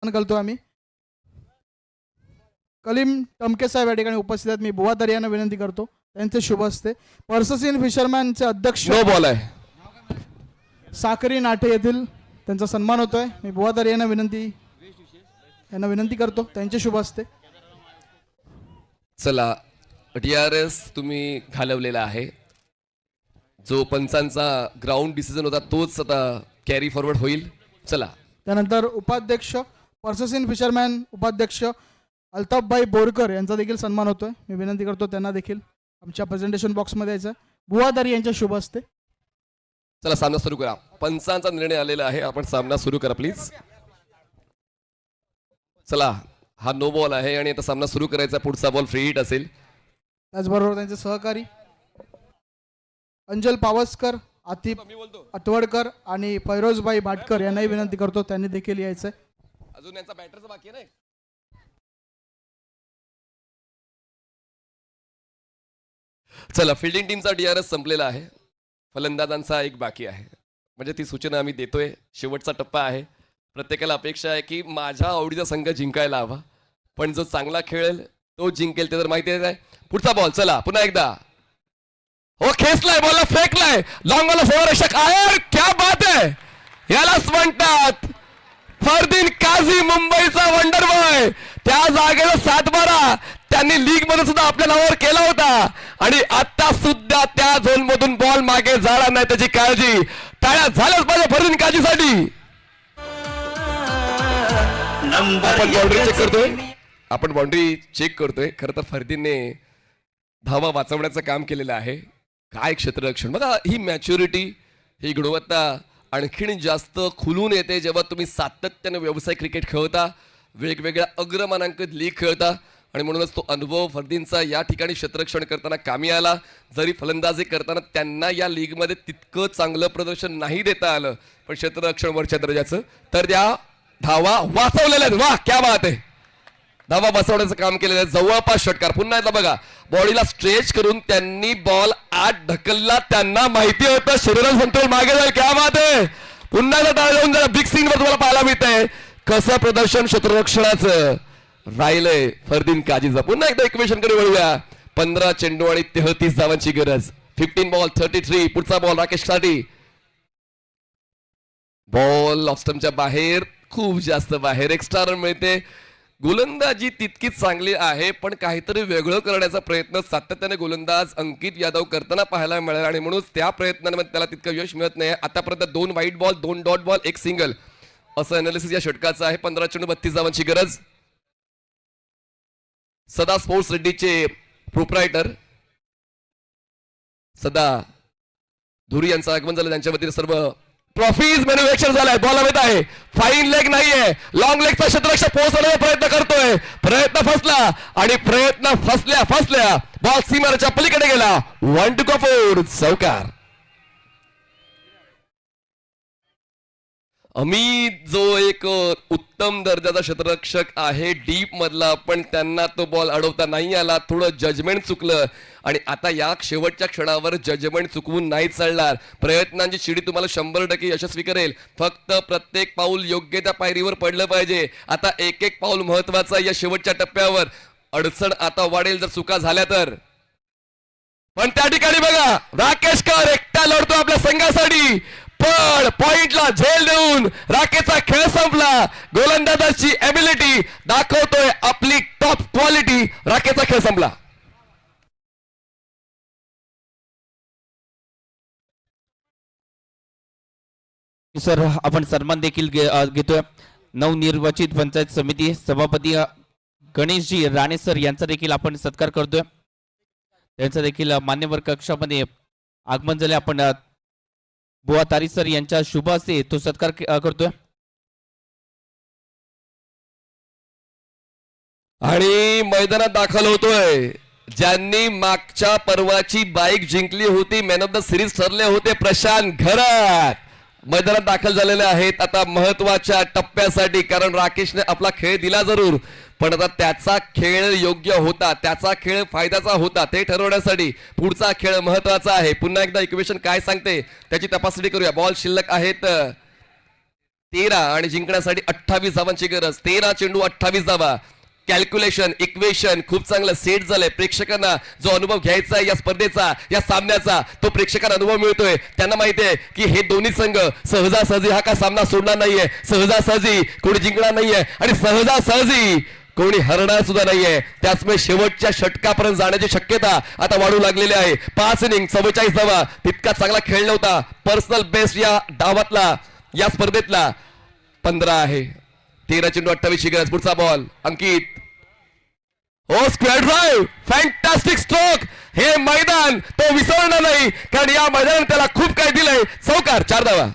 करतो आम्ही. कलीम टमके साहेब या ठिकाणी उपस्थित आहेत. मी बुवा दर यांना विनंती करतो त्यांचे शुभ असते. पर्ससीन फिशरमॅनचे अध्यक्ष नो बॉल आहे. साकरी नाटे येथील त्यांचा सन्मान होतोय. मी बुवा दर यांना विनंती करतो त्यांचे शुभ असते. चला DRS तुम्ही घालवलेला आहे. जो पंचांचा ग्राउंड डिसिजन होता तोच आता कॅरी फॉरवर्ड होईल. चला त्यानंतर उपाध्यक्ष पर्ससीन फिशरमॅन उपाध्यक्ष अल्ताफभाई बोरकर यांचा देखील सन्मान होतोय. मी विनंती करतो त्यांना देखील आमच्या प्रेझेंटेशन बॉक्समध्ये यायचं. बुवादारी यांच्या शुभ असते. चला सामना सुरू करा. पंचांचा निर्णय आलेला आहे. आपण सामना सुरू करा प्लीज. चला हा नो बॉल आहे आणि आता सामना सुरू करायचा. पुढचा बॉल फ्री हिट असेल. त्याचबरोबर त्यांचे सहकारी अंजल पावसकर, आतिफ अटवडकर आणि फैरोजबाई भाटकर यांनाही विनंती करतो त्यांनी देखील यायचंय. अजून यांचा बॅटरचा बाकी आहे. चला फिल्डिंग टीमचा DRS संपलेला आहे. फलंदाजांचा एक बाकी आहे. म्हणजे ती सूचना आम्ही देतोय. शेवटचा टप्पा आहे. प्रत्येकाला अपेक्षा आहे की माझ्या आवडीचा संघ जिंकायला हवा, पण जो चांगला खेळेल तो जिंकेल, ते तर माहिती आहे. पुढचा बॉल, चला पुन्हा एकदा. हो, खेचलाय, बॉलला फेकलाय, लॉंग बॉल फेवरक्षक आहे. क्या बात आहे, यालाच म्हणतात फरदीन काझी, मुंबईचा वंडर बॉय. त्या जागेला 7-12 त्यांनी लीग मध्ये सुद्धा आपल्या नावावर केला होता आणि आता सुद्धा त्या झोन मधून बॉल मागे जाणार नाही, त्याची काळजी. टाळ्या झाल्याच पाहिजे फरदीन काझीसाठी. आपण बाउंड्री चेक करतोय, आपण बाउंड्री चेक करतोय. खरं तर फरदीनने धावा वाचवण्याचं काम केलेलं आहे. काय क्षेत्ररक्षण बघा, ही मॅच्युरिटी, ही गुणवत्ता आणखीन जास्त खुलून येते जेव्हा तुम्ही सातत्याने व्यावसायिक क्रिकेट खेळता, वेगवेगळ्या अग्रमानांकित लीग खेळता. आणि म्हणूनच तो अनुभव फरदीनचा या ठिकाणी क्षेत्ररक्षण करताना कामी आला. जरी फलंदाजी करताना त्यांना या लीगमध्ये तितकं चांगलं प्रदर्शन नाही देता आलं, पण क्षेत्ररक्षण वरच्या दर्जाचं, तर त्या धावा वाचवलेल्या आहेत. वा, क्या बात आहे, धावा बसवण्याचं काम केलेलं आहे. जवळपास षटकार. पुन्हा एकदा बघा, बॉडीला स्ट्रेच करून त्यांनी बॉल आत ढकलला. त्यांना माहिती होतं शरीराचं संतुलन मागे जाईल. क्या बात आहे, पुन्हा एकदा टाळा जाऊन जरा बिग स्क्रीनवर तुम्हाला पाहायला मिळत आहे कसं प्रदर्शन क्षेत्ररक्षणाचं राहिलंय फरदीन काझीचं. पुन्हा एकदा इक्वेशन कडे वळूया. 15 चेंडू आणि 33 धावांची गरज. 15 बॉल 33. पुढचा बॉल राकेश साठी. बॉल ऑफ स्टंपच्या बाहेर, खूप जास्त बाहेर. एक्स्ट्रा रन मिळते. गोलंदाजी तितकीच चांगली आहे, पण काहीतरी वेगळं करण्याचा प्रयत्न सातत्याने गोलंदाज अंकित यादव करताना पाहायला मिळाला आणि म्हणून त्या प्रयत्नांमध्ये त्याला तितकं यश मिळत नाही. आतापर्यंत 2 white ball, 2 dot ball, 1 single असं अनालिसिस या षटकाचं आहे. 15 चेंडू 32 धावांची गरज. सदा स्पोर्ट्स रेड्डीचे प्रोप्रायटर सदा धुरी यांचं आगमन झालं. त्यांच्या वतीने सर्व ट्रॉफीज मॅन्युफॅक्चर झालाय. बॉल हवेत आहे, फाईन लेग नाहीये, लॉंग लेगचा क्षेत्ररक्षक पोहोचवण्याचा प्रयत्न करतोय. प्रयत्न फसला आणि प्रयत्न फसल्या बॉल सीमारेच्या पलीकडे गेला. 1 to go for चौकार. अमित जो एक उत्तम दर्जाचा क्षेत्ररक्षक आहे डीप मधला, पण त्यांना तो बॉल अडवता नाही आला. थोडं जजमेंट चुकलं आणि आता या शेवटच्या क्षणावर जजमेंट चुकवून नाही चालणार. प्रयत्नांची शिडी तुम्हाला 100% यशस्वी करेल. फक्त प्रत्येक पाऊल योग्य त्या पायरीवर पडलं पाहिजे. आता एक पाऊल महत्वाचं या शेवटच्या टप्प्यावर. अडचण आता वाढेल जर चुका झाल्या तर. पण त्या ठिकाणी बघा, राकेश कर एकटा लढतो आपल्या संघासाठी, पण पॉइंटला झेल देऊन राकेशचा खेळ संपला. गोलंदाजाची एबिलिटी दाखवतोय आपली टॉप क्वालिटी. राकेशचा खेळ संपला. सर, आपण सन्मान देखील घेतोय. नवनिर्वाचित पंचायत समिती सभापती गणेशजी राणे सर यांचा देखील आपण सत्कार करतोय. त्यांचा देखील मान्यवर कक्षामध्ये आगमन झाले. आपण बुवा तारी सर यांच्या शुभ हस्ते तो सत्कार करतोय. आणि मैदानात दाखल होतोय ज्यांनी मागच्या पर्वाची बाईक जिंकली होती, मॅन ऑफ द सिरीज ठरले होते, प्रशांत घरात मैदानात दाखल झालेले आहेत आता महत्वाच्या टप्प्यासाठी. कारण राकेशने आपला खेळ दिला जरूर, पण आता त्याचा खेळ योग्य होता, त्याचा खेळ फायद्याचा होता, ते ठरवण्यासाठी पुढचा खेळ महत्वाचा आहे. पुन्हा एकदा इक्वेशन काय सांगते त्याची तपासणी करूया. बॉल शिल्लक आहेत 13 आणि जिंकण्यासाठी 28 धावांची गरज. 13 चेंडू 28 धावा. कॅल्क्युलेशन, इक्वेशन खूप चांगलं सेट झालंय. प्रेक्षकांना जो अनुभव घ्यायचा आहे या स्पर्धेचा, या सामन्याचा, तो प्रेक्षकांना अनुभव मिळतोय. त्यांना माहिती आहे की हे दोन्ही संघ सहजासहजी हा का सामना सोडणार नाहीये, सहजासहजी कोणी जिंकणार नाहीये आणि सहजासहजी कोणी हरणार सुद्धा नाहीये. त्याचमुळे शेवटच्या षटकापर्यंत जाण्याची शक्यता आता वाढू लागलेली आहे. 5 इनिंग 44 धावा, तितका चांगला खेळ नव्हता. पर्सनल बेस्ट या डावातला, या स्पर्धेतला 15 आहे. 13 चेंडू 28 ची गरज. पुढचा बॉल अंकित. ओ स्क्वेअर ड्राइव्ह, फॅन्टास्टिक स्ट्रोक. हे मैदान तो विसरणार नाही, कारण या मैदानात त्याला खूप काही दिलंय. चौकार. 4 धावा.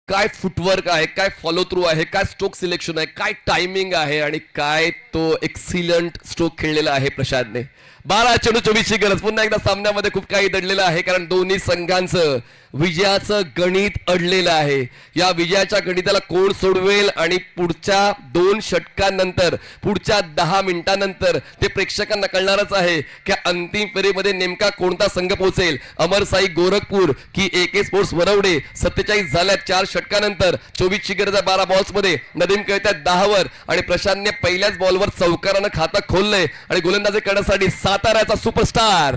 काय फुटवर्क आहे, काय फॉलो थ्रू आहे, काय स्ट्रोक सिलेक्शन आहे, काय टायमिंग आहे आणि काय तो एक्सिलंट स्ट्रोक खेळलेला आहे प्रशांतने. 12 चेंडू 24ची गरज. पुन्हा एकदा सामन्यामध्ये खूप काही दडलेलं आहे, कारण दोन्ही संघांचं विजयाचं गणित अडलेलं आहे. या विजयाच्या गणिताला कोण सोडवेल आणि पुढच्या 2 षटकांनंतर, पुढच्या 10 मिनिटांनंतर ते प्रेक्षकांना कळणारच आहे की अंतिम फेरीमध्ये नेमका कोणता संघ पोहोचेल. अमरसाई गोरखपूर की AK स्पोर्ट्स वरवडे. 47 झाल्यात 4 षटकानंतर. 24ची गरज आहे 12 बॉल्समध्ये. नदीम खेळतात 10 वर आणि प्रशांतने पहिल्याच बॉलवर चौकारानं खातं खोललंय आणि गोलंदाजी करण्यासाठी साताऱ्याचा सुपरस्टार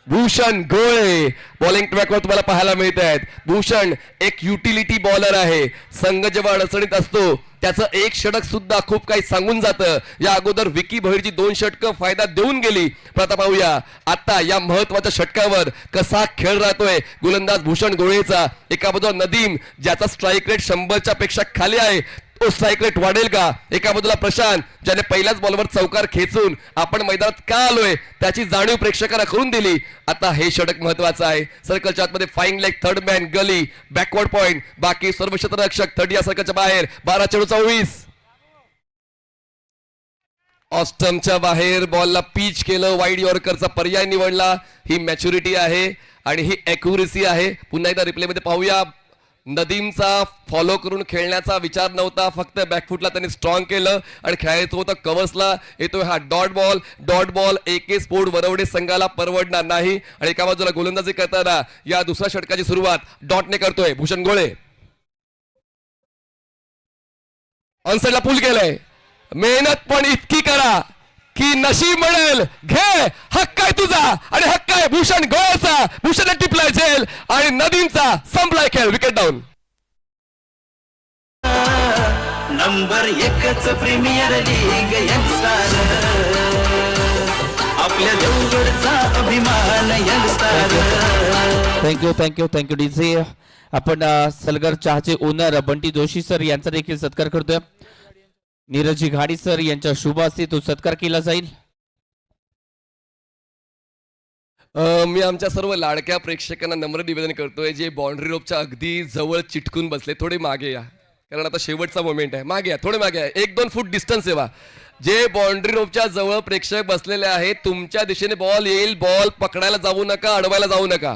भूषण गोळे बॉलिंग ट्रॅकवर तुम्हाला पाहायला मिळत आहेत. भूषण एक युटिलिटी बॉलर आहे. संघ जेव्हा अडचणीत असतो त्याचं एक षटक सुद्धा खूप काही सांगून जातं. या अगोदर विकी भैरची 2 षटकं फायदा देऊन गेली. आता पाहूया आता या महत्वाच्या षटकावर कसा खेळ राहतोय गोलंदाज भूषण गोळेचा. एका बाजूला नदीम ज्याचा स्ट्राईक रेट 100च्या पेक्षा खाली आहे, तो स्ट्राईक रेट वाढेल का. एका बाजूला प्रशांत ज्याने पहिल्याच बॉलवर चौकार खेचून आपण मैदानात का आलोय त्याची जाणीव प्रेक्षकांना करून दिली. आता हे षटक महत्वाचं आहे. सर्कलच्या आतमध्ये फाईन लेग, थर्ड मॅन, गली, बॅकवर्ड पॉइंट, बाकी सर्व क्षेत्ररक्षक 30 या सर्कलच्या बाहेर. 12 चेंडू 24. ऑस्टमच्या बाहेर बॉलला पिच केलं. वाईड यॉर्करचा पर्याय निवडला. ही मॅच्युरिटी आहे आणि ही ॲक्युरेसी आहे. पुन्हा एकदा रिप्लेमध्ये पाहूया. नदीमचा फॉलो करून खेळण्याचा विचार नव्हता, फक्त बॅकफुटला त्यांनी स्ट्रॉंग केलं आणि खेळायचं होतं कव्हर्सला. येतोय हा dot ball AK sport Varavade संघाला परवडणार नाही. आणि एका बाजूला गोलंदाजी करताना या दुसऱ्या षटकाची सुरुवात डॉटने करतोय भूषण गोळे. ऑनसाइडला पूल केलंय. मेहनत पण इतकी करा की नशीब म्हणेल. घे, हक्क आहे तुझा आणि हक्क आहे भूषण गोळ्याचा. भूषण टिपलाय झेल आणि नदीमचा संपलाय खेळ. Wicket down. नंबर 1च प्रीमियर लीग यंगस्टार, आपल्या देवगडचा अभिमान यंगस्टार. Thank you DJ. आपण सलगर चहाचे ओनर बंटी जोशी सर यांचा देखील सत्कार करतोय. नीरजी घाडी सर यांच्या शुभ हस्ते तो सत्कार केला जाईल. मी आमच्या सर्व लाडक्या प्रेक्षकांना नम्र निवेदन करतोय जे बाउंड्री रोपच्या अगदी जवळ चिटकून बसले, थोडे मागे या, कारण आता शेवटचा मोमेंट आहे. मागे या, थोडे मागे या. 1-2 फूट डिस्टन्स ठेवा. जे बाउंड्री रोपच्या जवळ प्रेक्षक बसलेले आहेत तुमच्या दिशेने बॉल येईल. बॉल पकडायला जाऊ नका, अडवायला जाऊ नका.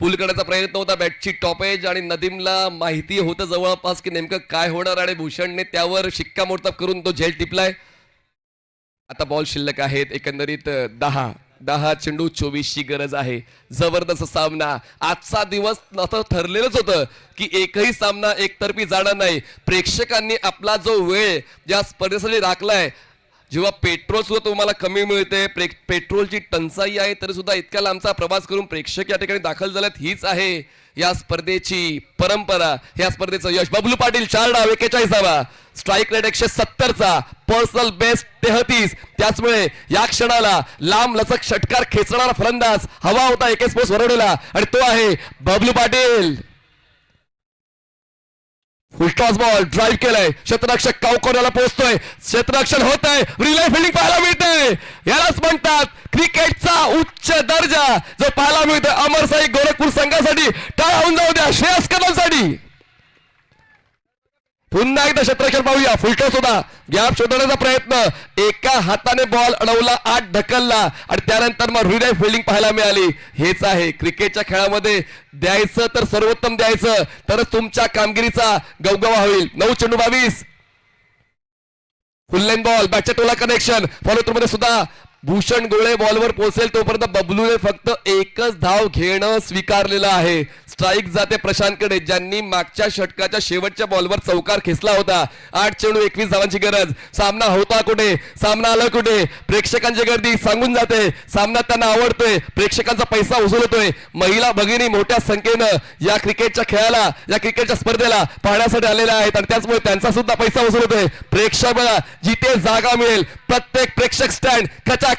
पूल करण्याचा प्रयत्न होता. बॅटची टॉपेज आणि नदीमला माहिती होतं जवळपास की नेमकं काय होणार आणि भूषणने त्यावर शिक्कामोर्तब करून तो झेल टिपलाय. आता बॉल शिल्लक आहेत एकंदरीत 10 चेंडू 24ची गरज आहे. जबरदस्त सामना. आजचा दिवस असं ठरलेलंच होतं की एकही सामना एकतर्फी जाणार नाही. प्रेक्षकांनी आपला जो वेळ या स्पर्धेसाठी राखलाय, जेव्हा पेट्रोल सुद्धा तुम्हाला कमी मिळते, पेट्रोलची टंचाई आहे, तरी सुद्धा इतक्या लांबचा प्रवास करून प्रेक्षक या ठिकाणी दाखल झाल्यात. हीच आहे या स्पर्धेची परंपरा, या स्पर्धेचं यश. बबलू पाटील 4 डाव 41वा, स्ट्राईक रेट 170चा, पर्सनल बेस्ट 33. त्याचमुळे या क्षणाला लांब लचक षटकार खेचणारा फलंदाज हवा होता AK स्पोर्ट्स वरवडेला आणि तो आहे Bablu Patil. Full toss ball drive केलाय. क्षेत्ररक्षक कावकोऱ्याला पोहोचतोय. क्षेत्ररक्षण होत आहे. रिले फिल्डिंग पाहायला मिळते. यालाच म्हणतात क्रिकेटचा उच्च दर्जा जो पाहायला मिळतोय. अमरसाई गोरखपूर संघासाठी टाळ्या होऊन जाऊ द्या. श्रेयस कदमसाठी पुन्हा एकदा क्षेत्ररक्षण पाहूया. फुलटॉस होता. गॅप शोधण्याचा प्रयत्न. एका हाताने बॉल अडवला, 8 ढकलला आणि त्यानंतर मग रिले फिल्डिंग पाहायला मिळाली. हेच आहे क्रिकेटच्या खेळामध्ये. द्यायचं तर सर्वोत्तम द्यायचं, तरच तुमच्या कामगिरीचा गवगवा होईल. 9 चेंडू 22. फुल लेन बॉल, बॅटच्या टोला कनेक्शन. फॉलो थ्रू मध्ये सुद्धा भूषण गोळे बॉलवर पोहोचेल तोपर्यंत बबलूने फक्त एकच धाव घेणं स्वीकारलेलं आहे. स्ट्राईक जाते प्रशांतकडे, ज्यांनी मागच्या षटकाच्या शेवटच्या बॉलवर चौकार खेचला होता. 8 चेंडू 21 धावांची गरज. सामना होता कुठे, सामना आला कुठे. प्रेक्षकांची गर्दी सांगून जाते सामना त्यांना आवडतोय. प्रेक्षकांचा पैसा वसूल होतोय. महिला भगिनी मोठ्या संख्येनं या क्रिकेटच्या खेळाला, या क्रिकेटच्या स्पर्धेला पाहण्यासाठी आलेल्या आहेत आणि त्याचमुळे त्यांचा सुद्धा पैसा वसूल होतोय. प्रेक्षक जिथे जागा मिळेल प्रत्येक प्रेक्षक स्टँड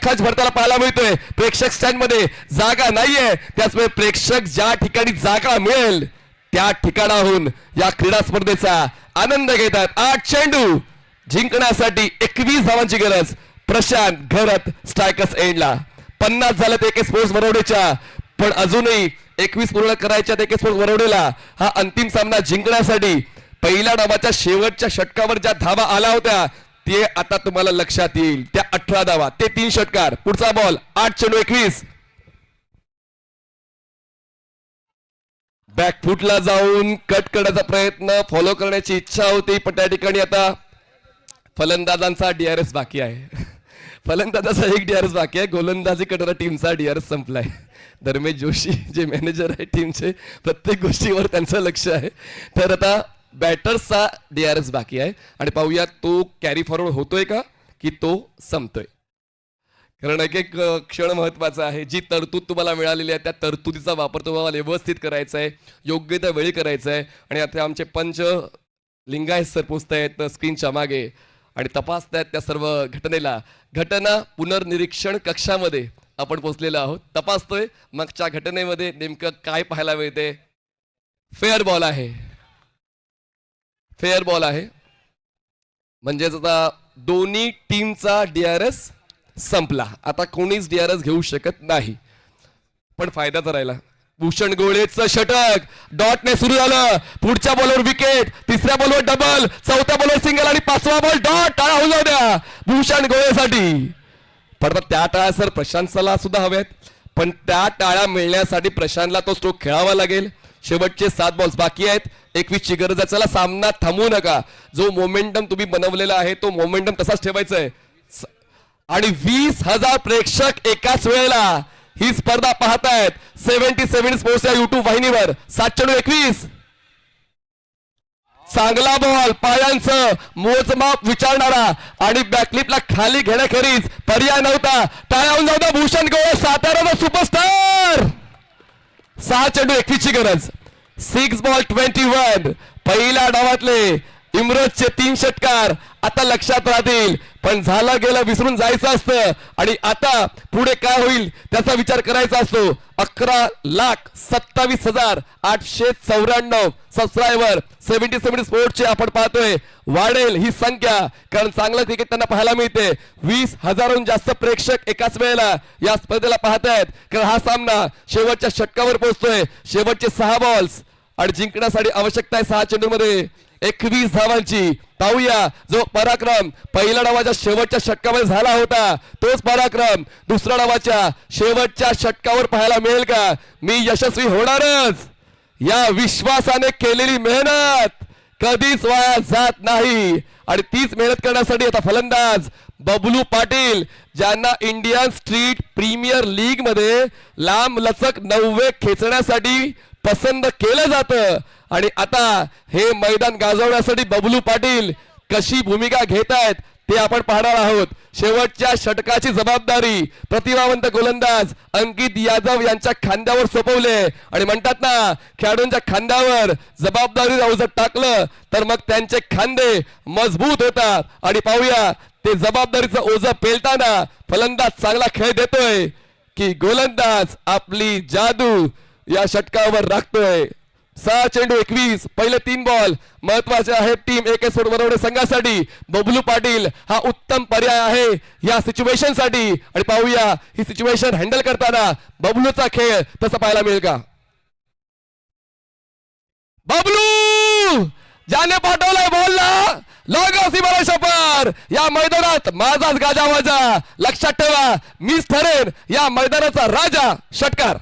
खच भरताना पाहायला मिळतोय. प्रेक्षक स्टँड मध्ये जागा नाहीये, त्याचमुळे प्रेक्षक ज्या ठिकाणी जागा मिळेल त्या ठिकाणाहून या क्रीडा स्पर्धेचा आनंद घेतात. 8 चेंडू जिंकण्यासाठी 21 धावांची गरज. प्रशांत घरत स्ट्रायकर्स एंडला. 50 झालेत AK स्पोर्ट्स वरवडेच्या, पण अजूनही 21 पूर्ण करायच्या AK स्पोर्ट्स वरवडेला. हा अंतिम सामना जिंकण्यासाठी पहिल्या डावाच्या शेवटच्या षटकावर ज्या धावा आल्या होत्या ते आता तुम्हाला लक्षात येईल. त्या 18 धावा, ते 3 षटकार. पुढचा बॉल 8 चेंडू 21. बॅकफुटला जाऊन कट करण्याचा प्रयत्न, फॉलो करण्याची इच्छा होती, पण त्या ठिकाणी आता फलंदाजांचा DRS बाकी आहे. फलंदाजाचा एक DRS बाकी आहे. गोलंदाजी करणाऱ्या टीमचा DRS संपलाय. धर्मेश जोशी जे मॅनेजर आहे टीमचे, प्रत्येक गोष्टीवर त्यांचं लक्ष आहे. तर आता बॅटर्सचा DRS बाकी आहे आणि पाहूया तो कॅरी फॉरवर्ड होतोय का की तो संपतोय. कारण एक एक क्षण महत्वाचा आहे. जी तरतूद तुम्हाला मिळालेली आहे त्या तरतुदीचा वापर तुम्हाला व्यवस्थित करायचा आहे, योग्य त्या वेळी करायचा आहे. आणि आता आमचे पंच लिंगायत सर पोचतायत स्क्रीनच्या मागे आणि तपासतायत त्या सर्व घटनेला. घटना पुनर्निरीक्षण कक्षामध्ये आपण पोचलेलो आहोत, तपासतोय मागच्या घटनेमध्ये नेमकं काय पाहायला मिळते. फेअर बॉल आहे, फेअर बॉल आहे, म्हणजेच आता दोन्ही टीमचा DRS संपला. आता कोणीच DRS घेऊ शकत नाही, पण फायदाच राहिला. भूषण गोळेचं षटक डॉटने सुरू झालं. पुढच्या बॉलवर विकेट, तिसऱ्या बॉलवर डबल, चौथ्या बॉलवर सिंगल आणि 5वा बॉल डॉट. टाळा होऊ जाऊ द्या भूषण गोळेसाठी. पण त्या टाळ्या सर प्रशांतला सुद्धा हव्यात, पण त्या टाळ्या मिळण्यासाठी प्रशांतला तो स्ट्रोक खेळावा लागेल. शेवटचे 7 बॉल्स बाकी आहेत. 21 ची गरज आहे. चला सामना थांबवू नका. जो मोमेंटम तुम्ही बनवलेला आहे तो मोमेंटम तसाच ठेवायचा आहे. आणि 20,000 प्रेक्षक एकाच वेळेला ही स्पर्धा पाहतायत 77 स्पोर्ट्स या युट्यूब वाहिनीवर. 7-21. चांगला बॉल, पायांचं मोजमाप विचारणारा आणि बॅकलिपला खाली घेण्याखेरीज पर्याय नव्हता. टाळ्या होऊन जाऊ द्या भूषण गोळे, साताराचा सुपरस्टार. 6-21 ची गरज. 6 बॉल 21. पहिल्या डावातले इम्रोजचे 3 षटकार आता लक्षात राहतील, पण झालं गेलं विसरून जायचं असतं. आणि आता पुढे काय होईल त्याचा विचार करायचा असतो. 11,27,894 सबस्क्रायबर 77 स्पोर्ट्सचे आपण पाहतोय. वाढेल ही संख्या, कारण चांगलं क्रिकेट त्यांना पाहायला मिळते. 20,000हून जास्त प्रेक्षक एकाच वेळेला या स्पर्धेला पाहतायत, कारण हा सामना शेवटच्या षटकावर पोहोचतोय. शेवटचे 6 बॉल्स आणि जिंकण्यासाठी आवश्यकता आहे 6 चेंडूमध्ये 21 धावांची. पाहूया जो पराक्रम पहिल्या डावाच्या शेवटच्या षटकामध्ये झाला होता तोच पराक्रम दुसऱ्या डावाच्या शेवटच्या षटकावर पाहायला मिळेल का. मी यशस्वी होणारच. या विश्वासाने केलेली मेहनत कधीच वाया जात नाही आणि तीच मेहनत करण्यासाठी आता फलंदाज बबलू पाटील, ज्यांना इंडियन स्ट्रीट प्रीमियर लीग मध्ये लांब लचक 9 खेचण्यासाठी पसंत केलं जातं. आणि आता हे मैदान गाजवण्यासाठी बबलू पाटील कशी भूमिका घेत आहेत ते आपण पाहणार आहोत. शेवटच्या षटकाची जबाबदारी प्रतिभावंत गोलंदाज अंकित यादव यांच्या खांद्यावर सोपवले. आणि म्हणतात ना, खेळाडूंच्या खांद्यावर जबाबदारी जर टाकलं तर मग त्यांचे खांदे मजबूत होतात. आणि पाहूया ते जबाबदारीचं ओझं पेलताना फलंदाज चांगला खेळ देतोय की गोलंदाज आपली जादू या षटकावर राखतोय. 6-21. पहिले 3 बॉल महत्वाचे आहेत टीम AK स्पोर्ट वरवडे संघासाठी. बबलू पाटील हा उत्तम पर्याय आहे या सिच्युएशन साठी. आणि पाहूया ही सिच्युएशन हँडल करताना बबलूचा खेळ तसा पाहायला मिळेल का. बबलू ज्याने पाठवलाय बॉलला लॉग पार या मैदानात माझाच गाजावाजा. लक्षात ठेवा, मीच ठरेन या मैदानाचा राजा. षटकार.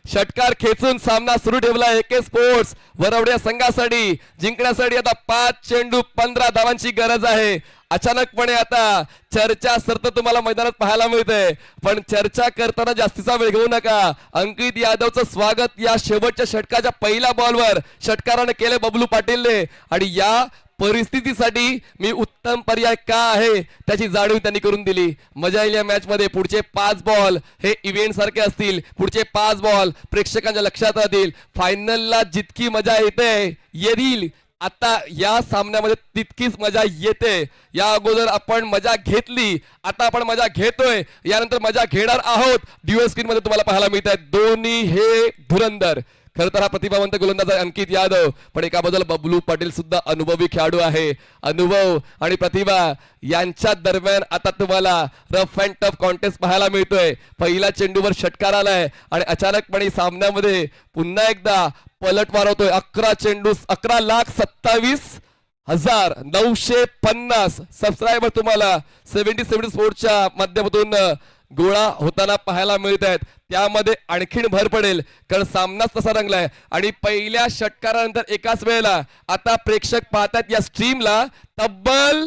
षटकार खेचून सामना सुरू ठेवला AK स्पोर्ट्स वरवडे संघासाठी. जिंकण्यासाठी आता 5 चेंडू 15 धावांची गरज आहे. अचानकपणे आता चर्चा सर्त तुम्हाला मैदानात पाहायला मिळते, पण चर्चा करताना जास्तीचा वेळ घेऊ नका. अंकित यादवचं स्वागत या शेवटच्या षटकाच्या पहिल्या बॉलवर षटकाराने केले बबलू पाटीलने. आणि या परिस्थितीसाठी मी उत्तम पर्याय का आहे त्याची जाणीव त्यांनी करून दिली. मजा येईल या मॅच मध्ये. पुढचे 5 बॉल हे इव्हेंट सारखे असतील. पुढचे 5 बॉल प्रेक्षकांच्या लक्षात राहतील. फायनलला जितकी मजा येईल आता या सामन्यामध्ये तितकीच मजा येते. या अगोदर आपण मजा घेतली, आता आपण मजा घेतोय, यानंतर मजा घेणार आहोत. ड्युअल स्क्रीन मध्ये तुम्हाला पाहायला मिळत आहे दोन्ही हे धुरंदर खरं तर हा प्रतिभावंत गोलंदाज आहे अंकित यादव, पण एका बाजूला बबलू पाटील सुद्धा अनुभवी खेळाडू आहे. अनुभव आणि प्रतिभा यांच्या दरम्यान आता तुम्हाला रफ अँड टफ कॉन्टेस्ट पाहायला मिळतोय. पहिल्या चेंडूवर षटकार आलाय आणि अचानकपणे सामन्यामध्ये पुन्हा एकदा पलट मारवतोय. 11 चेंडू 11,27,950 सबस्क्रायबर तुम्हाला 70 स्पोर्ट्सच्या माध्यमातून गोळा होताना पाहायला मिळत आहेत. त्यामध्ये आणखीन भर पडेल कारण सामनाच तसा रंगलाय आणि पहिल्या षटकारानंतर एकाच वेळेला आता प्रेक्षक पाहतात या स्ट्रीमला तब्बल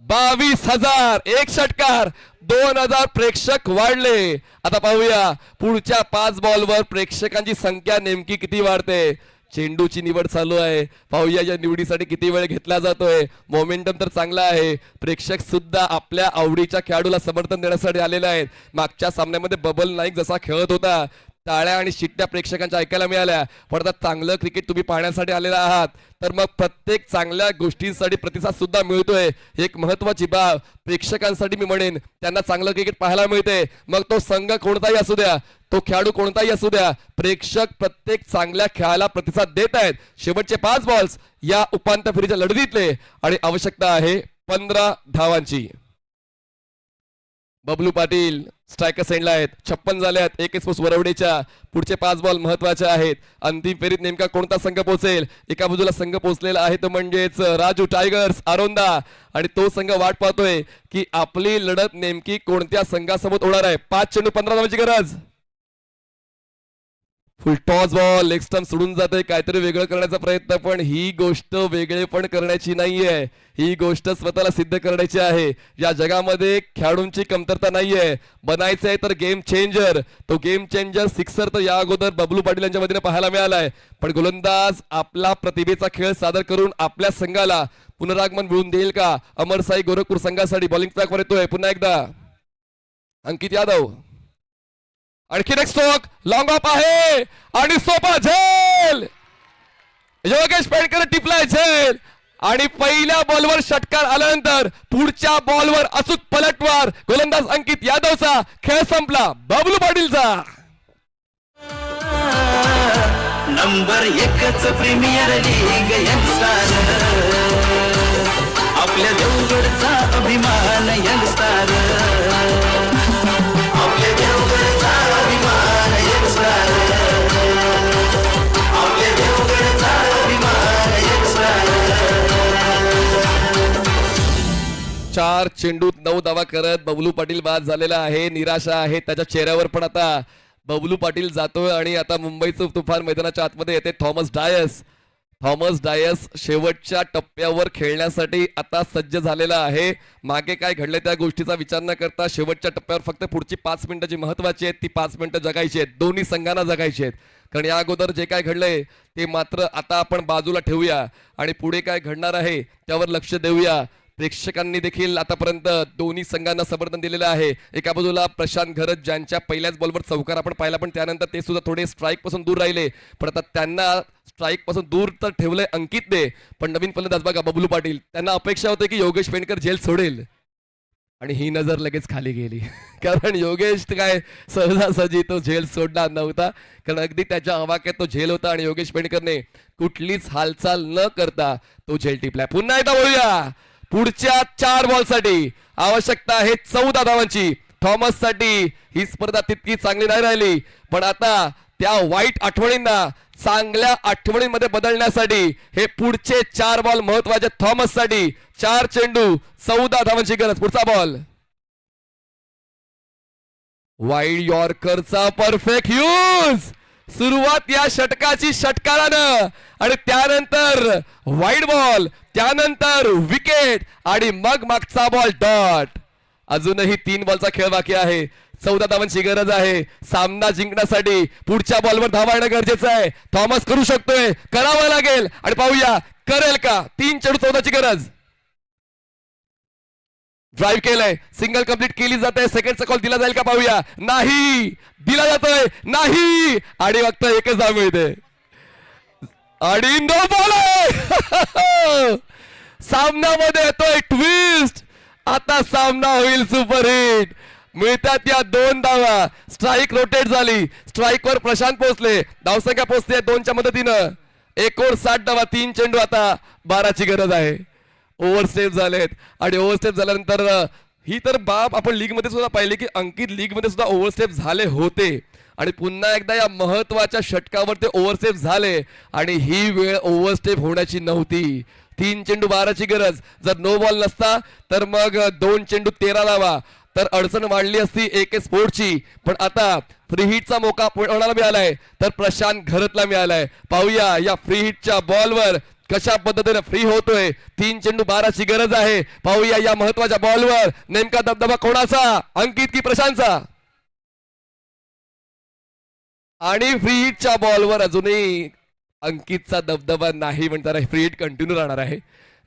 22,000 एक षटकार 2,000 प्रेक्षक वाढले. आता पाहूया पुढच्या 5 बॉलवर प्रेक्षकांची संख्या नेमकी किती वाढते. चेंडूची निवड चालू आहे. पाहूया या निवडीसाठी किती वेळ घेतला जातोय. मोमेंटम तर चांगला आहे. प्रेक्षक सुद्धा आपल्या आवडीच्या खेळाडूला समर्थन देण्यासाठी आलेले आहेत. मागच्या सामन्यामध्ये बबल नाईक जसा खेळत होता टाळ्या आणि शिट्ट्या प्रेक्षकांच्या ऐकायला मिळाल्या. पण आता चांगलं क्रिकेट तुम्ही पाहण्यासाठी आलेला आहात तर मग प्रत्येक चांगल्या गोष्टींसाठी प्रतिसाद सुद्धा मिळतोय. एक महत्वाची बाब प्रेक्षकांसाठी मी म्हणेन त्यांना चांगलं क्रिकेट पाहायला मिळते. मग तो संघ कोणताही असू द्या, तो खेळाडू कोणताही असू द्या, प्रेक्षक प्रत्येक चांगल्या खेळाला प्रतिसाद देत आहेत. शेवटचे 5 बॉल्स या उपांत्य फेरीच्या लढतीतले आणि आवश्यकता आहे 15 धावांची. बबलू पाटील स्ट्रायकर सेंडला आहेत. 56 झाले आहेत. एक स्पोर्ट्स वरवडेच्या पुढचे 5 बॉल महत्वाचे आहेत. अंतिम फेरीत नेमका कोणता संघ पोहोचेल. एका बाजूला संघ पोहोचलेला आहे तो म्हणजेच राजू टायगर्स आरोंदा आणि तो संघ वाट पाहतोय की आपली लढत नेमकी कोणत्या संघासोबत होणार आहे. 5 चेंडू 15 धावांची गरज. फुल टॉस बॉल लेग स्टंप सोडून जाते. काहीतरी वेगळं करण्याचा प्रयत्न, पण ही गोष्ट वेगळे पण करण्याची नाहीये. ही गोष्ट स्वतःला सिद्ध करण्याची आहे. या जगामध्ये खेळाडूंची कमतरता नाहीये. बनायचंय तर गेम चेंजर. तो गेम चेंजर सिक्सर तर या अगोदर बबलू पाटील यांच्या वतीने पाहायला मिळालाय. पण गोलंदाज आपला प्रतिभेचा खेळ सादर करून आपल्या संघाला पुनरागमन मिळवून देईल का. अमरसाई गोरखपूर संघासाठी बॉलिंग ट्रॅकवर येतोय पुन्हा एकदा अंकित यादव. आणखी एक स्ट्रोक लॉंग ऑफ आहे आणि सोपा झेल. योगेश पेडकर टिपलाय झेल आणि पहिल्या बॉलवर षटकार आल्यानंतर पुढच्या बॉलवर अचूक पलटवार. गोलंदाज अंकित यादवचा खेळ संपला. बबलू पाटीलचा नंबर 1च प्रीमियर लीग यंगस्टार, आपल्या देवगडचा अभिमान यंगस्टार, आपल्या देवगडचा अभिमान यंगस्टार, आपल्या देवगडचा अभिमान यंगस्टार. 4 चेंडूत 9 धावा करत बबलू पाटील बाद झालेला आहे. निराशा आहे त्याच्या चेहऱ्यावर, पण आता बबलू पाटील जातोय आणि आता मुंबईचं तुफान मैदानाच्या आतमध्ये येते. थॉमस डायस शेवटच्या टप्प्यावर खेळण्यासाठी आता सज्ज झालेला आहे. मागे काय घडले त्या गोष्टीचा विचार न करता शेवटच्या टप्प्यावर फक्त पुढची 5 मिनिटं जी महत्वाची आहेत ती 5 मिनिटं जगायची आहेत. दोन्ही संघांना जगायची आहेत. कारण या अगोदर जे काय घडलंय ते मात्र आता आपण बाजूला ठेवूया आणि पुढे काय घडणार आहे त्यावर लक्ष देऊया. प्रेक्षकांनी देखील आतापर्यंत दोन्ही संघांना समर्थन दिलेलं आहे. एका बाजूला प्रशांत घरत ज्यांच्या पहिल्याच बॉलवर चौकार आपण पाहिला, पण त्यानंतर ते सुद्धा थोडे स्ट्राईक पासून दूर राहिले. पण आता त्यांना स्ट्राईक पासून दूर तर ठेवलंय अंकितने. पण नवीन फलंदाज बघा बबलू पाटील, त्यांना अपेक्षा होती की योगेश पेंडकर झेल सोडेल आणि ही नजर लगेच खाली गेली. कारण योगेश काय सहजासहजी तो झेल सोडणार नव्हता. कारण अगदी त्याच्या आवाक्यात तो झेल होता आणि योगेश पेंडकरने कुठलीच हालचाल न करता तो झेल टिपलाय. पुन्हा एकदा बोलूया पुढच्या 4 बॉलसाठी आवश्यकता आहे 14 धावांची. थॉमस साठी ही स्पर्धा तितकी चांगली नाही राहिली, पण आता त्या वाईट आठवणींना चांगल्या आठवणींमध्ये बदलण्यासाठी हे पुढचे 4 बॉल महत्वाचे. थॉमस साठी 4 चेंडू 14 धावांची गरज. पुढचा बॉल वाईड यॉर्करचा परफेक्ट यूज. सुरुवात या षटकाची षटकारानं आणि त्यानंतर वाईड बॉल, त्यानंतर विकेट आणि मग मागचा बॉल डॉट. अजूनही 3 बॉलचा खेळ बाकी आहे. 14 धावांची गरज आहे सामना जिंकण्यासाठी. पुढच्या बॉलवर धावा येणं गरजेचं आहे. थॉमस करू शकतोय, करावं लागेल आणि पाहूया करेल का. 3 चेंडू 14ची गरज. ड्राईव्ह केलंय, सिंगल कंप्लीट केली जाते. सेकंडचा कॉल दिला जाईल का पाहूया. नाही दिला जातोय, नाही आणि फक्त एकच धाव मिळते आणि नो बॉल. सामन्यामध्ये येतोय ट्विस्ट. आता सामना होईल सुपरहिट. मिळतात या 2 धावा. स्ट्राईक रोटेट झाली, स्ट्राईक वर प्रशांत पोहोचले, धावसंख्या पोहोचते 2च्या मदतीनं. 1 ओव्हर 60 धावा, 3 चेंडू, आता 12ची गरज आहे. ओव्हरस्टेप झालेत आणि ओव्हरस्टेप झाल्यानंतर ही तर बाब आपण लीग मध्ये सुद्धा पाहिली की अंकित लीग मध्ये सुद्धा ओव्हरस्टेप झाले होते आणि पुन्हा एकदा या महत्वाच्या षटकावर ते ओव्हरस्टेप झाले आणि ही वेळ ओव्हरस्टेप होण्याची नव्हती. 3 चेंडू 12ची गरज. जर नो बॉल नसता तर मग 2 चेंडू 13 धावा, तर अडचण वाढली असती AK स्पोर्टची. पण आता फ्री हिटचा मौका कोणाला मिळालाय तर प्रशांत घरतला मिळालाय. पाहूया या फ्री हिटच्या बॉलवर कशा पद्धतीने फ्री होतोय. 3 चेंडू 12ची गरज आहे. पाहूया या महत्वाच्या बॉलवर नेमका दबदबा कोणाचा, अंकित की प्रशांतचा. आणि फ्री हिटच्या बॉलवर अजूनही अंकितचा दबदबा नाही, म्हणतात फ्री हिट कंटिन्यू राहणार आहे.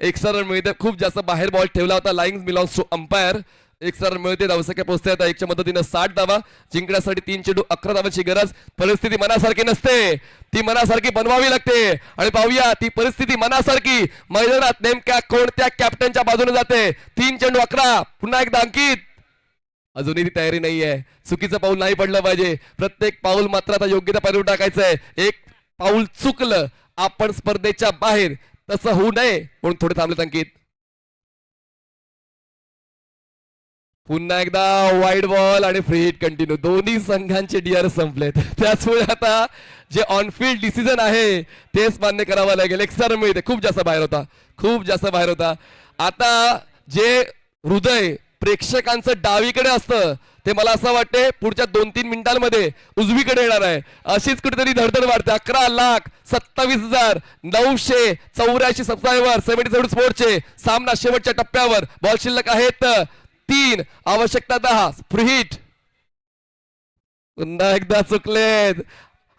एक सरळ मिळते, खूप जास्त बाहेर बॉल ठेवला होता. Lines belongs to umpire. एक सरळ मिळते, धावसंख्या पोहोचते आता 1च्या मदतीनं 60 धावा. जिंकण्यासाठी 3 चेंडू 11 धावांची गरज. परिस्थिती मनासारखी नसते, ती मनासारखी बनवावी लागते. आणि पाहूया ती परिस्थिती मनासारखी मैदानात नेमक्या कोणत्या कॅप्टनच्या बाजूने जाते. 3 चेंडू 11, पुन्हा एकदा अंकित. अजूनही ती तयारी नाहीये. चुकीचं पाऊल नाही पडलं पाहिजे. प्रत्येक पाऊल मात्र आता योग्य त्या पायरीवर टाकायचंय. एक पाऊल चुकलं आपण स्पर्धेच्या बाहेर, तसं होऊ नये म्हणून थोडे थांबलेत अंकित. पुन्हा एकदा वाईड बॉल आणि फ्री हिट कंटिन्यू. दोन्ही संघांचे डीआर संपलेत. त्याचमुळे आता जे ऑनफिल्ड डिसिजन आहे तेच मान्य करावं लागेल. एक्स्ट्रा मिळते, खूप जास्त बाहेर होता, खूप जास्त बाहेर होता. आता जे हृदय प्रेक्षकांचं डावीकडे असतं ते मला असं वाटते पुढच्या 2-3 मिनिटांमध्ये उजवीकडे येणार आहे. अशीच कुठेतरी धडधड वाढते. 11,27,984 सबस्क्रायबर 77 स्पोर्टचे. सामना शेवटच्या टप्प्यावर. बॉल शिल्लक आहेत 3, आवश्यकता 10. फ्री हिट पुन्हा एकदा चुकलेत.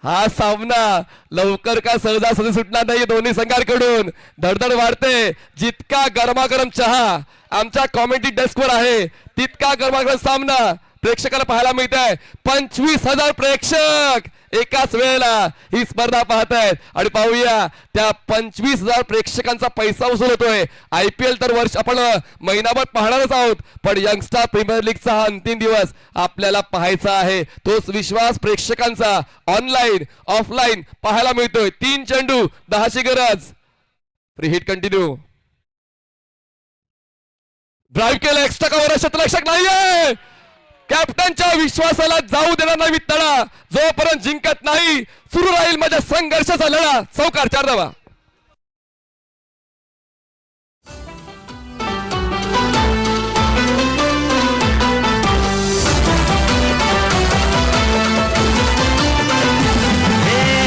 हा सामना लवकर का सहजासहजी सुटणार नाही दोन्ही संघांकडून. धडधड वाढते. जितका गरमागरम चहा आमच्या कॉमेडी डेस्कवर आहे तितका गरमागरम सामना प्रेक्षकाला पाहायला मिळत आहे. 25,000 प्रेक्षक एकाच वेळेला ही स्पर्धा पाहत आहेत. आणि पाहूया त्या 25,000 प्रेक्षकांचा पैसा वसूल होतोय. IPL तर वर्ष आपण महिनाभर पाहणारच आहोत, पण यंगस्टार प्रीमियर लीगचा हा अंतिम दिवस आपल्याला पाहायचा आहे. तोच विश्वास प्रेक्षकांचा ऑनलाईन ऑफलाईन पाहायला मिळतोय. 3 चेंडू 10ची गरज. Free hit continue. ड्राईव्ह केलं, एक्स्ट्रा कव्हर, शतरक्षक नाहीये. कॅप्टनच्या विश्वासाला जाऊ देणार नाही तडा. जोपर्यंत जिंकत नाही सुरू राहील माझ्या संघर्षाचा लढा. चौकार 4 धावा.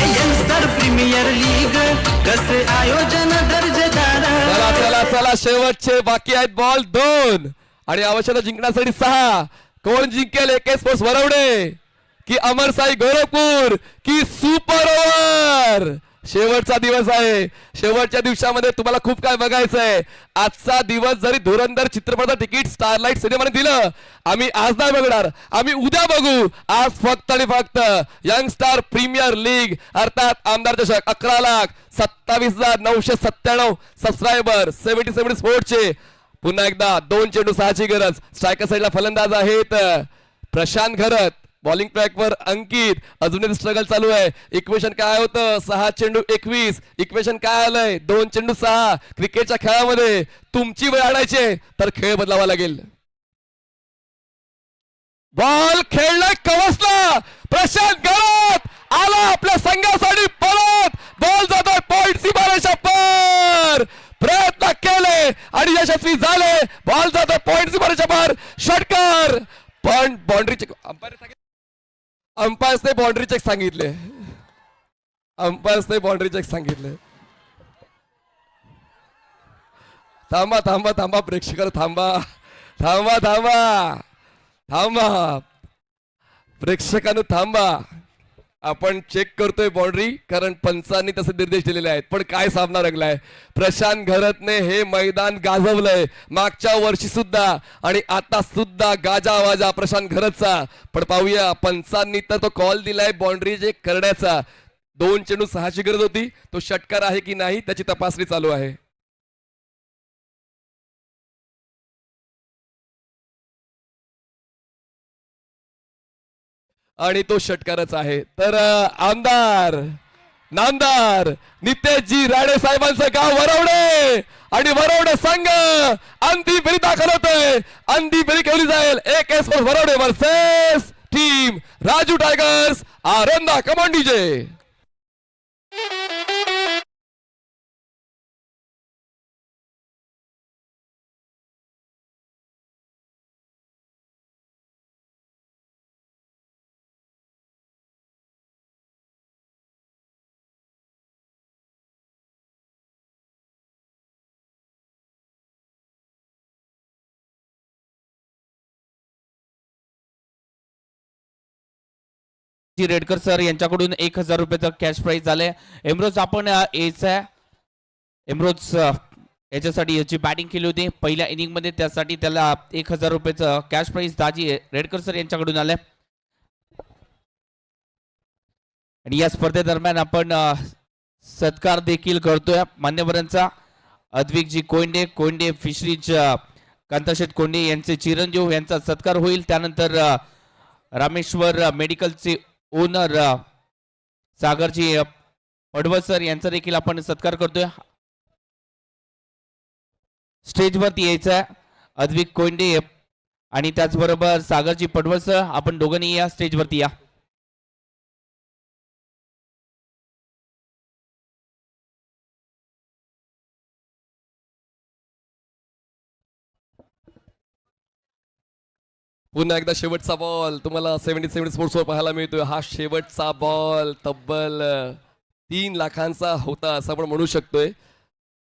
यंगस्टर प्रीमियर लीग कसे आयोजन दर्जेदार. चला चला चला, शेवटचे बाकी आहेत बॉल 2 आणि आवश्यकता जिंकण्यासाठी 6. कोण जिंकेल, AK स्पोर्ट्स वरवडे की अमरसाई गोरखपूर की सुपर ओव्हर. शेवटचा दिवस आहे. शेवटच्या दिवसामध्ये तुम्हाला खूप काय बघायचं आहे. आजचा दिवस जरी धुरंधर चित्रपटाचं तिकीट स्टारलाइट सिनेमाने दिलं, आम्ही आज नाही बघणार, आम्ही उद्या बघू. आज फक्त आणि फक्त यंगस्टार प्रीमियर लीग अर्थात आमदार चषक. 11,27,997 सबस्क्रायबर 77 स्पोर्टचे. पुन्हा एकदा 2 चेंडू 6ची गरज. स्ट्रायकर साईडला फलंदाज आहेत प्रशांत घरत. बॉलिंग ट्रॅकवर अंकित. अजूनही स्ट्रगल चालू आहे. इक्वेशन काय होतं, 6 चेंडू 21. इक्वेशन काय आलंय, 2 चेंडू 6. क्रिकेटच्या खेळामध्ये तुमची वेळ आणायची तर खेळ बदलावा लागेल. बॉल खेळलाय, कवसला. प्रशांत घरत आला आपल्या संघासाठी परत. बॉल जातोय पॉइंट सीमारेषा पार. प्रयत्न केले आणि यशस्वी झाले. बॉल जातो पॉइंट सीमारेषा पार. षटकार. पण बाउंड्री चेक अंपायर्सने बाउंड्री चेक सांगितले. अंपायर्सने बाउंड्री चेक सांगितले. थांबा थांबा थांबा प्रेक्षक, थांबा थांबा थांबा थांबा प्रेक्षकांनो थांबा. आपण चेक करतोय बाउंड्री, कारण पंचांनी तसे निर्देश दिलेले आहेत. पण काय सामना रंगलाय. प्रशांत घरतने हे मैदान गाजवलंय मागच्या वर्षी सुद्धा आणि आता सुद्धा गाजावाजा प्रशांत घरतचा. पण पाहूया पंचांनी तर तो कॉल दिलाय बाउंड्री चेक करण्याचा. 2 चेंडू 6ची गरज होती. तो षटकार आहे की नाही त्याची तपासणी चालू आहे. आणि तो षटकारच आहे. तर आमदार नामदार नितेशजी राणे साहेबांचं गाव वरवडे आणि वरवडे संघ अंतिम फेरी दाखल होतोय. अंतिम फेरी खेळली जाईल. एक S Varavade versus team Raju tigers. आरंदा कमान डीजे. रेडकर सर यांच्याकडून 1000 रुपयाचं कॅश प्राइज झालंय. एमरोज आपण एमरोज याच्यासाठी याची बॅटिंग केली होती पहिल्या इनिंग मध्ये, त्यासाठी त्याला 1000 रुपयाचं कॅश प्राइज दाजी रेडकर सर यांच्याकडून आलंय. आणि या स्पर्धेदरम्यान आपण सत्कार देखील करतोय मान्यवरांचा. अद्विकजी कोंडे फिशरीज कांताशेठ कोंडे यांचे चिरंजीव यांचा सत्कार होईल. त्यानंतर रामेश्वर मेडिकलचे ओनर सागरजी पडवसर यांचा देखील आपण सत्कार करतोय. स्टेजवरती यायचं अद्विक कोंडे आणि त्याचबरोबर सागरजी पडवसर, आपण दोघांनी या स्टेजवरती या. पुन्हा एकदा शेवटचा बॉल तुम्हाला 77 स्पोर्ट्सवर पाहायला मिळतोय. हा शेवटचा बॉल तब्बल 3 लाखांचा होता असं आपण म्हणू शकतोय.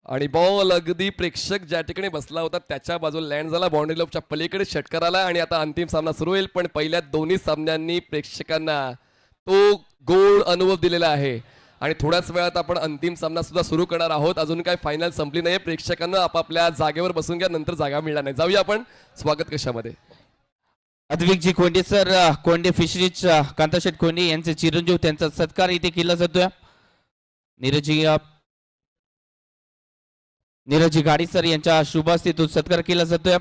आणि बॉल अगदी प्रेक्षक ज्या ठिकाणी बसला होता त्याच्या बाजूला लँड झाला, बाउंड्री लाईनच्या पलीकडे षटकाराला. आणि आता अंतिम सामना सुरू होईल. पण पहिल्या दोन्ही सामन्यांनी प्रेक्षकांना तो गोड अनुभव दिलेला आहे. आणि थोड्याच वेळात आपण अंतिम सामना सुद्धा सुरू करणार आहोत. अजून काय फायनल संपली नाही. प्रेक्षकांना आपापल्या जागेवर बसून घ्या, नंतर जागा मिळणार नाही. जाऊया आपण स्वागत कशामध्ये. अद्विकजी कोंडे सर, कोंडे फिशरीज कांताशेठ कोंडे यांचे चिरंजीव, त्यांचा सत्कार इथे केला जातोय. नीरजी गाडी सर यांच्या शुभ हस्ते तो सत्कार केला जातोय.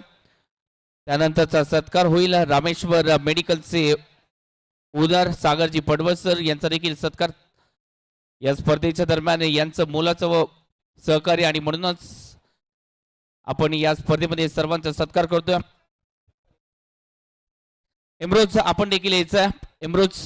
त्यानंतरचा सत्कार होईल रामेश्वर मेडिकलचे ओनर सागरजी पडवसर यांचा देखील सत्कार. या स्पर्धेच्या दरम्यान यांचं मोलाचं व सहकार्य आणि म्हणूनच आपण या स्पर्धेमध्ये सर्वांचा सत्कार करतोय. इम्रोज आपण देखील यायचं. इम्रोज